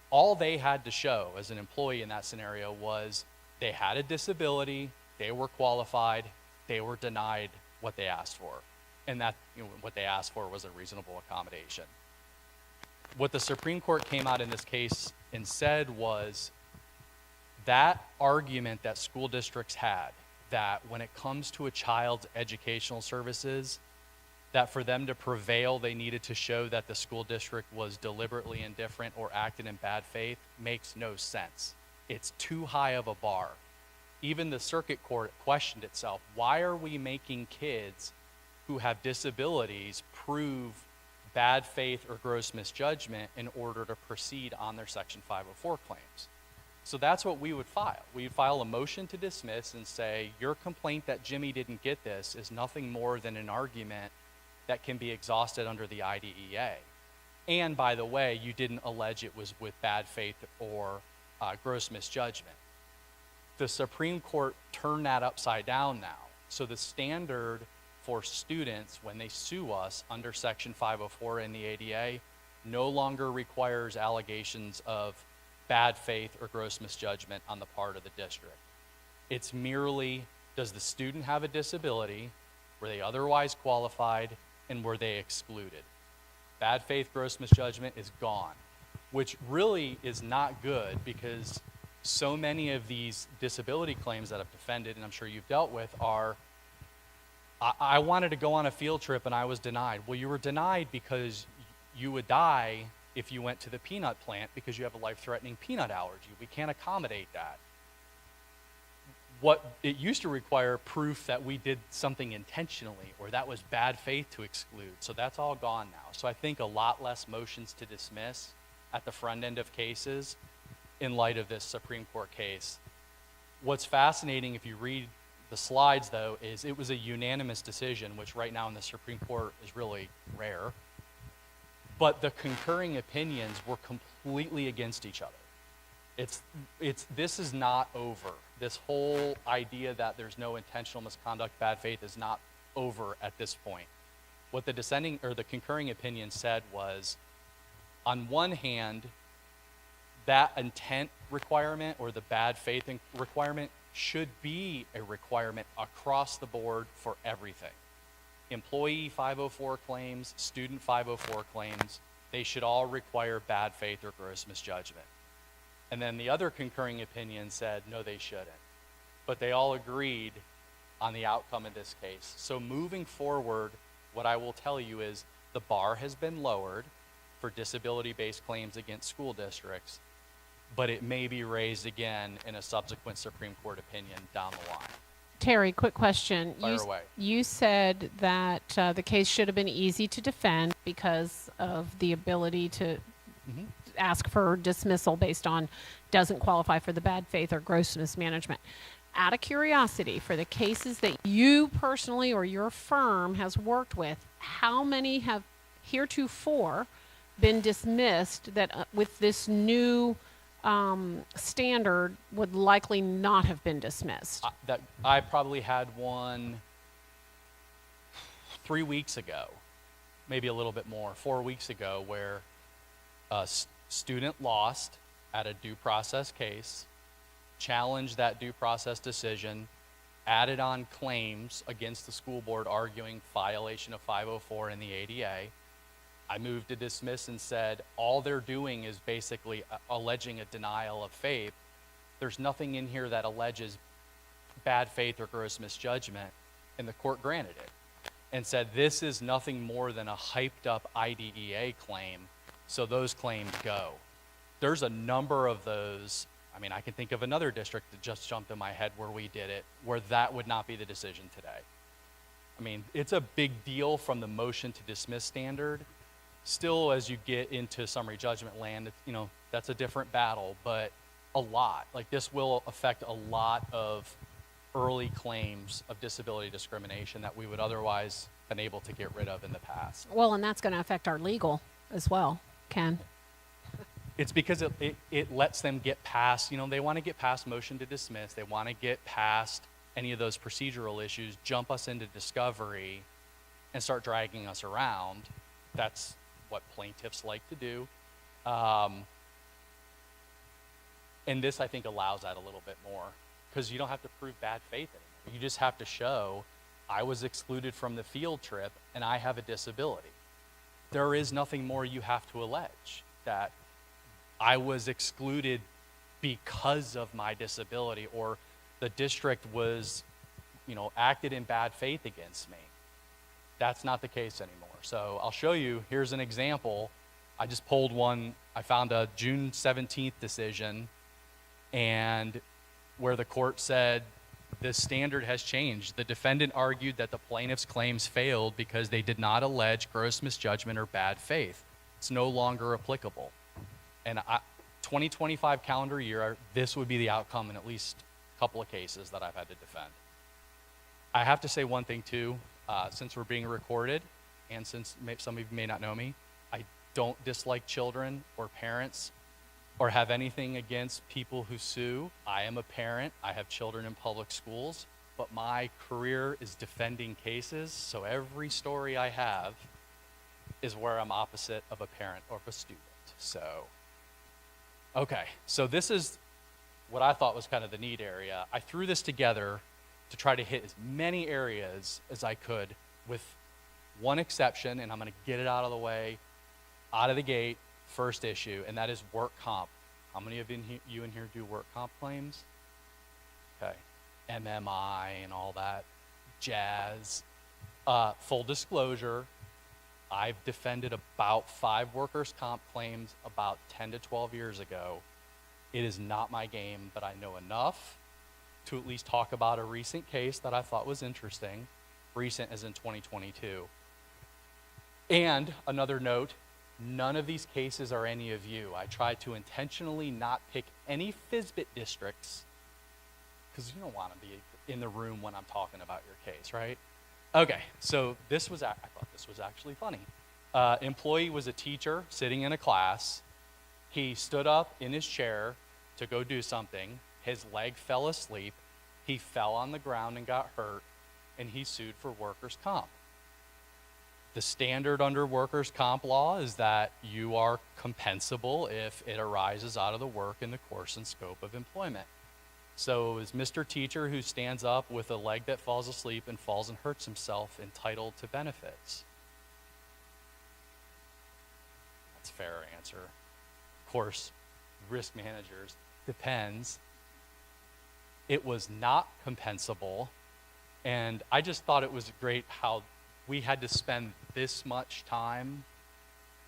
All they had to show as an employee in that scenario was they had a disability, they were qualified, they were denied what they asked for, and that what they asked for was a reasonable accommodation. What the Supreme Court came out in this case and said was that argument that school districts had, that when it comes to a child's educational services, that for them to prevail, they needed to show that the school district was deliberately indifferent or acted in bad faith, makes no sense. It's too high of a bar. Even the circuit court questioned itself. Why are we making kids who have disabilities prove bad faith or gross misjudgment in order to proceed on their Section 504 claims? So that's what we would file. We would file a motion to dismiss and say, your complaint that Jimmy didn't get this is nothing more than an argument that can be exhausted under the IDEA. And by the way, you didn't allege it was with bad faith or gross misjudgment. The Supreme Court turned that upside down now. So the standard for students when they sue us under Section 504 in the ADA no longer requires allegations of bad faith or gross misjudgment on the part of the district. It's merely, does the student have a disability? Were they otherwise qualified? And were they excluded? Bad faith, gross misjudgment is gone, which really is not good because so many of these disability claims that I've defended, and I'm sure you've dealt with, are, I wanted to go on a field trip and I was denied. Well, you were denied because you would die if you went to the peanut plant because you have a life-threatening peanut allergy. We can't accommodate that. what it used to require proof that we did something intentionally or that was bad faith to exclude. So that's all gone now. So I think a lot less motions to dismiss at the front end of cases in light of this Supreme Court case. What's fascinating, if you read the slides, though, is it was a unanimous decision, which right now in the Supreme Court is really rare. But the concurring opinions were completely against each other. This is not over. This whole idea that there's no intentional misconduct, bad faith is not over at this point. What the dissenting or the concurring opinion said was, on one hand, that intent requirement or the bad faith requirement should be a requirement across the board for everything. Employee 504 claims, student 504 claims, they should all require bad faith or gross misjudgment. And then the other concurring opinion said, no, they shouldn't. But they all agreed on the outcome of this case. So moving forward, what I will tell you is the bar has been lowered for disability-based claims against school districts, but it may be raised again in a subsequent Supreme Court opinion down the line. Terry, quick question. Fire away. You said that the case should have been easy to defend because of the ability to ask for dismissal based on doesn't qualify for the bad faith or gross mismanagement. Out of curiosity, for the cases that you personally or your firm has worked with, how many have heretofore been dismissed that with this new standard would likely not have been dismissed? That I probably had one 3 weeks ago, maybe a little bit more, 4 weeks ago, where a student lost at a due process case, challenged that due process decision, added on claims against the school board arguing violation of 504 in the ADA. I moved to dismiss and said, all they're doing is basically alleging a denial of faith. There's nothing in here that alleges bad faith or gross misjudgment, and the court granted it and said, this is nothing more than a hyped up IDEA claim, so those claims go. There's a number of those. I mean, I can think of another district that just jumped in my head where we did it, where that would not be the decision today. I mean, it's a big deal from the motion to dismiss standard. Still, as you get into summary judgment land, that's a different battle, but a lot. Like, this will affect a lot of early claims of disability discrimination that we would otherwise been able to get rid of in the past. Well, and that's going to affect our legal as well, Ken. It's because it lets them get past, they want to get past motion to dismiss. They want to get past any of those procedural issues, jump us into discovery, and start dragging us around. That's what plaintiffs like to do. And this, I think, allows that a little bit more, because you don't have to prove bad faith anymore. You just have to show, I was excluded from the field trip and I have a disability. There is nothing more you have to allege, that I was excluded because of my disability, or the district was, acted in bad faith against me. That's not the case anymore. So I'll show you, here's an example. I just pulled one, I found a June 17th decision, and where the court said the standard has changed. The defendant argued that the plaintiff's claims failed because they did not allege gross misjudgment or bad faith. It's no longer applicable. And 2025 calendar year, this would be the outcome in at least a couple of cases that I've had to defend. I have to say one thing too, since we're being recorded, and since some of you may not know me, I don't dislike children or parents or have anything against people who sue. I am a parent, I have children in public schools, but my career is defending cases, so every story I have is where I'm opposite of a parent or of a student. So, okay, so this is what I thought was kind of the neat area. I threw this together to try to hit as many areas as I could, with one exception, and I'm going to get it out of the way, out of the gate, first issue, and that is work comp. How many of you in here do work comp claims? Okay, MMI and all that jazz. Full disclosure, I've defended about 5 workers' comp claims about 10 to 12 years ago. It is not my game, but I know enough to at least talk about a recent case that I thought was interesting. Recent as in 2022. And another note, none of these cases are any of you. I tried to intentionally not pick any FSBIT districts because you don't want to be in the room when I'm talking about your case, right? Okay, so I thought this was actually funny. Employee was a teacher sitting in a class. He stood up in his chair to go do something. His leg fell asleep. He fell on the ground and got hurt, and he sued for workers' comp. The standard under workers' comp law is that you are compensable if it arises out of the work in the course and scope of employment. So is Mr. Teacher, who stands up with a leg that falls asleep and falls and hurts himself, entitled to benefits? That's a fair answer. Of course, risk managers, depends. It was not compensable, and I just thought it was great how we had to spend this much time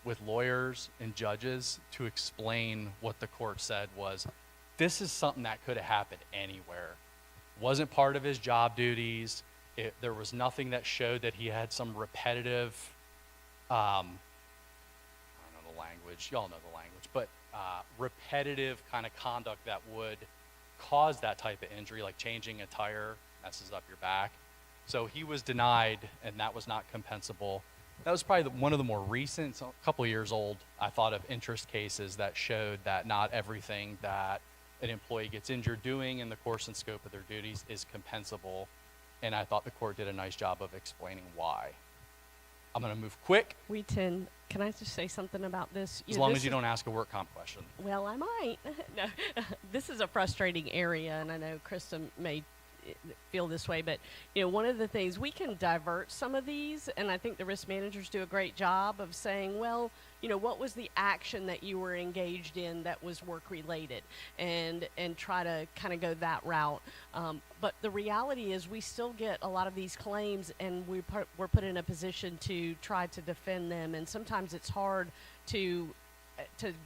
with lawyers and judges to explain what the court said was, this is something that could have happened anywhere. Wasn't part of his job duties. There was nothing that showed that he had some repetitive, I don't know the language, y'all know the language, but repetitive kind of conduct that would cause that type of injury, like changing a tire messes up your back. So he was denied, and that was not compensable. That was probably one of the more recent, so a couple years old, I thought of interest cases that showed that not everything that an employee gets injured doing in the course and scope of their duties is compensable. And I thought the court did a nice job of explaining why. I'm going to move quick. Can I just say something about this? As long as you don't ask a work comp question. Well, I might. No, this is a frustrating area, and I know Krista may feel this way, but one of the things, we can divert some of these, and I think the risk managers do a great job of saying, well, what was the action that you were engaged in that was work related, and try to kind of go that route. But the reality is we still get a lot of these claims, and we're put in a position to try to defend them, and sometimes it's hard to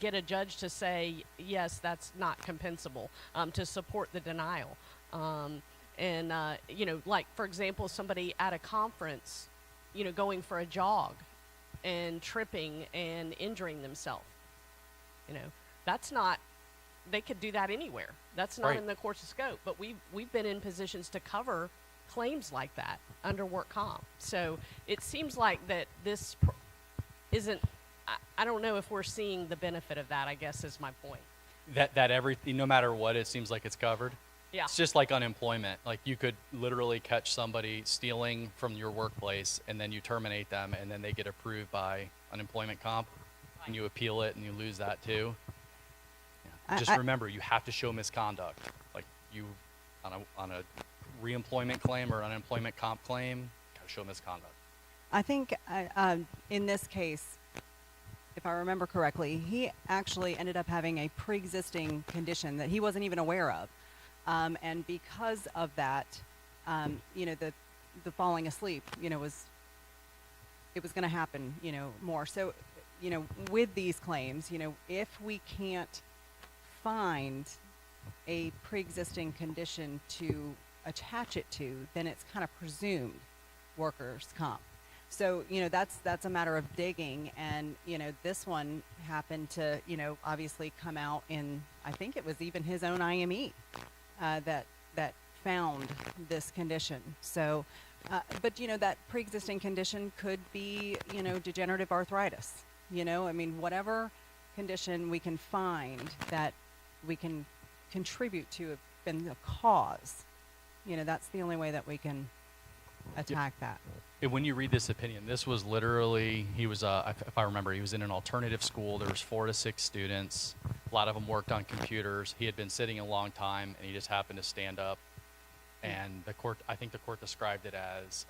get a judge to say, yes, that's not compensable, to support the denial. Like, for example, somebody at a conference, going for a jog and tripping and injuring themselves. That's not, they could do that anywhere. That's not Right. in the course of scope, but we've been in positions to cover claims like that under work comp. So it seems like that this isn't, I don't know if we're seeing the benefit of that, I guess is my point. That everything, no matter what, it seems like it's covered. Yeah. It's just like unemployment. Like, you could literally catch somebody stealing from your workplace, and then you terminate them, and then they get approved by unemployment comp, and you appeal it, and you lose that too. Yeah. Just remember, you have to show misconduct. Like, you, on a reemployment claim or unemployment comp claim, gotta show misconduct. I think in this case, if I remember correctly, he actually ended up having a pre-existing condition that he wasn't even aware of. And because of that, the falling asleep, it was going to happen, more. So, with these claims, if we can't find a pre-existing condition to attach it to, then it's kind of presumed workers' comp. So, that's a matter of digging, and, this one happened to, obviously come out in, I think it was even his own IME. That found this condition. So, but that pre-existing condition could be, degenerative arthritis. Whatever condition we can find that we can contribute to have been the cause, that's the only way that we can attack that. And when you read this opinion, this was literally, he was, if I remember, he was in an alternative school. There was 4 to 6 students. A lot of them worked on computers. He had been sitting a long time, and he just happened to stand up. And I think the court described it as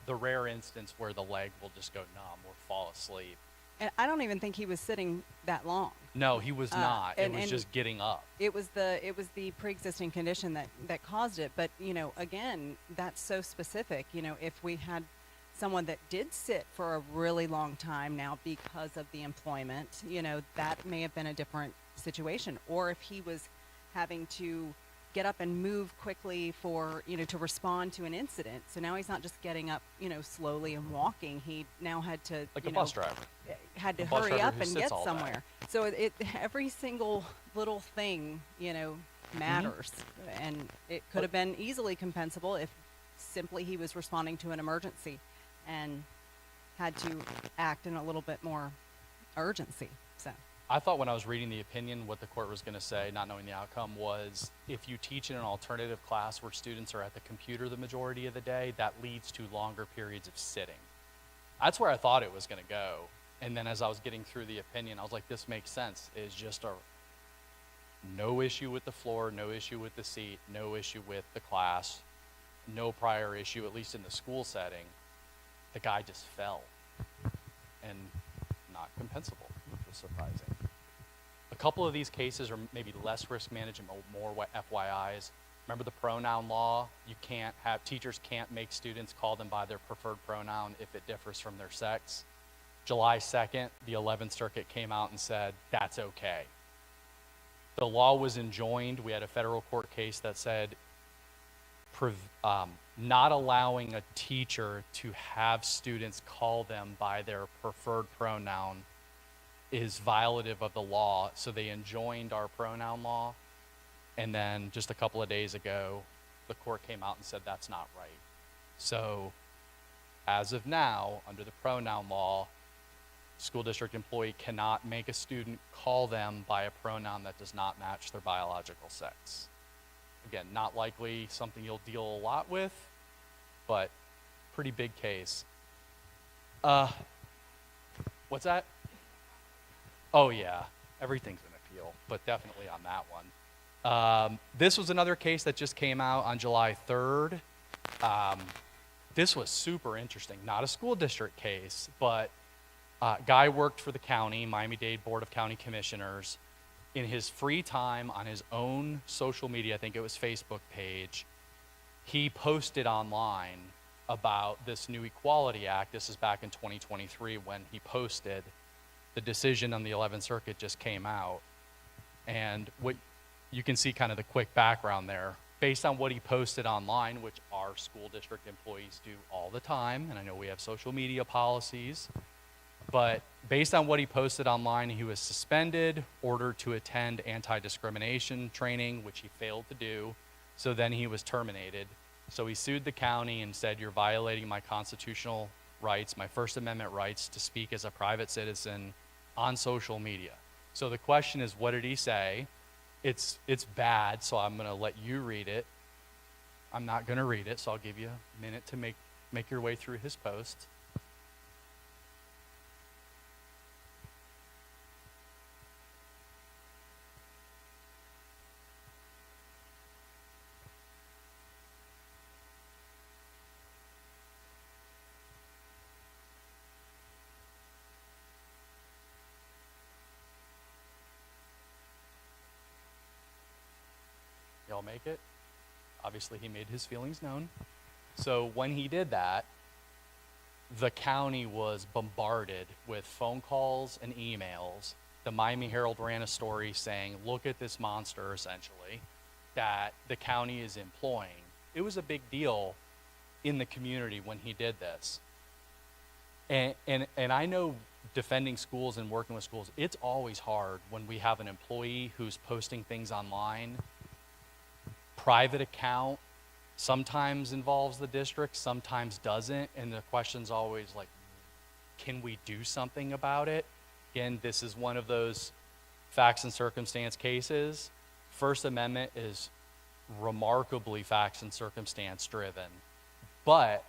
the rare instance where the leg will just go numb or fall asleep. And I don't even think he was sitting that long. No, he was not. It was just getting up. It was the pre-existing condition that caused it. But, again, that's so specific. If we had someone that did sit for a really long time now because of the employment, that may have been a different situation. Or if he was having to get up and move quickly for, to respond to an incident. So now he's not just getting up, slowly and walking. He now had to, Like a bus driver. had to A bus hurry driver up who and sits get all day. somewhere. So every single little thing, matters. And it could have been easily compensable if simply he was responding to an emergency and had to act in a little bit more urgency. So I thought when I was reading the opinion, what the court was going to say, not knowing the outcome, was if you teach in an alternative class where students are at the computer the majority of the day, that leads to longer periods of sitting. That's where I thought it was going to go. And then as I was getting through the opinion, I was like, this makes sense. It's just no issue with the floor, no issue with the seat, no issue with the class, no prior issue, at least in the school setting. The guy just fell and not compensable, which was surprising. A couple of these cases are maybe less risk management, more FYIs. Remember the pronoun law? Teachers can't make students call them by their preferred pronoun if it differs from their sex. July 2nd, the 11th Circuit came out and said that's okay. The law was enjoined. We had a federal court case that said not allowing a teacher to have students call them by their preferred pronoun is violative of the law, so they enjoined our pronoun law. And then just a couple of days ago, the court came out and said that's not right. So as of now, under the pronoun law, school district employee cannot make a student call them by a pronoun that does not match their biological sex. Again, not likely something you'll deal a lot with, but pretty big case. What's that? Oh yeah, everything's an appeal, but definitely on that one. This was another case that just came out on July 3rd. This was super interesting. Not a school district case, but guy worked for the county, Miami-Dade Board of County Commissioners. In his free time on his own social media, I think it was Facebook page, he posted online about this new Equality Act. This is back in 2023 when he posted. The decision on the 11th Circuit just came out. And what you can see kind of the quick background there. Based on what he posted online, which our school district employees do all the time, and I know we have social media policies, but based on what he posted online, he was suspended, ordered to attend anti-discrimination training, which he failed to do. So then he was terminated. So he sued the county and said, you're violating my constitutional rights, my First Amendment rights to speak as a private citizen on social media. So the question is, what did he say? It's bad, so I'm going to let you read it. I'm not going to read it, so I'll give you a minute to make your way through his post. Y'all make it? Obviously, he made his feelings known. So when he did that, the county was bombarded with phone calls and emails. The Miami Herald ran a story saying, look at this monster, essentially, that the county is employing. It was a big deal in the community when he did this. And I know defending schools and working with schools, it's always hard when we have an employee who's posting things online. Private account sometimes involves the district, sometimes doesn't, and the question's always like, can we do something about it? Again, this is one of those facts and circumstance cases. First Amendment is remarkably facts and circumstance driven, but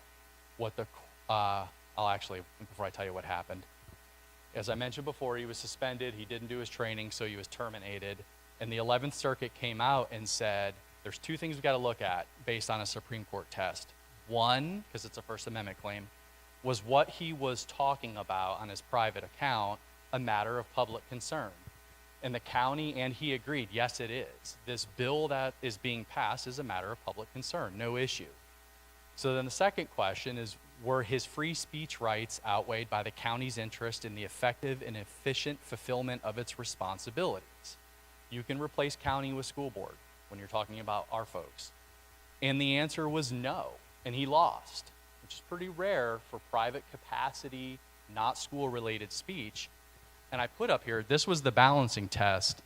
I'll actually, before I tell you what happened, as I mentioned before, he was suspended, he didn't do his training, so he was terminated, and the 11th Circuit came out and said, there's two things we've got to look at based on a Supreme Court test. One, because it's a First Amendment claim, was what he was talking about on his private account a matter of public concern. And the county and he agreed, yes, it is. This bill that is being passed is a matter of public concern, no issue. So then the second question is, were his free speech rights outweighed by the county's interest in the effective and efficient fulfillment of its responsibilities? You can replace county with school board. when you're talking about our folks? And the answer was no, and he lost, which is pretty rare for private capacity, not school-related speech. And I put up here, this was the balancing test.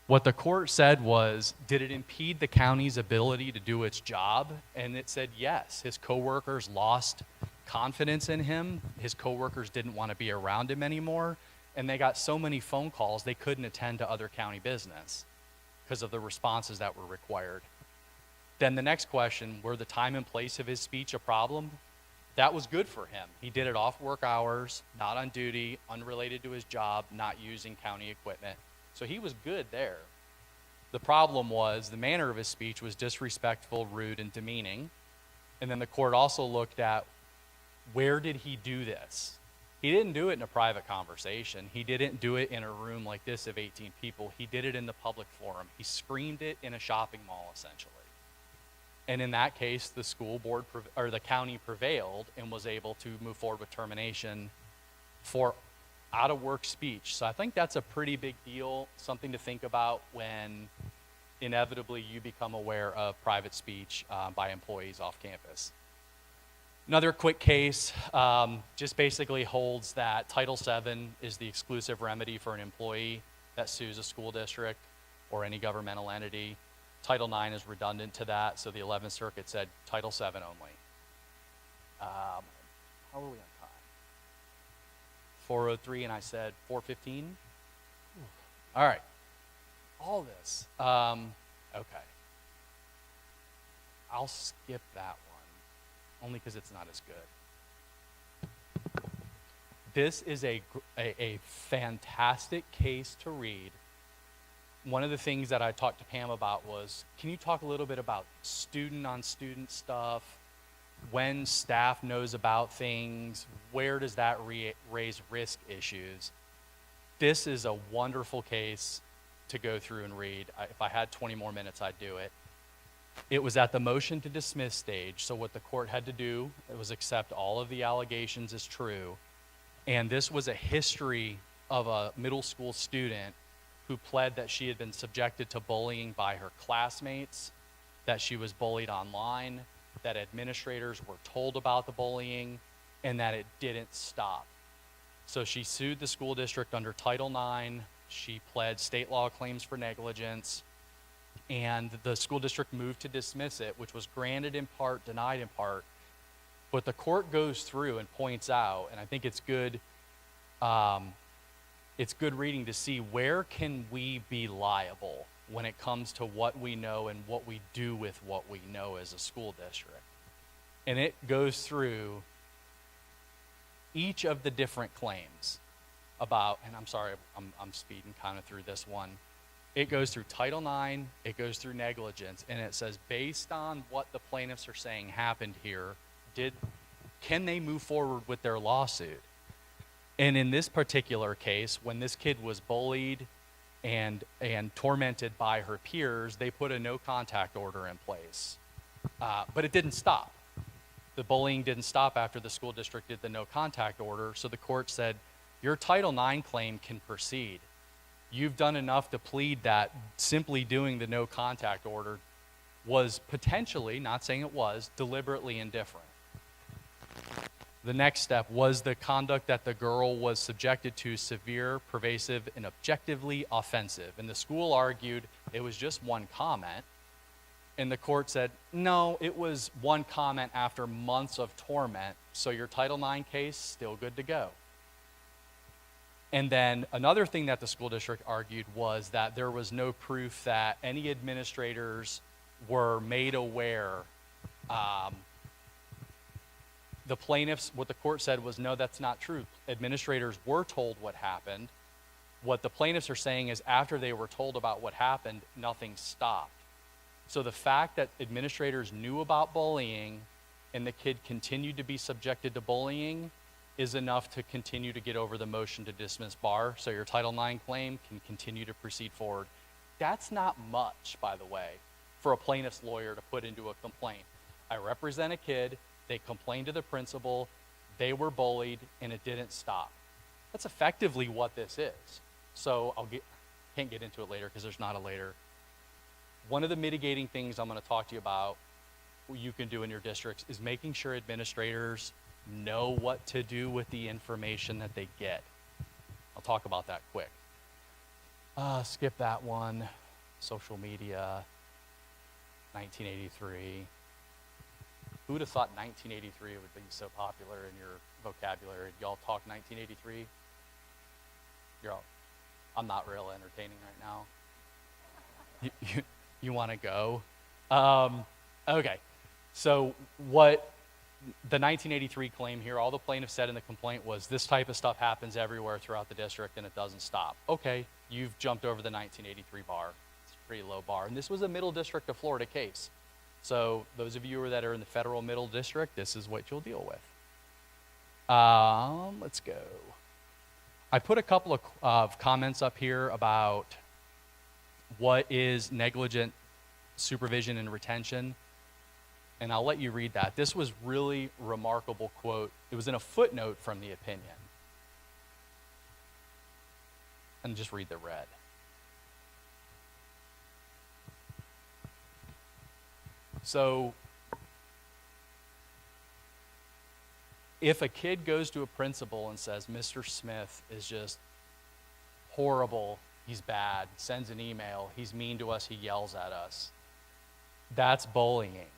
What the court said was, did it impede the county's ability to do its job? And it said yes. His coworkers lost confidence in him. His coworkers didn't want to be around him anymore. And they got so many phone calls, they couldn't attend to other county business because of the responses that were required. Then the next question, were the time and place of his speech a problem? That was good for him. He did it off work hours, not on duty, unrelated to his job, not using county equipment. So he was good there. The problem was the manner of his speech was disrespectful, rude, and demeaning. And then the court also looked at, where did he do this? He didn't do it in a private conversation. He didn't do it in a room like this of 18 people. He did it in the public forum. He screamed it in a shopping mall, essentially. And in that case, the school board or the county prevailed and was able to move forward with termination for out-of-work speech. So I think that's a pretty big deal, something to think about when inevitably you become aware of private speech by employees off campus. Another quick case just basically holds that Title VII is the exclusive remedy for an employee that sues a school district or any governmental entity. Title IX is redundant to that, so the 11th Circuit said Title VII only. How are we on time? 4:03, and I said 4:15? All right. All this. Okay. I'll skip that one, only because it's not as good. This is a fantastic case to read. One of the things that I talked to Pam about was, can you talk a little bit about student-on-student stuff, when staff knows about things, where does that raise risk issues? This is a wonderful case to go through and read. If I had 20 more minutes, I'd do it. It was at the motion to dismiss stage, so what the court had to do was accept all of the allegations as true, and this was a history of a middle school student who pled that she had been subjected to bullying by her classmates, that she was bullied online, that administrators were told about the bullying, and that it didn't stop. So she sued the school district under Title IX. She pled state law claims for negligence, and the school district moved to dismiss it, which was granted in part, denied in part. But the court goes through and points out, and I think it's good reading to see where can we be liable when it comes to what we know and what we do with what we know as a school district. And it goes through each of the different claims about, and I'm sorry, I'm speeding kind of through this one. It goes through Title IX, it goes through negligence, and it says based on what the plaintiffs are saying happened here, can they move forward with their lawsuit? And in this particular case, when this kid was bullied and tormented by her peers, they put a no contact order in place. But it didn't stop. The bullying didn't stop after the school district did the no contact order, so the court said, your Title IX claim can proceed. You've done enough to plead that simply doing the no contact order was potentially, not saying it was, deliberately indifferent. The next step was the conduct that the girl was subjected to severe, pervasive, and objectively offensive. And the school argued it was just one comment. And the court said, no, it was one comment after months of torment, so your Title IX case, still good to go. And then another thing that the school district argued was that there was no proof that any administrators were made aware. The plaintiffs, what the court said was, no, that's not true. Administrators were told what happened. What the plaintiffs are saying is after they were told about what happened, nothing stopped. So the fact that administrators knew about bullying and the kid continued to be subjected to bullying is enough to continue to get over the motion to dismiss bar, so your Title IX claim can continue to proceed forward. That's not much, by the way, for a plaintiff's lawyer to put into a complaint. I represent a kid, they complained to the principal, they were bullied, and it didn't stop. That's effectively what this is. So can't get into it later because there's not a later. One of the mitigating things I'm going to talk to you about, what you can do in your districts, is making sure administrators know what to do with the information that they get. I'll talk about that quick. Skip that one. Social media, 1983. Who would have thought 1983 would be so popular in your vocabulary? Y'all talk 1983? You're all, I'm not real entertaining right now. You want to go? Okay. So what the 1983 claim here, all the plaintiff said in the complaint was this type of stuff happens everywhere throughout the district and it doesn't stop. Okay, you've jumped over the 1983 bar. It's a pretty low bar. And this was a Middle District of Florida case. So those of you that are in the federal Middle District, this is what you'll deal with. Let's go. I put a couple of comments up here about what is negligent supervision and retention. And I'll let you read that. This was really remarkable quote. It was in a footnote from the opinion. And just read the red. So, if a kid goes to a principal and says, Mr. Smith is just horrible, he's bad, sends an email, he's mean to us, he yells at us, that's bullying.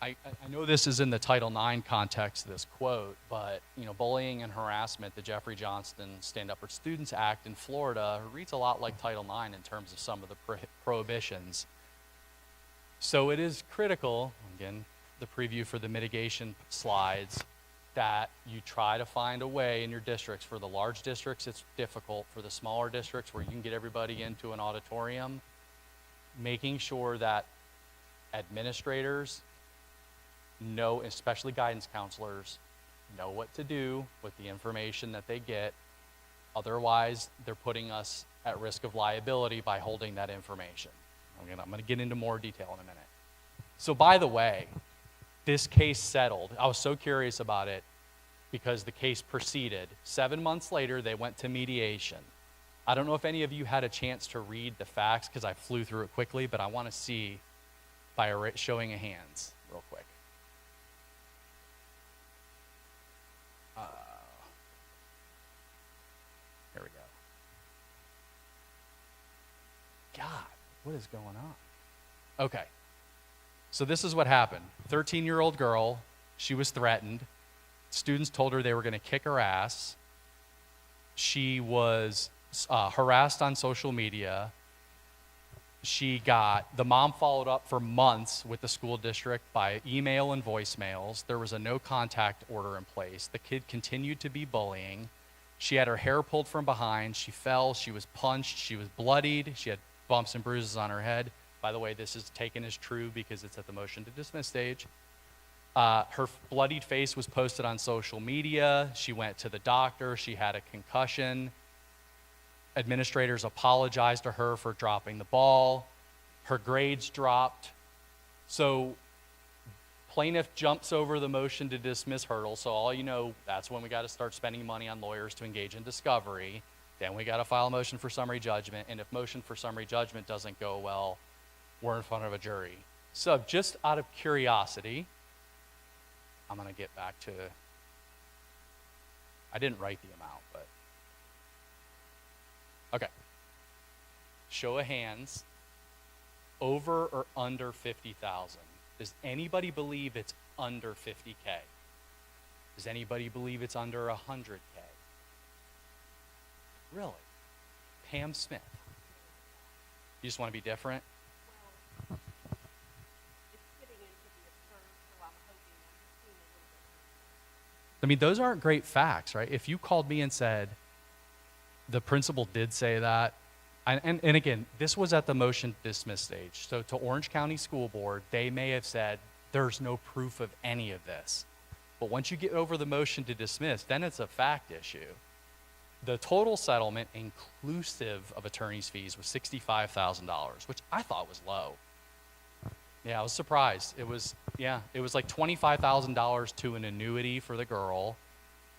I know this is in the Title IX context, this quote, but bullying and harassment, the Jeffrey Johnston Stand Up for Students Act in Florida reads a lot like Title IX in terms of some of the prohibitions. So it is critical, again, the preview for the mitigation slides, that you try to find a way in your districts. For the large districts, it's difficult. For the smaller districts where you can get everybody into an auditorium, making sure that administrators know, especially guidance counselors, know what to do with the information that they get. Otherwise, they're putting us at risk of liability by holding that information. I'm going to get into more detail in a minute. So by the way, this case settled. I was so curious about it because the case proceeded. 7 months later, they went to mediation. I don't know if any of you had a chance to read the facts because I flew through it quickly, but I want to see by a showing of hands real quick. Here we go. God, what is going on? Okay. So this is what happened. 13-year-old girl, she was threatened. Students told her they were going to kick her ass. She was harassed on social media. The mom followed up for months with the school district by email and voicemails. There was a no contact order in place. The kid continued to be bullying. She had her hair pulled from behind. She fell. She was punched. She was bloodied. She had bumps and bruises on her head. By the way, this is taken as true because it's at the motion to dismiss stage. Her bloodied face was posted on social media. She went to the doctor. She had a concussion. Administrators apologized to her for dropping the ball. Her grades dropped. So plaintiff jumps over the motion to dismiss hurdle. So all you know, that's when we got to start spending money on lawyers to engage in discovery. Then we got to file a motion for summary judgment. And if motion for summary judgment doesn't go well, we're in front of a jury. So just out of curiosity, I'm going to get back to, I didn't write the amount, but, okay. Show of hands, over or under 50,000. Does anybody believe it's under 50K? Does anybody believe it's under 100K? Really? Pam Smith. You just want to be different? I mean, those aren't great facts, right? If you called me and said, the principal did say that, and again, this was at the motion to dismiss stage. So to Orange County School Board, they may have said, there's no proof of any of this. But once you get over the motion to dismiss, then it's a fact issue. The total settlement, inclusive of attorney's fees, was $65,000, which I thought was low. Yeah, I was surprised. It was like $25,000 to an annuity for the girl,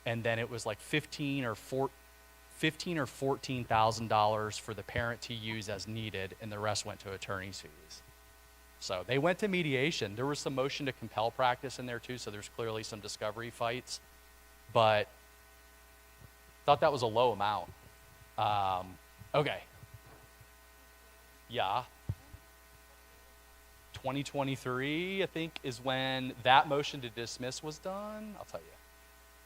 and then it was like $15,000 or $15,000 or $14,000 for the parent to use as needed, and the rest went to attorney's fees. So they went to mediation. There was some motion to compel practice in there too, so there's clearly some discovery fights, but thought that was a low amount. Okay. Yeah. 2023, I think, is when that motion to dismiss was done. I'll tell you.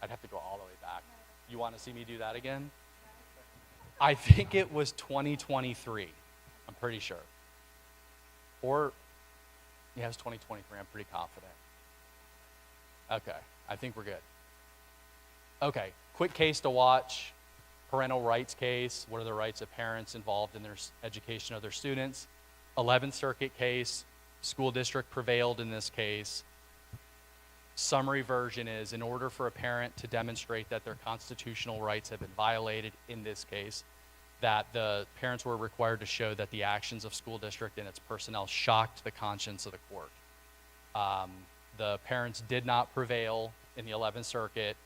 I'd have to go all the way back. You want to see me do that again? I think it was 2023. I'm pretty sure. Or, yeah, it was 2023. I'm pretty confident. Okay, I think we're good. Okay, quick case to watch. Parental rights case. What are the rights of parents involved in their education of their students? 11th Circuit case. School district prevailed in this case. Summary version is, in order for a parent to demonstrate that their constitutional rights have been violated in this case, that the parents were required to show that the actions of school district and its personnel shocked the conscience of the court. The parents did not prevail in the 11th Circuit,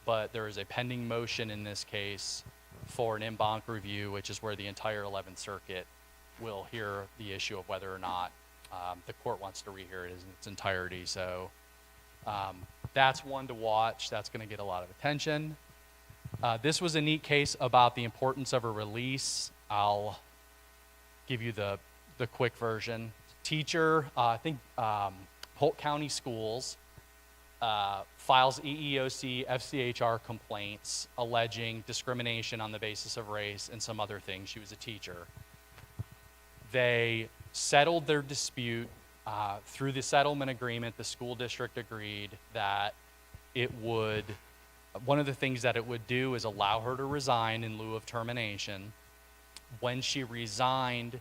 but there is a pending motion in this case for an en banc review, which is where the entire 11th Circuit will hear the issue of whether or not the court wants to rehear it in its entirety. So that's one to watch. That's going to get a lot of attention. This was a neat case about the importance of a release. I'll give you the quick version. Teacher, I think Polk County Schools files EEOC FCHR complaints alleging discrimination on the basis of race and some other things. She was a teacher. They settled their dispute. Through the settlement agreement, the school district agreed that it would, one of the things that it would do is allow her to resign in lieu of termination. When she resigned,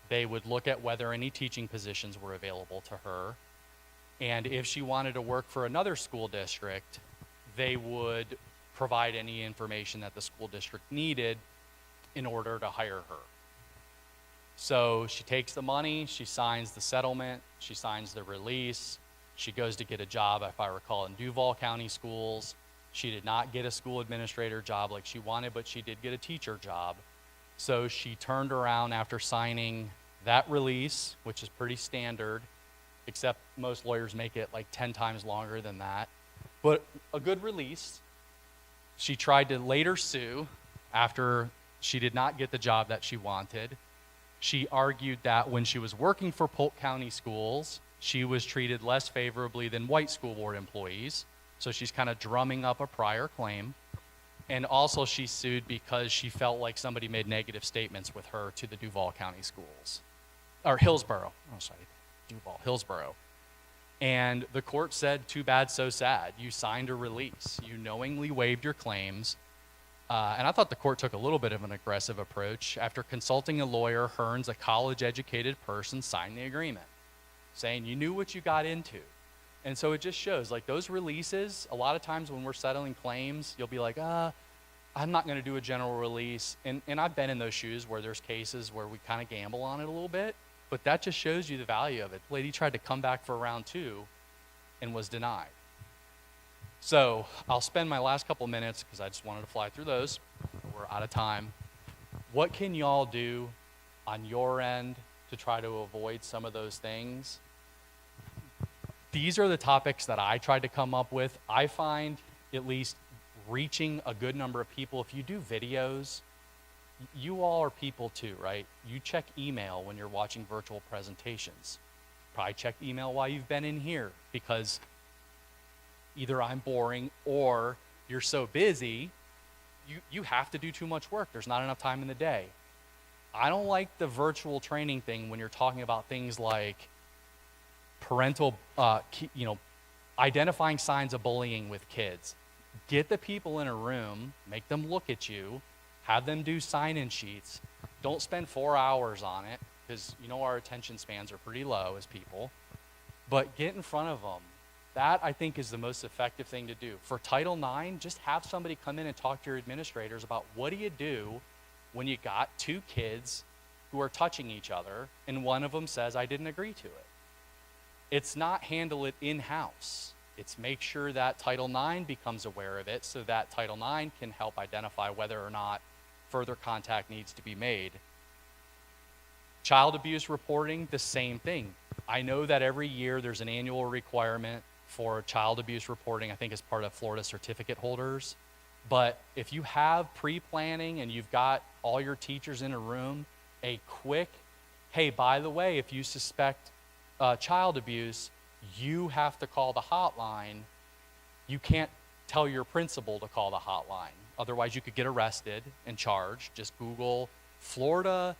they would look at whether any teaching positions were available to her. And if she wanted to work for another school district, they would provide any information that the school district needed in order to hire her. So she takes the money, she signs the settlement, she signs the release, she goes to get a job, if I recall, in Duval County Schools. She did not get a school administrator job like she wanted, but she did get a teacher job. So she turned around after signing that release, which is pretty standard, except most lawyers make it like 10 times longer than that. But a good release. She tried to later sue after she did not get the job that she wanted. She argued that when she was working for Polk County Schools, she was treated less favorably than white school board employees. So she's kind of drumming up a prior claim. And also she sued because she felt like somebody made negative statements with her to the Duval County Schools. Or Hillsborough. Oh, sorry. Duval, Hillsborough. And the court said, too bad, so sad. You signed a release. You knowingly waived your claims. And I thought the court took a little bit of an aggressive approach. After consulting a lawyer, Hearns, a college-educated person, signed the agreement, saying you knew what you got into. And so it just shows, like those releases, a lot of times when we're settling claims, you'll be like, I'm not going to do a general release. And I've been in those shoes where there's cases where we kind of gamble on it a little bit, but that just shows you the value of it. The lady tried to come back for round 2 and was denied. So I'll spend my last couple minutes, because I just wanted to fly through those. We're out of time. What can y'all do on your end to try to avoid some of those things? These are the topics that I tried to come up with. I find at least reaching a good number of people, if you do videos, you all are people too, right? You check email when you're watching virtual presentations. Probably check email while you've been in here, because either I'm boring or you're so busy, you have to do too much work. There's not enough time in the day. I don't like the virtual training thing when you're talking about things like parental, identifying signs of bullying with kids. Get the people in a room, make them look at you, have them do sign-in sheets. Don't spend 4 hours on it, because our attention spans are pretty low as people. But get in front of them. That, I think, is the most effective thing to do. For Title IX, just have somebody come in and talk to your administrators about what do you do when you got 2 kids who are touching each other and one of them says, I didn't agree to it. It's not handle it in-house. It's make sure that Title IX becomes aware of it so that Title IX can help identify whether or not further contact needs to be made. Child abuse reporting, the same thing. I know that every year there's an annual requirement for child abuse reporting, I think as part of Florida certificate holders. But if you have pre-planning and you've got all your teachers in a room, a quick, hey, by the way, if you suspect child abuse, you have to call the hotline. You can't tell your principal to call the hotline. Otherwise, you could get arrested and charged. Just Google Florida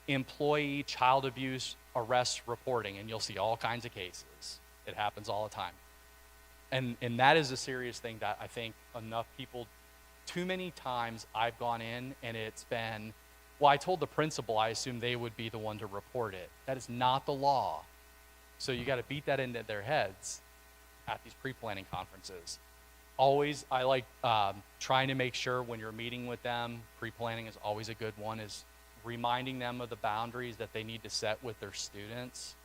employee child abuse arrest reporting, and you'll see all kinds of cases. It happens all the time. And that is a serious thing that I think enough people, too many times I've gone in and it's been, well, I told the principal I assumed they would be the one to report it. That is not the law. So you got to beat that into their heads at these pre-planning conferences. Always, I like trying to make sure when you're meeting with them, pre-planning is always a good one, is reminding them of the boundaries that they need to set with their students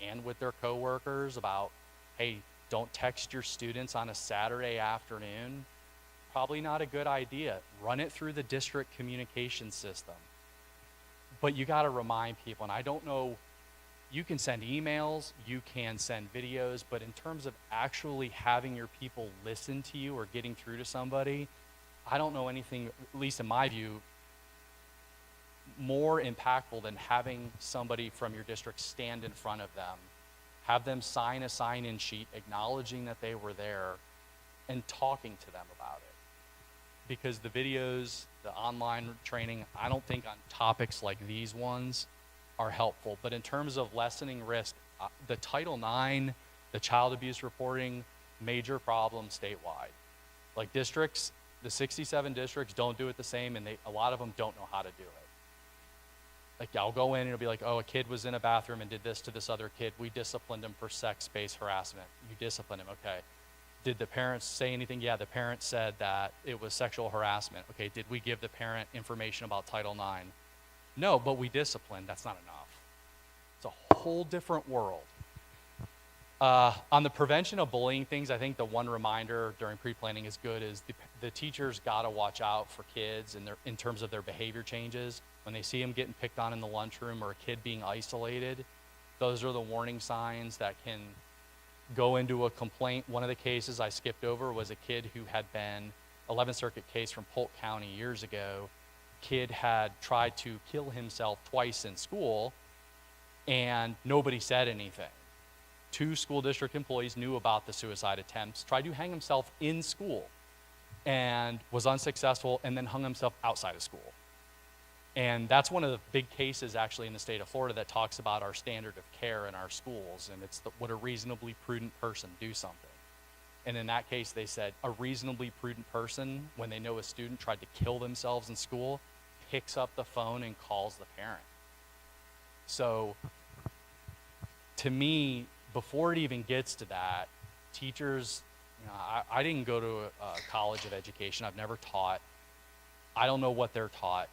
and with their coworkers about, hey, don't text your students on a Saturday afternoon. Probably not a good idea. Run it through the district communication system. But you got to remind people, and I don't know, you can send emails, you can send videos, but in terms of actually having your people listen to you or getting through to somebody, I don't know anything, at least in my view, more impactful than having somebody from your district stand in front of them, have them sign a sign-in sheet acknowledging that they were there and talking to them about it. Because the videos, the online training, I don't think on topics like these ones are helpful. But in terms of lessening risk, the Title IX, the child abuse reporting, major problem statewide. Like districts, the 67 districts don't do it the same, and a lot of them don't know how to do it. Like I'll go in and it'll be like, oh, a kid was in a bathroom and did this to this other kid. We disciplined him for sex-based harassment. You disciplined him, okay. Did the parents say anything? Yeah, the parents said that it was sexual harassment. Okay, did we give the parent information about Title IX? No, but we disciplined. That's not enough. It's a whole different world. On the prevention of bullying things, I think the one reminder during pre-planning is good is the teachers got to watch out for kids and in terms of their behavior changes. When they see them getting picked on in the lunchroom or a kid being isolated, those are the warning signs that can go into a complaint. One of the cases I skipped over was a kid who had been 11th Circuit case from Polk County years ago. Kid had tried to kill himself twice in school and nobody said anything. 2 school district employees knew about the suicide attempts, tried to hang himself in school and was unsuccessful, and then hung himself outside of school. And that's one of the big cases actually in the state of Florida that talks about our standard of care in our schools, and it's would a reasonably prudent person do something? And in that case, they said a reasonably prudent person, when they know a student tried to kill themselves in school, picks up the phone and calls the parent. So to me, before it even gets to that, teachers, I didn't go to a college of education. I've never taught. I don't know what they're taught.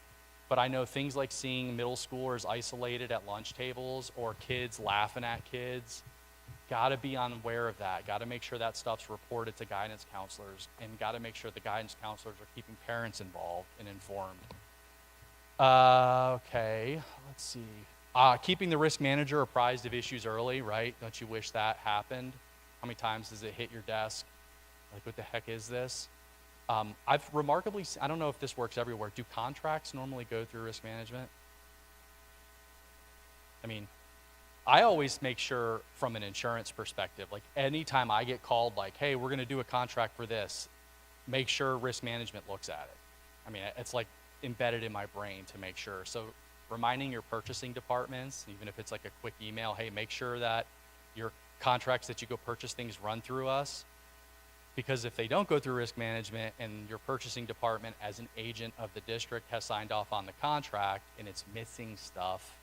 But I know things like seeing middle schoolers isolated at lunch tables or kids laughing at kids, got to be unaware of that. Got to make sure that stuff's reported to guidance counselors, and got to make sure the guidance counselors are keeping parents involved and informed. Okay, let's see. Keeping the risk manager apprised of issues early, right? Don't you wish that happened? How many times does it hit your desk? Like, what the heck is this? I've remarkably, I don't know if this works everywhere. Do contracts normally go through risk management? I mean, I always make sure from an insurance perspective, like anytime I get called like, hey, we're going to do a contract for this, make sure risk management looks at it. I mean, it's like embedded in my brain to make sure. So reminding your purchasing departments, even if it's like a quick email, hey, make sure that your contracts that you go purchase things run through us. Because if they don't go through risk management and your purchasing department as an agent of the district has signed off on the contract and it's missing stuff,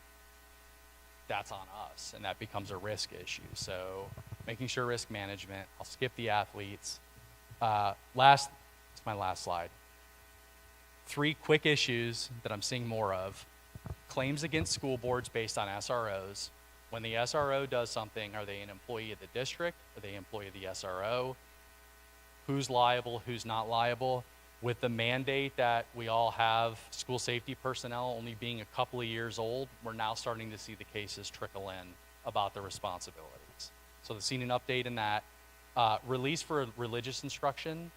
that's on us, and that becomes a risk issue. So making sure risk management. I'll skip the athletes. It's my last slide. 3 quick issues that I'm seeing more of. Claims against school boards based on SROs. When the SRO does something, are they an employee of the district? Are they an employee of the SRO? Who's liable, who's not liable? With the mandate that we all have school safety personnel only being a couple of years old, we're now starting to see the cases trickle in about the responsibilities. So the seen an update in that. Release for religious instruction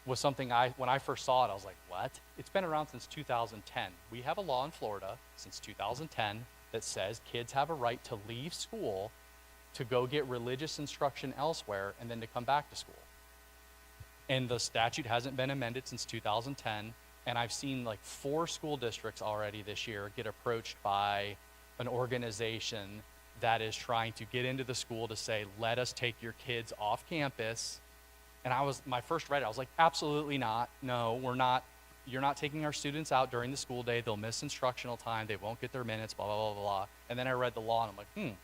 was something when I first saw it, I was like, what? It's been around since 2010. We have a law in Florida since 2010 that says kids have a right to leave school to go get religious instruction elsewhere and then to come back to school. And the statute hasn't been amended since 2010. And I've seen like 4 school districts already this year get approached by an organization that is trying to get into the school to say, let us take your kids off campus. And my first read it, I was like, absolutely not. No, we're not. You're not taking our students out during the school day. They'll miss instructional time. They won't get their minutes, blah, blah, blah, blah. And then I read the law and I'm like,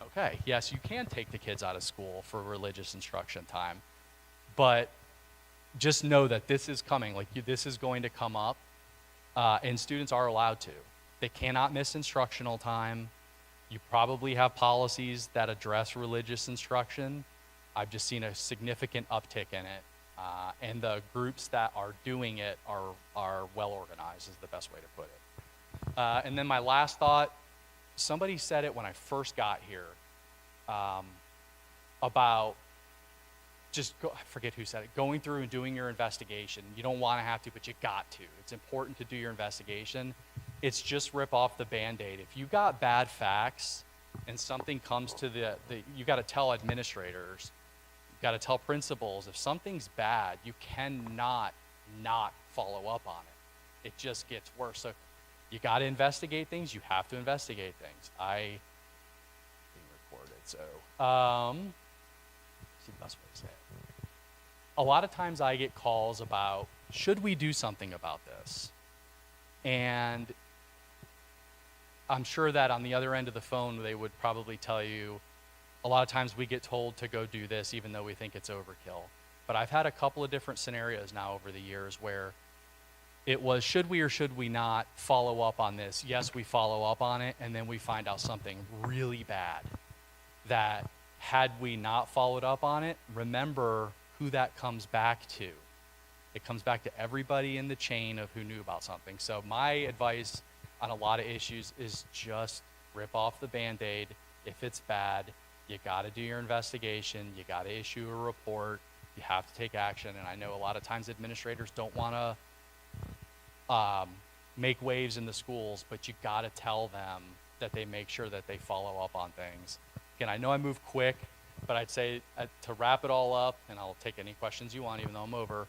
okay, yes, you can take the kids out of school for religious instruction time. But just know that this is coming. Like this is going to come up, and students are allowed to. They cannot miss instructional time. You probably have policies that address religious instruction. I've just seen a significant uptick in it, and the groups that are doing it are well organized is the best way to put it. And then my last thought, somebody said it when I first got here, about I forget who said it, going through and doing your investigation. You don't want to have to, but you got to. It's important to do your investigation. It's just rip off the Band-Aid. If you got bad facts and something comes to you got to tell administrators, you got to tell principals, if something's bad, you cannot not follow up on it. It just gets worse. So you got to investigate things. You have to investigate things. Being recorded, so it's the best way to say it. A lot of times I get calls about, should we do something about this? And I'm sure that on the other end of the phone, they would probably tell you, a lot of times we get told to go do this even though we think it's overkill. But I've had a couple of different scenarios now over the years where it was, should we or should we not follow up on this? Yes, we follow up on it, and then we find out something really bad that had we not followed up on it, remember who that comes back to. It comes back to everybody in the chain of who knew about something. So my advice on a lot of issues is just rip off the Band-Aid. If it's bad, you got to do your investigation. You got to issue a report. You have to take action. And I know a lot of times administrators don't want to make waves in the schools, but you got to tell them that they make sure that they follow up on things. Again, I know I move quick, but I'd say to wrap it all up, and I'll take any questions you want, even though I'm over,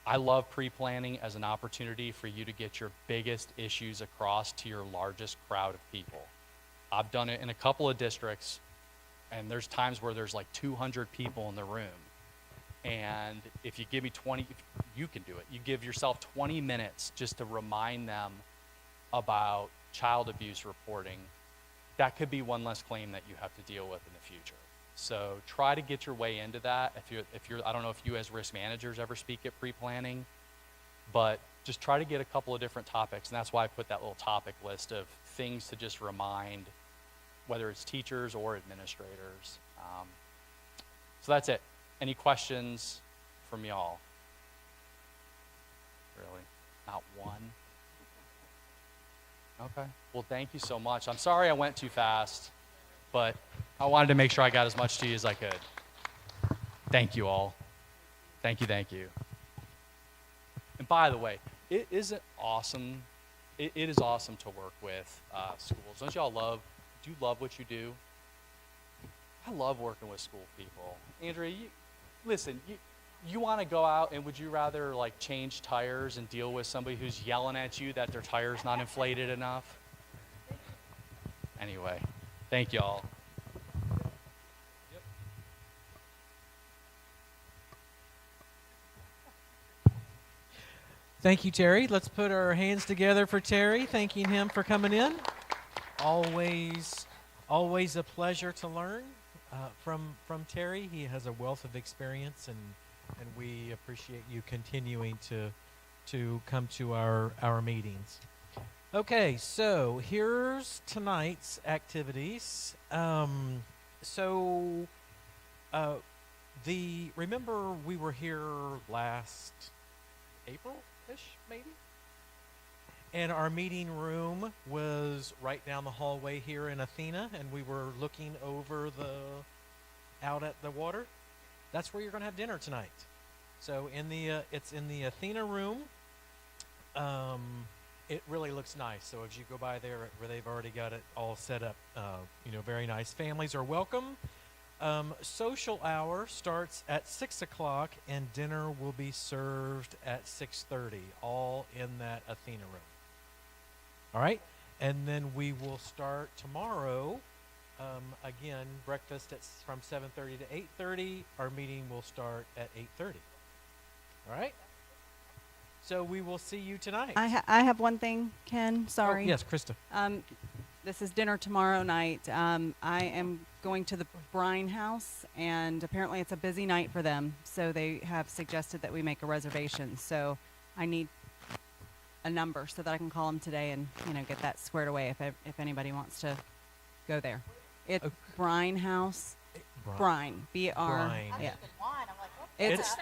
I love pre-planning as an opportunity for you to get your biggest issues across to your largest crowd of people. I've done it in a couple of districts, and there's times where there's like 200 people in the room. And if you give me you can do it. You give yourself 20 minutes just to remind them about child abuse reporting. That could be one less claim that you have to deal with in the future. So try to get your way into that. If you're, I don't know if you as risk managers ever speak at pre-planning, but just try to get a couple of different topics. And that's why I put that little topic list of things to just remind, whether it's teachers or administrators. So that's it. Any questions from y'all? Really? Not one? Okay. Well, thank you so much. I'm sorry I went too fast, but I wanted to make sure I got as much to you as I could. Thank you all. Thank you, thank you. And by the way, it isn't awesome. It is awesome to work with schools. Don't y'all do you love what you do? I love working with school people. Andrea, listen, you want to go out and would you rather like change tires and deal with somebody who's yelling at you that their tire's not inflated enough? Anyway, thank y'all. Thank you, Terry. Let's put our hands together for Terry, thanking him for coming in. Always a pleasure to learn from Terry. He has a wealth of experience, and we appreciate you continuing to come to our meetings. Okay, so here's tonight's activities. Remember we were here last April-ish, maybe. And our meeting room was right down the hallway here in Athena, and we were looking over out at the water. That's where you're going to have dinner tonight. So it's in the Athena room. It really looks nice. So as you go by there, where they've already got it all set up, very nice. Families are welcome. Social hour starts at 6 o'clock, and dinner will be served at 6:30, all in that Athena room. All right, and then we will start tomorrow. Again, breakfast from 7:30 to 8:30. Our meeting will start at 8:30. All right. So we will see you tonight. I have one thing, Ken. Sorry. Oh, yes, Krista. This is dinner tomorrow night. I am going to the Brine House, and apparently it's a busy night for them. So they have suggested that we make a reservation. So I need a number so that I can call them today and get that squared away if anybody wants to go there. It's Brine House. Brine. B-R. Brine. Yeah. It's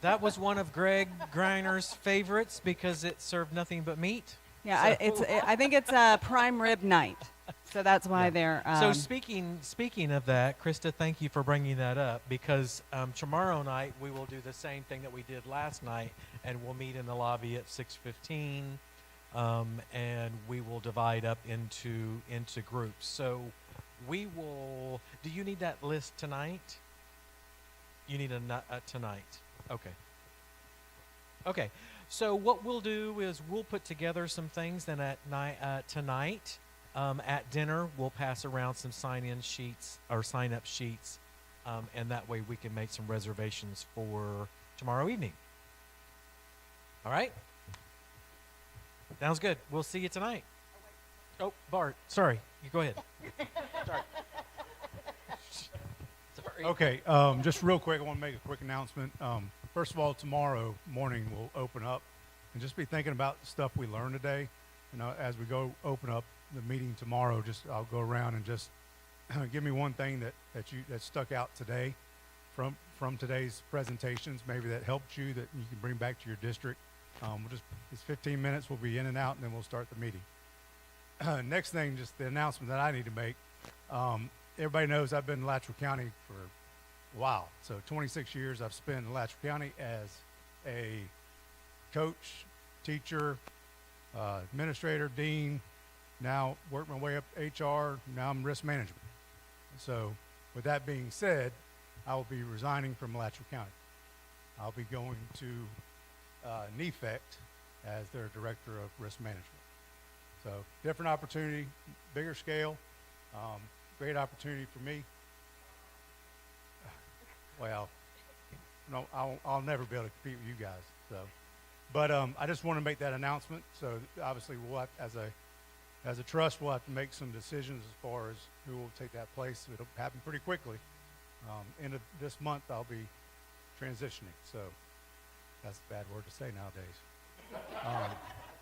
that was one of Greg Griner's favorites because it served nothing but meat. Yeah, I think it's a prime rib night, so that's why they're. So speaking of that, Krista, thank you for bringing that up because tomorrow night we will do the same thing that we did last night, and we'll meet in the lobby at 6:15, and we will divide up into groups. So we will. Do you need that list tonight? You need a tonight. Okay. Okay. So what we'll do is we'll put together some things. Then at night tonight, at dinner, we'll pass around some sign-in sheets or sign-up sheets, and that way we can make some reservations for tomorrow evening. All right. Sounds good. We'll see you tonight. Oh, Bart. Sorry. You go ahead. Sorry. Sorry. Okay, just real quick, I want to make a quick announcement. First of all, tomorrow morning we'll open up and just be thinking about the stuff we learned today. As we go open up the meeting tomorrow, I'll go around and just give me one thing that stuck out today from today's presentations, maybe that helped you, that you can bring back to your district. It's 15 minutes. We'll be in and out, and then we'll start the meeting. Next thing, just the announcement that I need to make. Everybody knows I've been in Alachua County for a while. So 26 years I've spent in Alachua County as a coach, teacher, administrator, dean, now work my way up HR, now I'm risk management. So with that being said, I will be resigning from Alachua County. I'll be going to NEFECT as their director of risk management. So different opportunity, bigger scale. Great opportunity for me. Well, no, I'll never be able to compete with you guys. So, but I just want to make that announcement. So obviously, we'll have, as a trust, we'll have to make some decisions as far as who will take that place. It'll happen pretty quickly. End of this month, I'll be transitioning. So that's a bad word to say nowadays.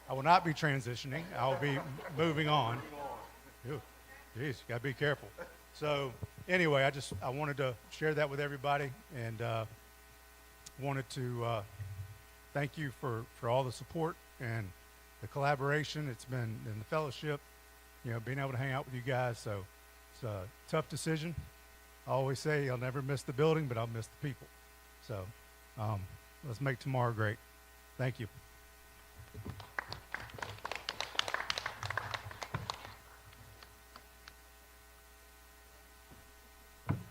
I will not be transitioning. I'll be moving on. Ew. Jeez, got to be careful. So anyway, I wanted to share that with everybody, and wanted to thank you for all the support and the collaboration. It's been in the fellowship, being able to hang out with you guys. So it's a tough decision. I always say I'll never miss the building, but I'll miss the people. So let's make tomorrow great. Thank you.